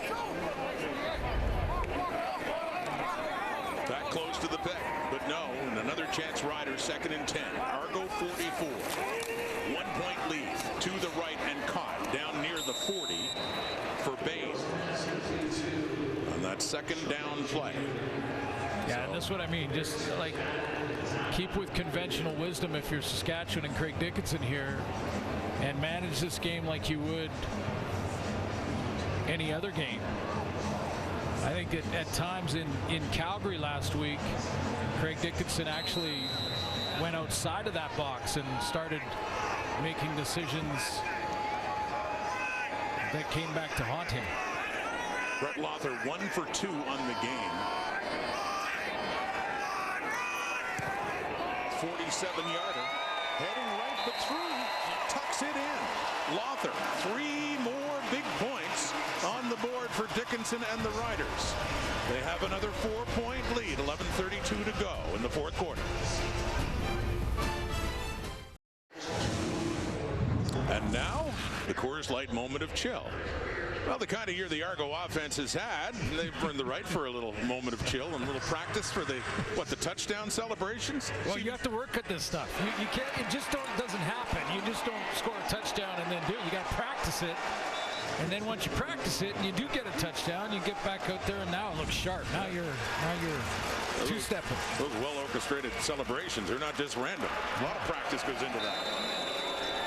Speaker 5: That close to the pick, but no, and another chance. Riders 2nd and 10. Argo 44. 1-point lead to the right and caught down near the 40 for Bain on that second down play.
Speaker 6: Yeah, and that's what I mean. Just like keep with conventional wisdom if you're Saskatchewan and Craig Dickinson here, and manage this game like you would any other game. I think that at times in Calgary last week, Craig Dickinson actually went outside of that box and started making decisions that came back to haunt him.
Speaker 5: Brett Lothar 1 for 2 on the game. 47-yarder. Heading right, but through. Tucks it in. Lothar, 3 more big points on the board for Dickinson and the Riders. They have another 4-point lead, 11:32 to go in the fourth quarter. And now, the Coors Light moment of chill. Well, the kind of year the Argo offense has had, they've earned the right for a little moment of chill and a little practice for the touchdown celebrations.
Speaker 6: Well, you have to work at this stuff. You can't. It just doesn't happen. You just don't score a touchdown and then do it. You got to practice it. And then once you practice it and you do get a touchdown, you get back out there and now it looks sharp. Now you're two-stepping.
Speaker 5: Those well-orchestrated celebrations are not just random. A lot of practice goes into that.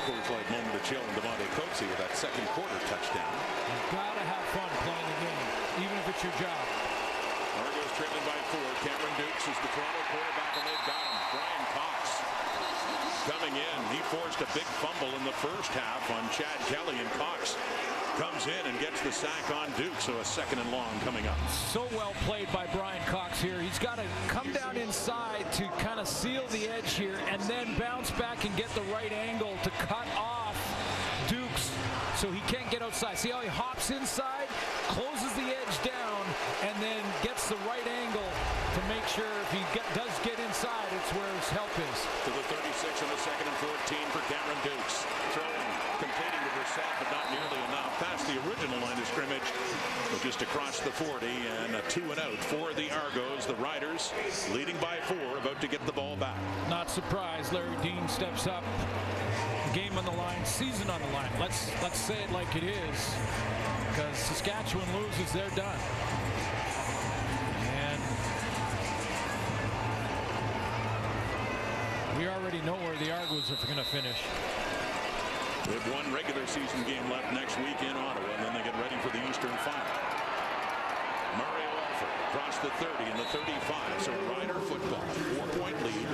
Speaker 5: Coors Light moment of chill and Devontae Coatsy with that second quarter touchdown.
Speaker 6: You've got to have fun playing the game, even if it's your job.
Speaker 5: Argos trailing by 4. Cameron Dukes is the Toronto quarterback, and they've got him. Brian Cox coming in. He forced a big fumble in the first half on Chad Kelly, and Cox comes in and gets the sack on Duke, so a 2nd and long coming up.
Speaker 6: So well played by Brian Cox here. He's got to come down inside to kind of seal the edge here and then bounce back and get the right angle to cut off Dukes so he can't get outside. See how he hops inside, closes the edge down, and then gets the right angle to make sure if he does get inside, it's where his help is.
Speaker 5: To the 36 on the 2nd and 14 for Cameron Dukes. Throwing, completing the Brissett, but not nearly enough. Past the original line of scrimmage, but just across the 40, and a 2-and-out for the Argos. The Riders leading by 4, about to get the ball back.
Speaker 6: Not surprised. Larry Dean steps up. Game on the line, season on the line. Let's say it like it is, because Saskatchewan loses, they're done. And we already know where the Argos are going to finish.
Speaker 5: They have one regular season game left next week in Ottawa, and then they get ready for the Eastern Final. Murray Walford across the 30 and the 35. So Rider football, 4-point lead,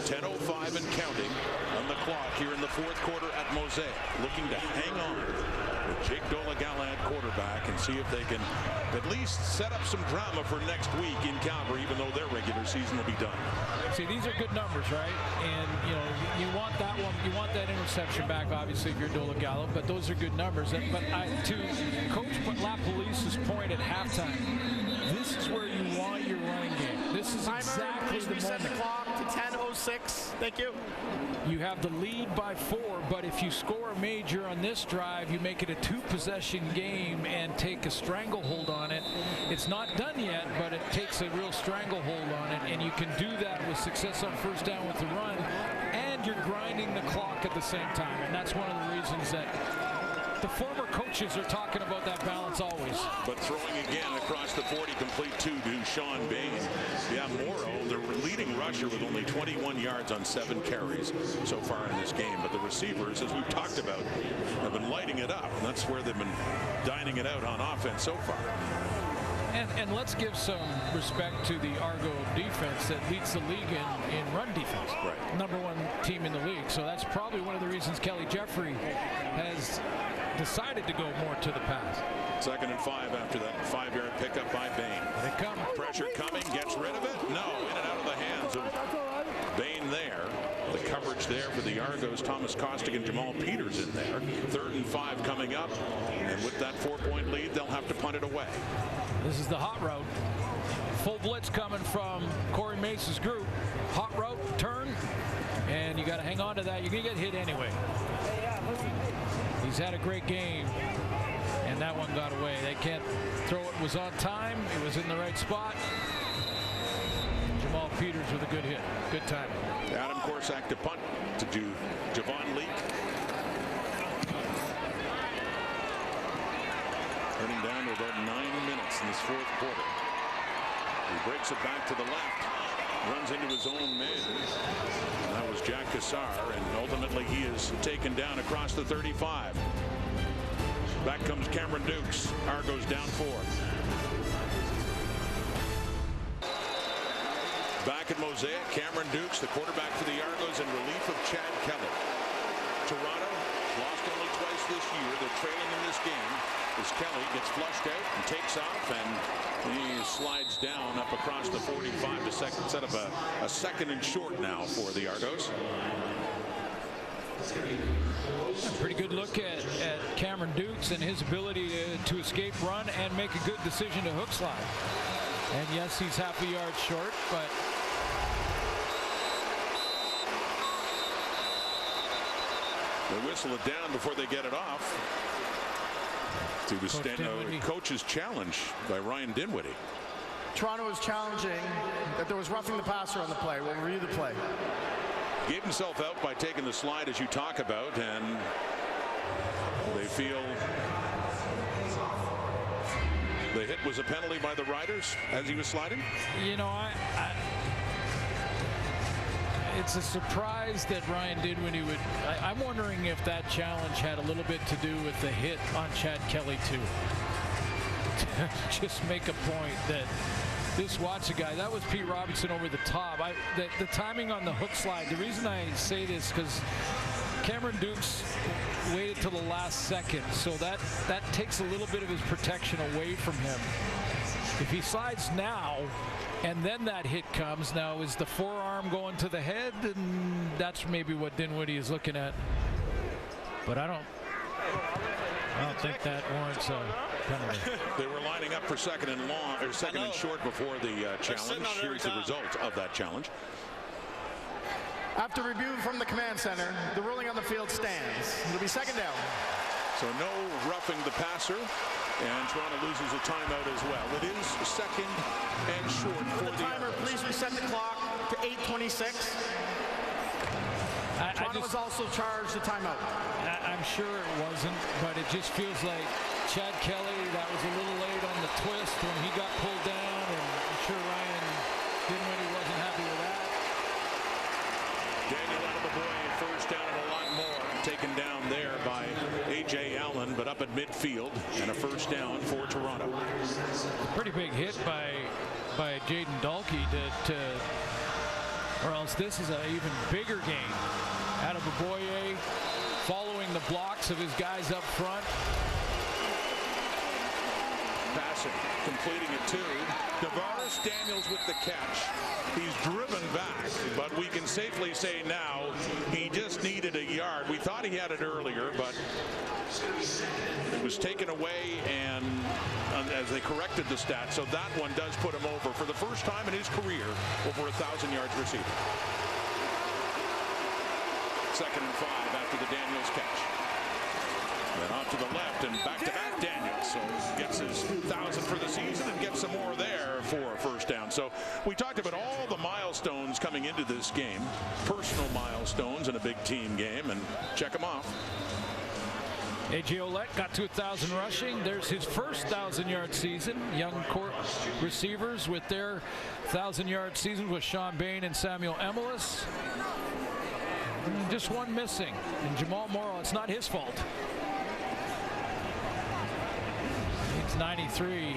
Speaker 5: 10:05 and counting on the clock here in the fourth quarter at Mosaic. Looking to hang on with Jake Dola-Gallant quarterback and see if they can at least set up some drama for next week in Calgary, even though their regular season will be done.
Speaker 6: See, these are good numbers, right? And, you know, you want that one, you want that interception back, obviously, if you're Dola-Gallant, but those are good numbers. But to Coach LaPolice's point at halftime, this is where you want your running game. This is exactly the moment.
Speaker 7: Reset the clock to 10:06. Thank you.
Speaker 6: You have the lead by 4, but if you score a major on this drive, you make it a 2-possession game and take a stranglehold on it. It's not done yet, but it takes a real stranglehold on it, and you can do that with success on first down with the run, and you're grinding the clock at the same time, and that's one of the reasons that the former coaches are talking about that balance always.
Speaker 5: But throwing again across the 40, complete to Sean Bain. Yeah, Morrow, the leading rusher with only 21 yards on 7 carries so far in this game. But the receivers, as we've talked about, have been lighting it up. And that's where they've been dining it out on offense so far.
Speaker 6: And let's give some respect to the Argo defense that leads the league in run defense.
Speaker 5: Right.
Speaker 6: #1 team in the league. So that's probably one of the reasons Kelly Jeffrey has decided to go more to the pass.
Speaker 5: 2nd and 5 after that 5-yard pickup by Bain.
Speaker 6: They come.
Speaker 5: Pressure coming, gets rid of it. No, in and out of the hands of Bain there. The coverage there for the Argos, Thomas Kostick and Jamal Peters in there. 3rd and 5 coming up. And with that 4-point lead, they'll have to punt it away.
Speaker 6: This is the hot route. Full blitz coming from Corey Mace's group. Hot route, turn, and you got to hang on to that. You're going to get hit anyway. He's had a great game, and that one got away. They can't throw it. Was on time. It was in the right spot. Jamal Peters with a good hit. Good timing.
Speaker 5: Adam Korsak to punt to do Javon Leake. Running down to about 9 minutes in this fourth quarter. He breaks it back to the left. Runs into his own man. And that was Jack Cassar, and ultimately he is taken down across the 35. Back comes Cameron Dukes. Argos down 4. Back at Mosaic, Cameron Dukes, the quarterback for the Argos, in relief of Chad Kelly. Toronto lost only twice this year. They're trailing in this game set up a second and short now for the Argos.
Speaker 6: A pretty good look at Cameron Dukes and his ability to escape run and make a good decision to hook slide. And yes, he's half a yard short, but
Speaker 5: they whistle it down before they get it off. To the coach's challenge by Ryan Dinwiddie.
Speaker 7: Toronto is challenging that there was roughing the passer on the play. We'll review the play.
Speaker 5: Gave himself out by taking the slide as you talk about, and they feel the hit was a penalty by the Riders as he was sliding.
Speaker 6: You know, it's a surprise that Ryan Dinwiddie would. I'm wondering if that challenge had a little bit to do with the hit on Chad Kelly too. Just make a point that this Watson guy, that was Pete Robinson over the top. The timing on the hook slide, the reason I say this because Cameron Dukes waited till the last second, so that takes a little bit of his protection away from him. If he slides now and then that hit comes, now is the forearm going to the head? And that's maybe what Dinwiddie is looking at. But I don't think that warrants a penalty.
Speaker 5: They were lining up for second and short before the challenge. Here's the result of that challenge.
Speaker 7: After review from the command center, the ruling on the field stands. It'll be second down.
Speaker 5: So no roughing the passer, and Toronto loses a timeout as well. It is second and short for the
Speaker 7: timer.
Speaker 5: Argos.
Speaker 7: Please reset the clock to 8:26. Toronto was also charged a timeout.
Speaker 6: I'm sure it wasn't, but it just feels like Chad Kelly, that was a little late on the twist when he got pulled down, and I'm sure Ryan Dinwiddie wasn't happy with that.
Speaker 5: Daniel out of the boy, first down and a lot more. Taken down there by A.J. Allen, but up at midfield, and a first down for Toronto.
Speaker 6: A pretty big hit by Jaden Dalkey or else this is an even bigger game. Out of Boye, following the blocks of his guys up front.
Speaker 5: Passing, completing it to Davaris Daniels with the catch. He's driven back, but we can safely say now he just needed a yard. We thought he had it earlier, but it was taken away, and as they corrected the stats, so that one does put him over for the first time in his career over 1,000 yards receiving. Second and 5 after the Daniels catch. Then off to the left and back-to-back Daniels. So gets his 1,000 for the season and gets some more there for a first down. So we talked about all the milestones coming into this game. Personal milestones in a big team game, and check them off.
Speaker 6: A.J. Ouellette got to 1,000 rushing. There's his first 1,000-yard season. Young court receivers with their 1,000-yard seasons with Sean Bain and Samuel Emelis. Just one missing. And Jamal Morrow, it's not his fault. It's 93.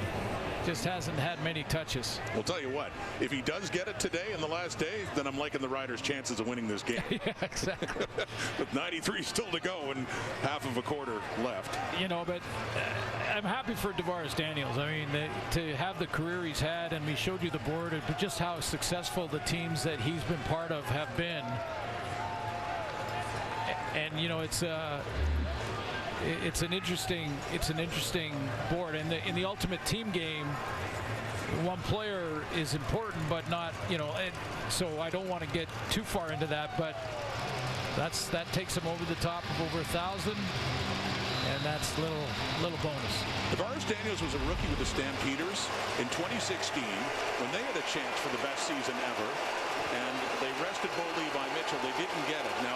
Speaker 6: Just hasn't had many touches.
Speaker 5: We'll tell you what, if he does get it today in the last day, then I'm liking the Riders' chances of winning this game.
Speaker 6: Yeah, exactly.
Speaker 5: With 93 still to go and half of a quarter left.
Speaker 6: You know, but I'm happy for Davaris Daniels. I mean, to have the career he's had, and we showed you the board, but just how successful the teams that he's been part of have been. And you know, it's an interesting board. And in the ultimate team game, one player is important, but not, you know. And so I don't want to get too far into that, but that takes him over the top of over 1,000, and that's little bonus.
Speaker 5: Davaris Daniels was a rookie with the Stampeders in 2016 when they had a chance for the best season ever, and they rested Bo Levi Mitchell. They didn't get it. Now,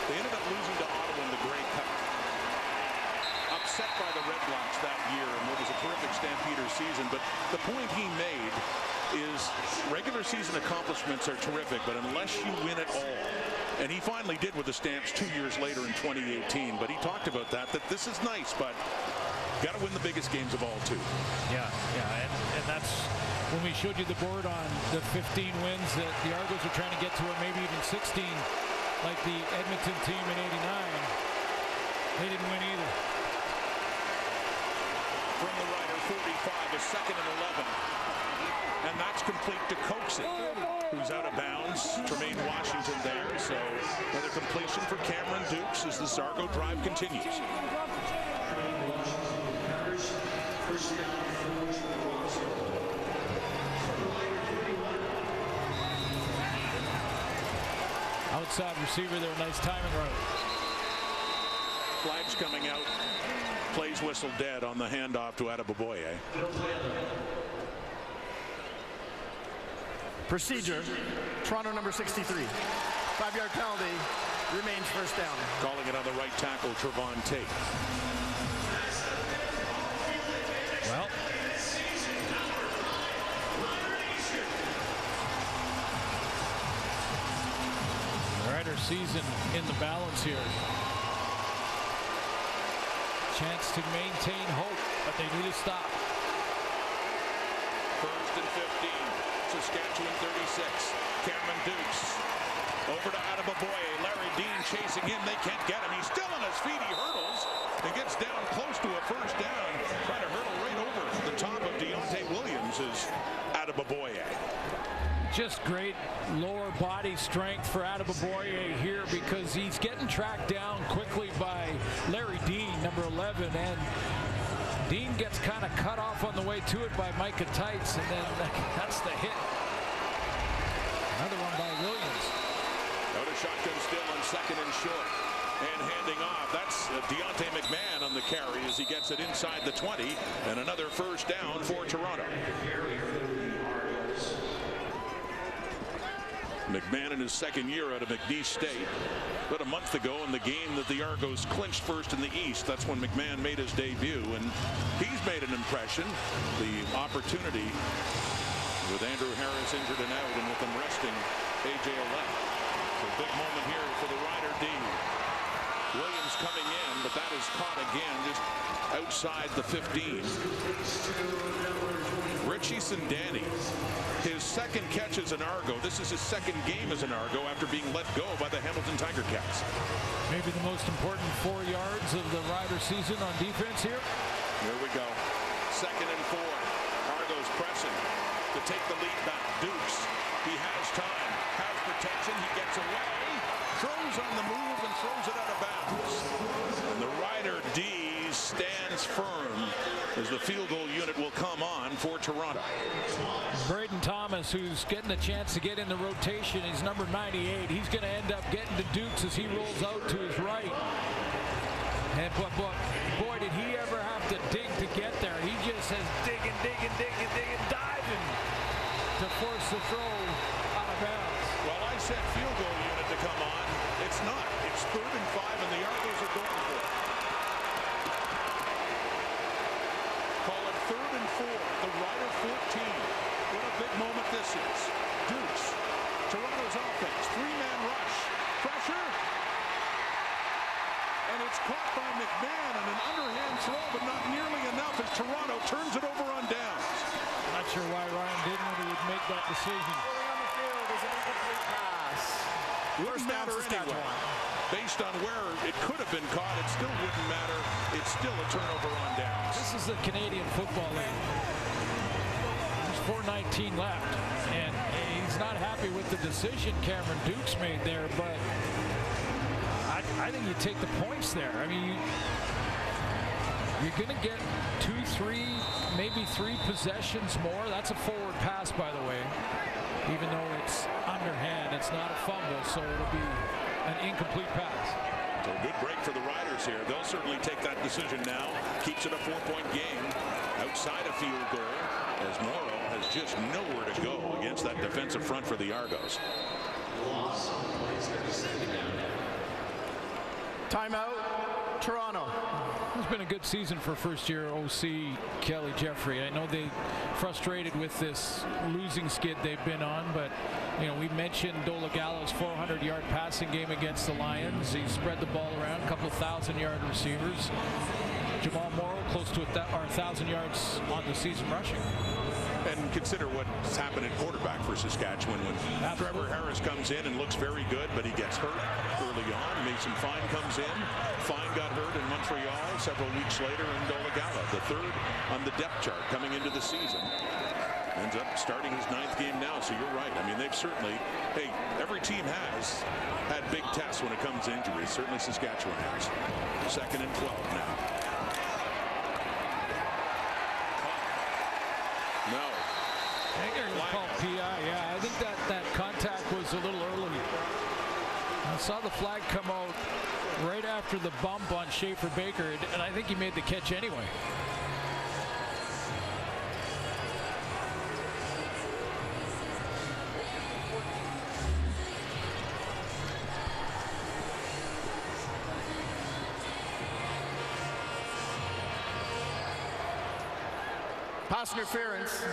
Speaker 5: they ended up losing to Ottawa in the Grey Cup. Upset by the Red Blacks that year in what was a terrific Stampeders season. But the point he made is regular season accomplishments are terrific, but unless you win it all. And he finally did with the Stamps 2 years later in 2018. But he talked about that this is nice, but got to win the biggest games of all, too.
Speaker 6: Yeah, and that's when we showed you the board on the 15 wins that the Argos are trying to get to, or maybe even 16. Like the Edmonton team in '89, they didn't win either.
Speaker 5: from the Rider 45, a 2nd and 11. And that's complete to Coaxey, who's out of bounds. Tremaine Washington there, so another completion for Cameron Dukes as the Argo drive continues.
Speaker 6: Outside receiver there, nice timing route.
Speaker 5: Flags coming out. Plays whistle dead on the handoff to Adeboboye.
Speaker 7: Procedure, Toronto number 63. 5-yard penalty, remains first down.
Speaker 5: Calling it on the right tackle, Trevon Tate.
Speaker 6: Well, Rider season in the balance here. Chance to maintain hope, but they need to stop.
Speaker 5: 1st and 15. Saskatchewan 36. Cameron Dukes. Over to Adeboboye. Larry Dean chasing him. They can't get him. He's still on his feet. He hurdles and gets down close to a first down. Trying to hurdle right over the top of Deontay Williams is Adeboboye.
Speaker 6: Just great lower body strength for Adeboboye here because he's getting tracked down quickly by Larry Dean, number 11, and Dean gets kind of cut off on the way to it by Micah Tights, and then that's the hit. Another one by Williams.
Speaker 5: Out of shotgun still on 2nd and short. And handing off. That's Deontay McMahon on the carry as he gets it inside the 20, and another first down for Toronto. McMahon in his 2nd year out of McNeese State. But a month ago in the game that the Argos clinched first in the East, that's when McMahon made his debut, and he's made an impression. The opportunity with Andrew Harris injured and out, and with them resting A.J. Ouellette. So big moment here for the Rider D. Williams coming in, but that is caught again just outside the 15. Richie Sindani, his 2nd catch as an Argo. This is his 2nd game as an Argo after being let go by the Hamilton Tiger Cats.
Speaker 6: Maybe the most important 4 yards of the Rider season on defense here.
Speaker 5: Here we go. 2nd and 4. Argos pressing to take the lead back. Dukes, he has time, has protection, he gets away, throws on the move and throws it out of bounds. And the Rider D stands firm as the field goal unit will come on for Toronto.
Speaker 6: Braden Thomas, who's getting a chance to get in the rotation, he's number 98. He's going to end up getting to Dukes as he rolls out to his right. And but boy, did he ever have to dig to get there. He just says digging, diving to force the throw out of bounds.
Speaker 5: Well, I said field goal unit to come on. It's not. It's 3rd and 5, and the Argos are going for it. Call it 3rd and 4. The Rider 14. What a big moment this is. Dukes. Toronto's offense. 3-man rush. Pressure. And it's caught by McMahon on an underhand throw, but not nearly enough as Toronto turns it over on downs.
Speaker 6: Not sure why Ryan Dinwiddie would make that decision.
Speaker 7: On the field is an incomplete pass.
Speaker 5: Wouldn't matter anyway. Based on where it could have been caught, it still wouldn't matter. It's still a turnover on downs.
Speaker 6: This is the Canadian Football League. There's 4:19 left, and he's not happy with the decision Cameron Dukes made there, but I think you take the points there. I mean, you're going to get 2, 3, maybe 3 possessions more. That's a forward pass, by the way. Even though it's underhand, it's not a fumble, so it'll be an incomplete pass.
Speaker 5: So a good break for the Riders here. They'll certainly take that decision now. Keeps it a 4-point game outside a field goal, as Morrow has just nowhere to go against that defensive front for the Argos.
Speaker 7: Timeout, Toronto.
Speaker 6: It's been a good season for first-year OC Kelly Jeffrey. I know they frustrated with this losing skid they've been on, but you know, we mentioned Dolagallo's 400-yard passing game against the Lions. He spread the ball around, a couple of 1,000-yard receivers. Jamal Morrow close to 1,000 yards on the season rushing.
Speaker 5: And consider what's happened at quarterback for Saskatchewan when Trevor Harris comes in and looks very good, but he gets hurt early on. Jason Fine comes in. Fine got hurt in Montreal several weeks later in Dolegala, the third on the depth chart coming into the season. Ends up starting his 9th game now, so you're right. I mean, they've certainly, hey, every team has had big tests when it comes to injuries. Certainly Saskatchewan has. 2nd and 12 now. No.
Speaker 6: I think it was called PI. Yeah, I think that contact was a little early. I saw the flag come out right after the bump on Schaefer Baker, and I think he made the catch anyway.
Speaker 7: Pass interference,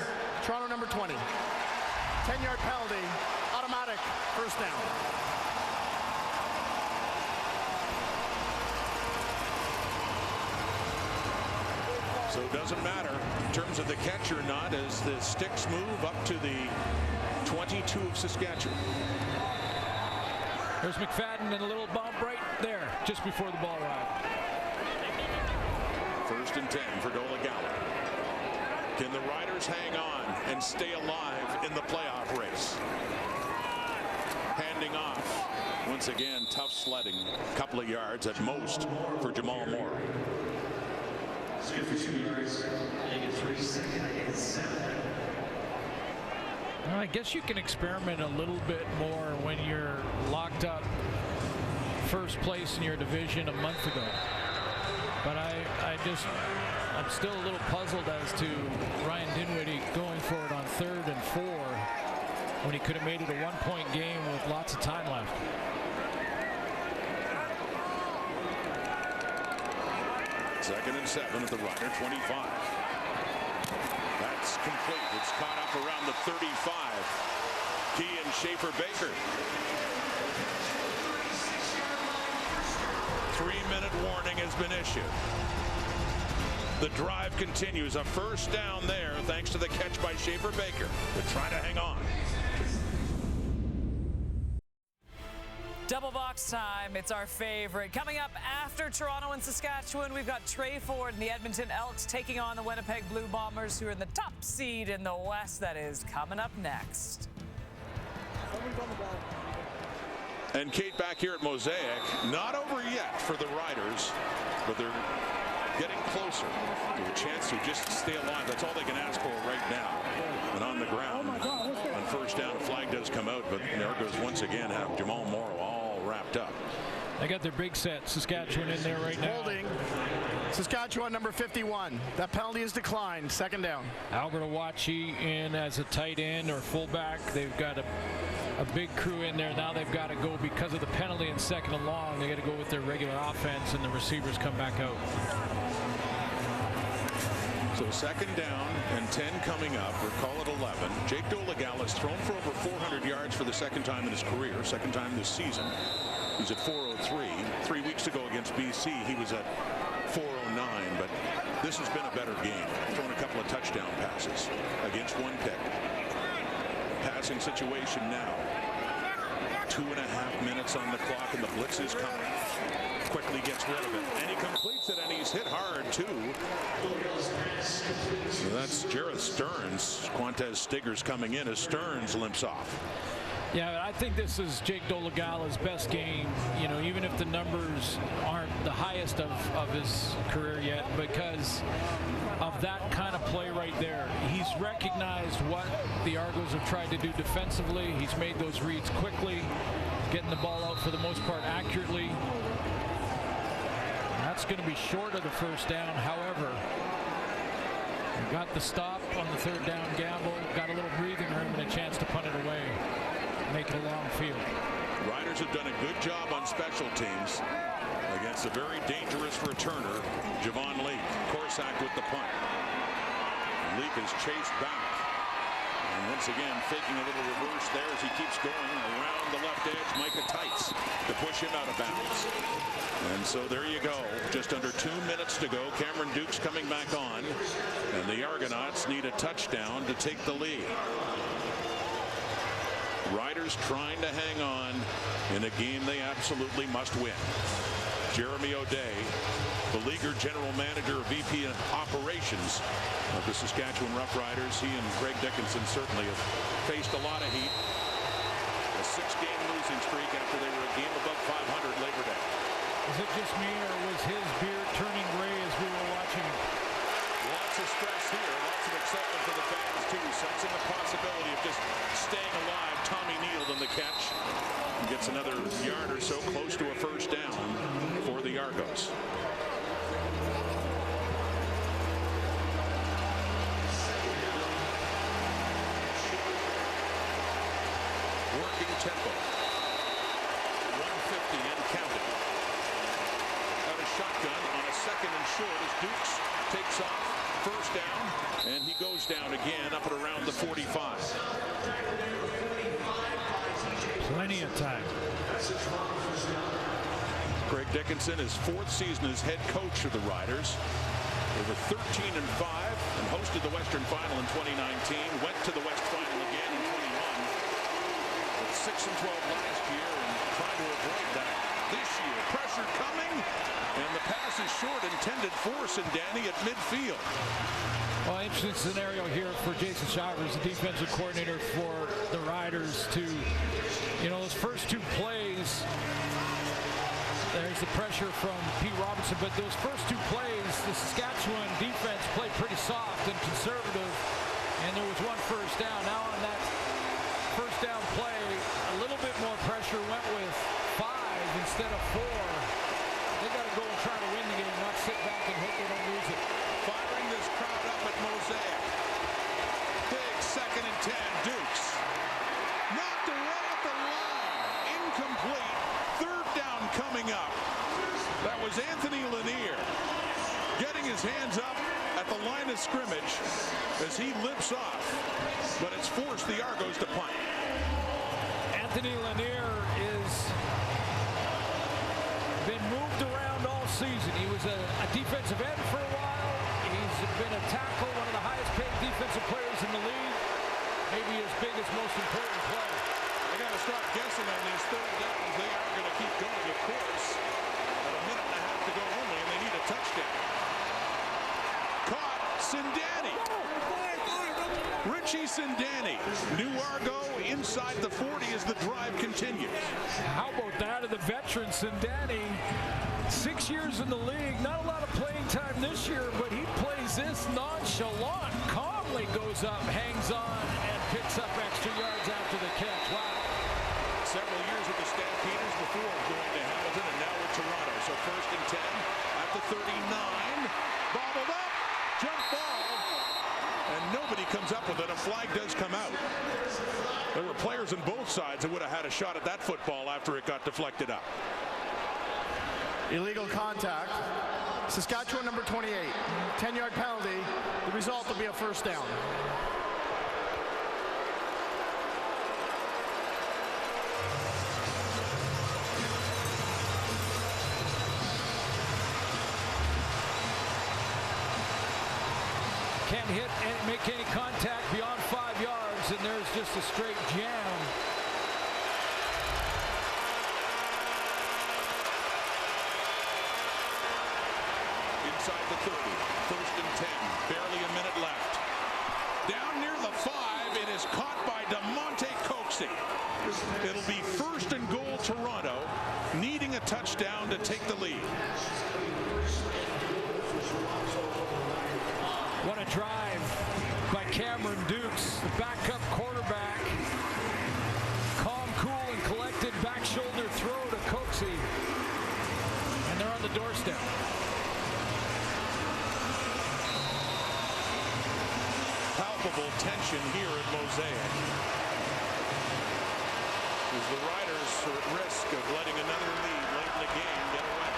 Speaker 7: Toronto number 20. 10-yard penalty, automatic, first down.
Speaker 5: So it doesn't matter in terms of the catch or not as the sticks move up to the 22 of Saskatchewan.
Speaker 6: There's McFadden and a little bump right there just before the ball arrived.
Speaker 5: 1st and 10 for Dolegala. Can the Riders hang on and stay alive in the playoff race? Handing off. Once again, tough sledding. A couple of yards at most for Jamal Moore.
Speaker 6: Well, I guess you can experiment a little bit more when you're locked up first place in your division a month ago. But I'm still a little puzzled as to Ryan Dinwiddie going for it on 3rd and 4 when he could have made it a 1-point game with lots of time left.
Speaker 5: Second and 7 at the Rider 25. That's complete. It's caught up around the 35. Key and Schaefer Baker. 3-minute warning has been issued. The drive continues. A first down there thanks to the catch by Schaefer Baker. They're trying to hang on.
Speaker 1: Double box time. It's our favorite. Coming up after Toronto and Saskatchewan, we've got Trey Ford and the Edmonton Elks taking on the Winnipeg Blue Bombers, who are in the top seed in the West. That is coming up next.
Speaker 5: And Kate back here at Mosaic. Not over yet for the Riders, but they're getting closer to a chance to just stay alive. That's all they can ask for right now. And on the ground, on first down, a flag does come out, but the Argos once again have Jamal Morrow all wrapped up.
Speaker 6: They got their big set, Saskatchewan, in there right now.
Speaker 7: Holding. Saskatchewan number 51. That penalty is declined. 2nd down.
Speaker 6: Albert Awachi in as a tight end or fullback. They've got a big crew in there. Now they've got to go because of the penalty in 2nd and long. They got to go with their regular offense, and the receivers come back out.
Speaker 5: So 2nd down and 10 coming up. Or call it 11. Jake Dolegala has thrown for over 400 yards for the 2nd time in his career. 2nd time this season. He's at 403. 3 weeks ago against BC, he was at 409. But this has been a better game. Thrown a couple of touchdown passes against 1 pick. Passing situation now. 2.5 minutes on the clock, and the blitz is coming. Quickly gets rid of it, and he completes it, and he's hit hard too. So that's Jareth Stearns. Quantez Stiggers coming in as Stearns limps off.
Speaker 6: Yeah, I think this is Jake Dolegala's best game, you know, even if the numbers aren't the highest of his career yet, because of that kind of play right there. He's recognized what the Argos have tried to do defensively. He's made those reads quickly, getting the ball out for the most part accurately. That's going to be short of the first down. However, got the stop on the 3rd down gamble, got a little breathing room and a chance to punt it away, make it a long field.
Speaker 5: Riders have done a good job on special teams against a very dangerous returner, Javon Leake. Corsack with the punt. Leake is chased back. And once again, faking a little reverse there as he keeps going around the left edge. Micah Tights to push him out of bounds. And so there you go. Just under 2 minutes to go. Cameron Duke's coming back on. And the Argonauts need a touchdown to take the lead. Riders trying to hang on in a game they absolutely must win. Jeremy O'Day, Beleaguer General Manager of VP Operations of the Saskatchewan Roughriders. He and Greg Dickinson certainly have faced a lot of heat. A 6-game losing streak after they were a game above 500 Labor Day.
Speaker 6: Is it just me, or was his beard turning gray as we were watching?
Speaker 5: Lots of stress here, lots of excitement for the fans too, sensing the possibility of just staying alive. Tommy Neal on the catch. He gets another yard or so, close to a first down for the Argos. Working tempo. 150 and counting. Out of shotgun on a second and short as Dukes takes off. First down, and he goes down again up at around the 45.
Speaker 6: Plenty of time.
Speaker 5: Greg Dickinson, his 4th season as head coach of the Riders. They were 13-5 and hosted the Western Final in 2019. Went to the West Final again in 21. With 6-12 last year and trying to avoid that this year. Pressure coming, and the pass is short, intended for Sindani at midfield.
Speaker 6: Well, interesting scenario here for Jason Shivers, the defensive coordinator for the Riders, to, those first 2 plays, there's the pressure from Pete Robinson, but those first 2 plays, the Saskatchewan defense played pretty soft and conservative, and there was 1 first down. Now on that first down play, a little bit more pressure, went with 5 instead of 4. They got to go and try to win the game, not sit back and hope they don't lose it.
Speaker 5: Firing this crowd up at Mosaic. Big 2nd and 10. Dukes knocked away at the line. Incomplete. 3rd down coming up. That was Anthony Lanier getting his hands up at the line of scrimmage as he limps off, but it's forced the Argos to punt.
Speaker 6: Anthony Lanier is been moved around all season. He was a defensive end for a while. He's been a tackle, one of the highest paid defensive players in the league. Maybe his biggest, most important player.
Speaker 5: They got to start guessing on these 3rd downs. They are going to keep going, of course. But a minute and a half to go only, and they need a touchdown. Caught Sindani. Richie Sindani. New Argo inside the 40 as the drive continues.
Speaker 6: How about that of the veteran Sindani? 6 years in the league, not a lot of playing time this year, but he plays this nonchalant, calmly goes up, hangs on, and picks up extra yards after the catch. Wow.
Speaker 5: Several years with the Stampeders before going to Hamilton, and now with Toronto. So 1st and 10 at the 39. Bobbled up, jump ball, and nobody comes up with it. A flag does come out. There were players on both sides that would have had a shot at that football after it got deflected up.
Speaker 7: Illegal contact. Saskatchewan number 28. 10-yard penalty. The result will be a first down.
Speaker 6: Can't hit and make any contact beyond 5 yards, and there's just a straight jam.
Speaker 5: Inside the 30, 1st and 10, barely a minute left. Down near the 5, it is caught by DeMonte Coxie. It'll be 1st and goal Toronto, needing a touchdown to take the lead.
Speaker 6: What a drive by Cameron Dukes, the backup quarterback. Calm, cool, and collected back shoulder throw to Coxie. And they're on the doorstep.
Speaker 5: Palpable tension here at Mosaic. As the Riders are at risk of letting another lead late in the game get away.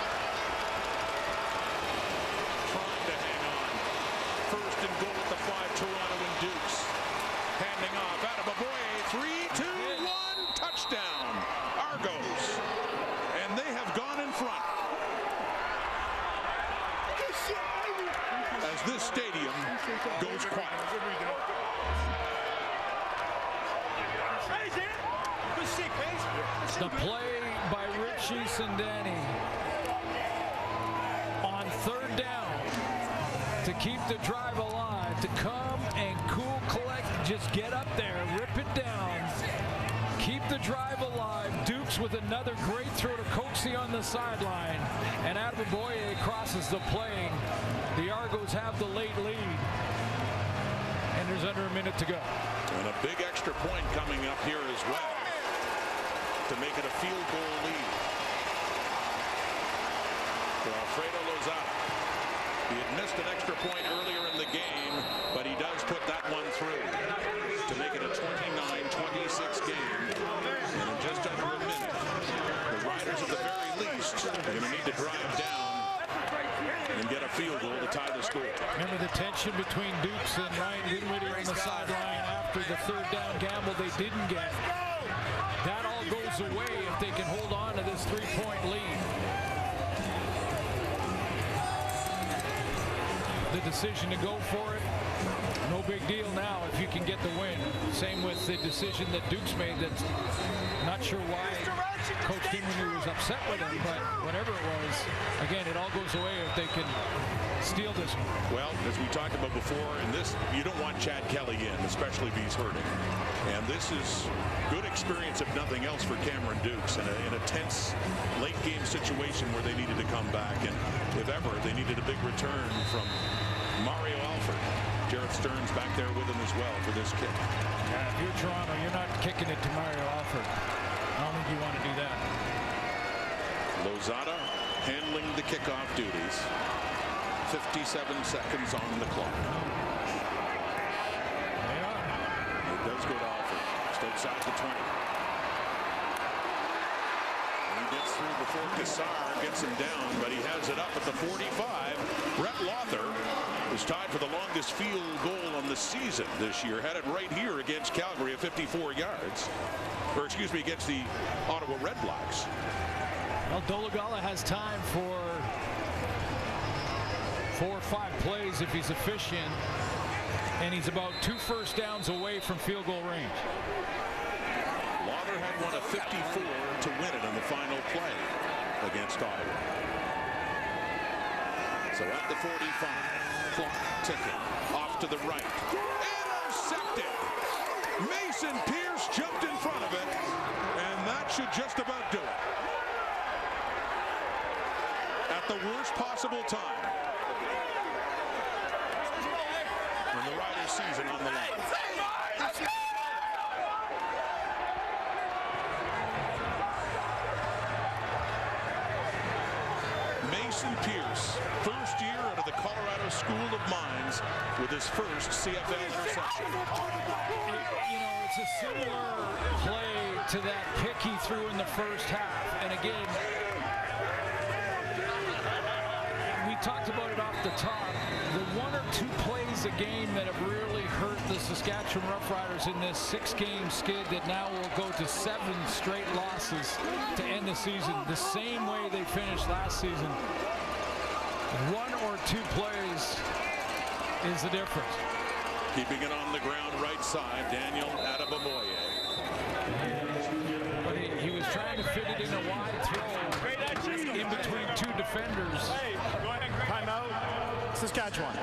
Speaker 5: Trying to hang on. 1st and goal at the 5, Toronto and Dukes. Handing off. Attaboye, 3, 2, 1, touchdown. Argos. And they have gone in front. As this stadium goes quiet.
Speaker 6: The play by Richie Sindani on third down to keep the drive alive, to come and cool, collect, just get up there, rip it down, keep the drive alive. Dukes with another great throw to Coxie on the sideline, and Adeboboye crosses the plane. The Argos have the late lead, and there's under a minute to go.
Speaker 5: And a big extra point coming up here as well to make it a field goal lead for Alfredo Lozada. He had missed an extra point earlier in the game, but he does put that one through to make it a 29-26 game. And in just under a minute, the Riders at the very least are going to need to drive down and get a field goal to tie the score.
Speaker 6: Remember the tension between Dukes and Ryan Dinwiddie on the sideline after the third down gamble they didn't get. That all goes away if they can hold on to this 3-point lead. The decision to go for it, no big deal now if you can get the win. Same with the decision that Dukes made. That's not sure why Coach Dinwiddie was upset with him, but whatever it was, again, it all goes away if they can steal this one.
Speaker 5: Well, as we talked about before, in this, you don't want Chad Kelly in, especially if he's hurting. And this is good experience, if nothing else, for Cameron Dukes in a tense late-game situation where they needed to come back. And if ever, they needed a big return from Mario Alford. Jarrett Stern's back there with him as well for this kick.
Speaker 6: Yeah, if you're Toronto, you're not kicking it to Mario Alford. I don't think you want to do that.
Speaker 5: Lozada handling the kickoff duties. 57 seconds on the clock.
Speaker 6: They are.
Speaker 5: It does go to Alford. Just outside the 20. He gets through before Kassar gets him down, but he has it up at the 45. Brett Lother is tied for the longest field goal on the season this year. Had it right here against Calgary at 54 yards. Or excuse me, against the Ottawa Red Blacks.
Speaker 6: Well, Dolegala has time for 4 or 5 plays if he's efficient, and he's about 2 first downs away from field goal range.
Speaker 5: Lauder had one at 54 to win it on the final play against Ottawa. So at the 45, clock ticking, off to the right. Intercepted! Mason Pierce jumped in front of it, and that should just about do it. At the worst possible time. And the Riders' season on the line. Mason Pierce, first year out of the Colorado School of Mines with his first CFL interception.
Speaker 6: You know, it's a similar play to that pick he threw in the first half. And again, we talked about it off the top. The 1 or 2 plays a game that have really hurt the Saskatchewan Roughriders in this 6-game skid that now will go to 7 straight losses to end the season, the same way they finished last season. 1 or 2 plays is the difference.
Speaker 5: Keeping it on the ground right side, Daniel Adeboboye.
Speaker 6: But he was trying to fit it in a wide throw in between 2 defenders.
Speaker 7: Timeout, Saskatchewan.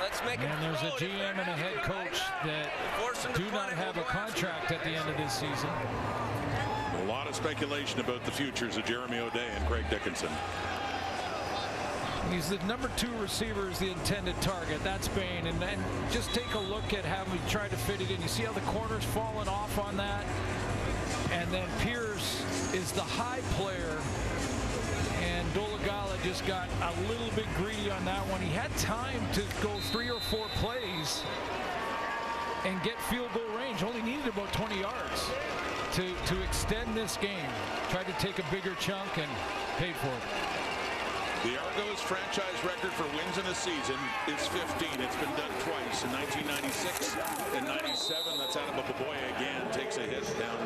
Speaker 14: Let's make it.
Speaker 6: And there's a GM and a head coach that do not have a contract at the end of this season.
Speaker 5: A lot of speculation about the futures of Jeremy O'Day and Craig Dickinson.
Speaker 6: He's the number 2 receiver, is the intended target. That's Bain. And then just take a look at how he tried to fit it in. You see how the corner's falling off on that? And then Pierce is the high player. And Dolegala just got a little bit greedy on that one. He had time to go 3 or 4 plays and get field goal range. Only needed about 20 yards to extend this game. Tried to take a bigger chunk and paid for it.
Speaker 5: The Argos franchise record for wins in a season is 15. It's been done twice, in 1996 and 97. That's Adeboboye again, takes a hit down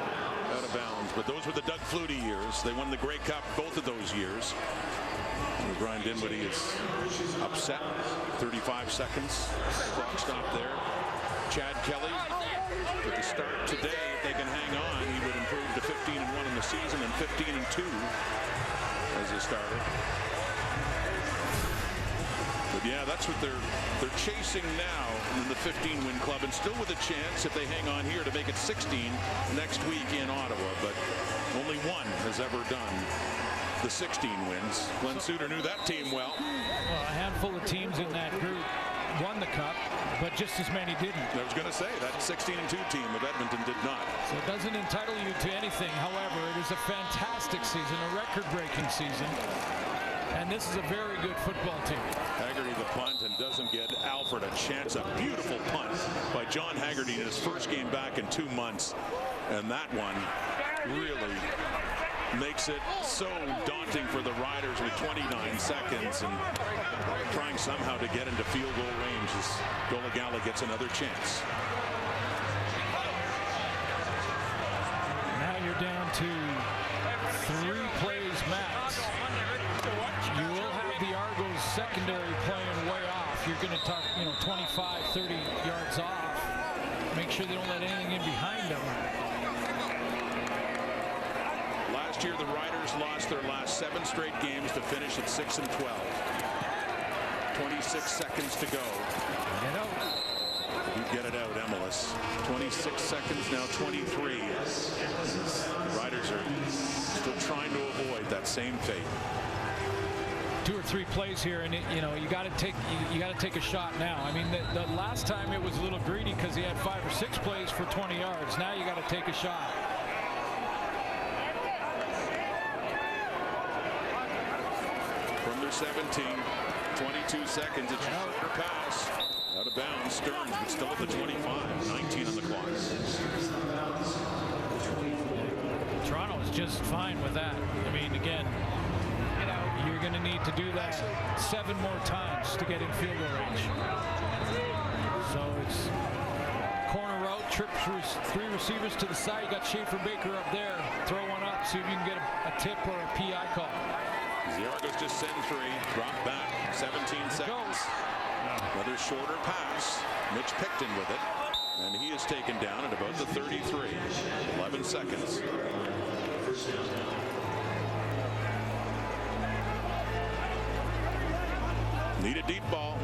Speaker 5: out of bounds. But those were the Doug Flutie years. They won the Grey Cup both of those years. And Brian Dinwiddie is upset. 35 seconds. Clock stop there. Chad Kelly, with the start today, if they can hang on, he would improve to 15-1 in the season and 15-2 as a starter. But yeah, that's what they're chasing now in the 15-win club, and still with a chance if they hang on here to make it 16 next week in Ottawa. But only one has ever done the 16 wins. Glenn Suter knew that team well.
Speaker 6: Well, a handful of teams in that group won the cup, but just as many didn't.
Speaker 5: I was going to say that 16-2 team of Edmonton did not.
Speaker 6: So it doesn't entitle you to anything. However, it is a fantastic season, a record-breaking season. And this is a very good football team.
Speaker 5: Haggerty the punt, and doesn't get Alfred a chance. A beautiful punt by John Haggerty in his first game back in 2 months. And that one really makes it so daunting for the Riders with 29 seconds and trying somehow to get into field goal range as Dolegala gets another chance.
Speaker 6: Now you're down to 3 plays max. You will have the Argos secondary playing way off. You're going to talk, 25, 30 yards off. Make sure they don't let anything in behind them.
Speaker 5: Last year, the Riders lost their last 7 straight games to finish at 6-12. 26 seconds to go. You get it out, Emelis. 26 seconds, now 23. The Riders are still trying to avoid that same fate.
Speaker 6: 2 or 3 plays here, and you got to take a shot now. I mean, the last time it was a little greedy because he had 5 or 6 plays for 20 yards. Now you got to take a shot.
Speaker 5: From their 17, 22 seconds. It's a shorter pass. Out of bounds. Stearns, but still at the 25. 19 on the clock.
Speaker 6: Toronto's just fine with that. I mean, again, you're going to need to do that 7 more times to get in field goal range. So it's corner route, trip through 3 receivers to the side. You got Schaefer Baker up there. Throw one up, see if you can get a tip or a PI call.
Speaker 5: The Argos just send 3, drop back, 17 seconds. Another shorter pass. Mitch Picton with it. And he is taken down at about the 33. 11 seconds. Need a deep ball.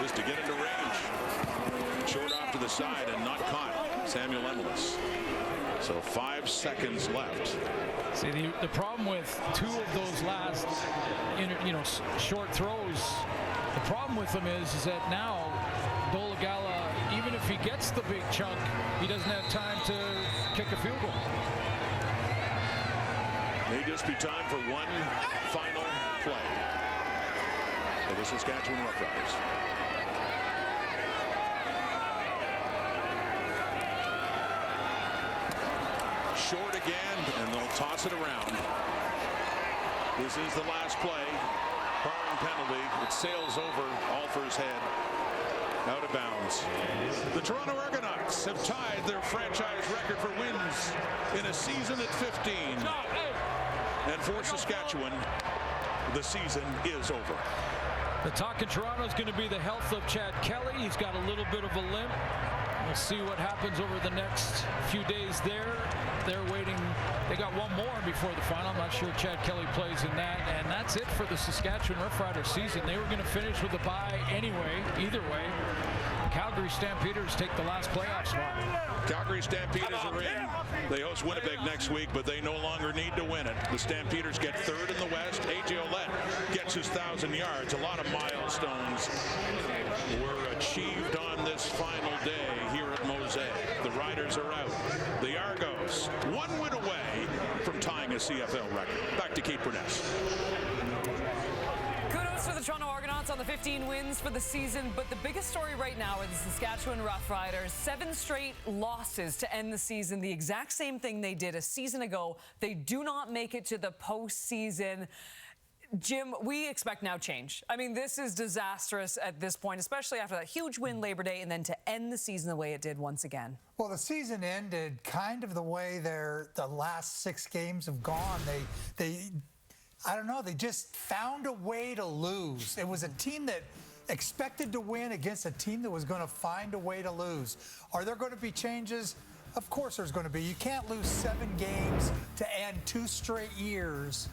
Speaker 5: Just to get into range. Short off to the side and not caught. Samuel Emelis. So 5 seconds left.
Speaker 6: See, the problem with 2 of those last, short throws, the problem with them is that now Dolegala, even if he gets the big chunk, he doesn't have time to kick a field goal.
Speaker 5: May just be time for one final play for the Saskatchewan Roughriders. Short again, and they'll toss it around. This is the last play. Barring penalty, it sails over Alfer's head. Out of bounds. The Toronto Argonauts have tied their franchise record for wins in a season at 15. And for Saskatchewan, the season is over.
Speaker 6: The talk in Toronto is going to be the health of Chad Kelly. He's got a little bit of a limp. We'll see what happens over the next few days there. They're waiting. They got one more before the final. I'm not sure Chad Kelly plays in that. And that's it for the Saskatchewan Roughriders season. They were going to finish with a bye anyway, either way. Calgary Stampeders take the last playoff spot.
Speaker 5: Calgary Stampeders are in. They host Winnipeg next week, but they no longer need to win it. The Stampeders get 3rd in the West. A.J. Ouellette gets his 1,000 yards. A lot of milestones were achieved on this final day here at Mosaic. The Riders are out. The Argos, 1 win away from tying a CFL record. Back to Kate Burness.
Speaker 1: Kudos for the Toronto Argonauts on the 15 wins for the season, but the biggest story right now is the Saskatchewan Roughriders. 7 straight losses to end the season. The exact same thing they did a season ago. They do not make it to the postseason. Jim, we expect now change. I mean, this is disastrous at this point, especially after that huge win Labor Day and then to end the season the way it did once again.
Speaker 2: Well, the season ended kind of the way the last 6 games have gone. I don't know, they just found a way to lose. It was a team that expected to win against a team that was going to find a way to lose. Are there going to be changes? Of course there's going to be. You can't lose 7 games to end 2 straight years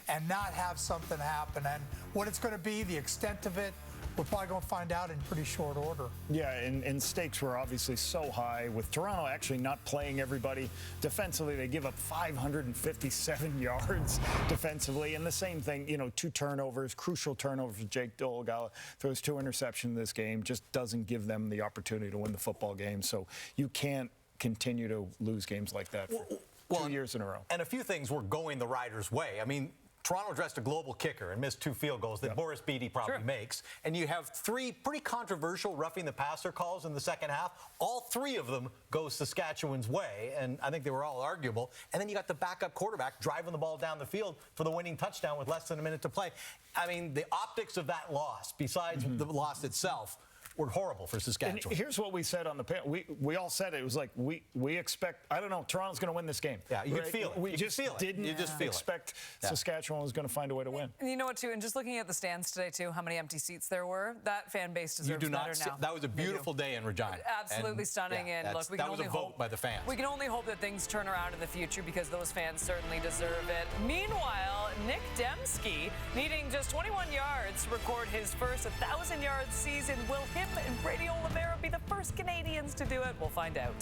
Speaker 2: and not have something happen. And what it's going to be, the extent of it, we're probably going to find out in pretty short order.
Speaker 3: Yeah, and stakes were obviously so high with Toronto actually not playing everybody. Defensively, they give up 557 yards defensively. And the same thing, 2 turnovers, crucial turnovers. Jake Dolgala throws 2 interceptions in this game, just doesn't give them the opportunity to win the football game. So you can't continue to lose games like that for 2 years in a row.
Speaker 4: And a few things were going the Riders' way. I mean, Toronto dressed a global kicker and missed 2 field goals that Boris Beattie probably makes. And you have 3 pretty controversial roughing the passer calls in the second half. All 3 of them go Saskatchewan's way, and I think they were all arguable. And then you got the backup quarterback driving the ball down the field for the winning touchdown with less than a minute to play. I mean, the optics of that loss, besides the loss itself, were horrible for Saskatchewan.
Speaker 3: And here's what we said on the panel. We all said it was like we expect. I don't know. Toronto's going to win this game.
Speaker 4: Yeah, you could feel it.
Speaker 3: We just didn't expect Saskatchewan was going to find a way to win.
Speaker 1: And you know what, too? And just looking at the stands today, too, how many empty seats there were. That fan base deserves better now.
Speaker 4: That was a beautiful day in Regina.
Speaker 1: Absolutely stunning.
Speaker 4: Yeah,
Speaker 1: and look, we can
Speaker 4: that was
Speaker 1: only
Speaker 4: a vote
Speaker 1: hope
Speaker 4: by the fans.
Speaker 1: We can only hope that things turn around in the future because those fans certainly deserve it. Meanwhile, Nick Dembski needing just 21 yards to record his first 1,000-yard season. Will him and Brady Oliveira be the first Canadians to do it? We'll find out.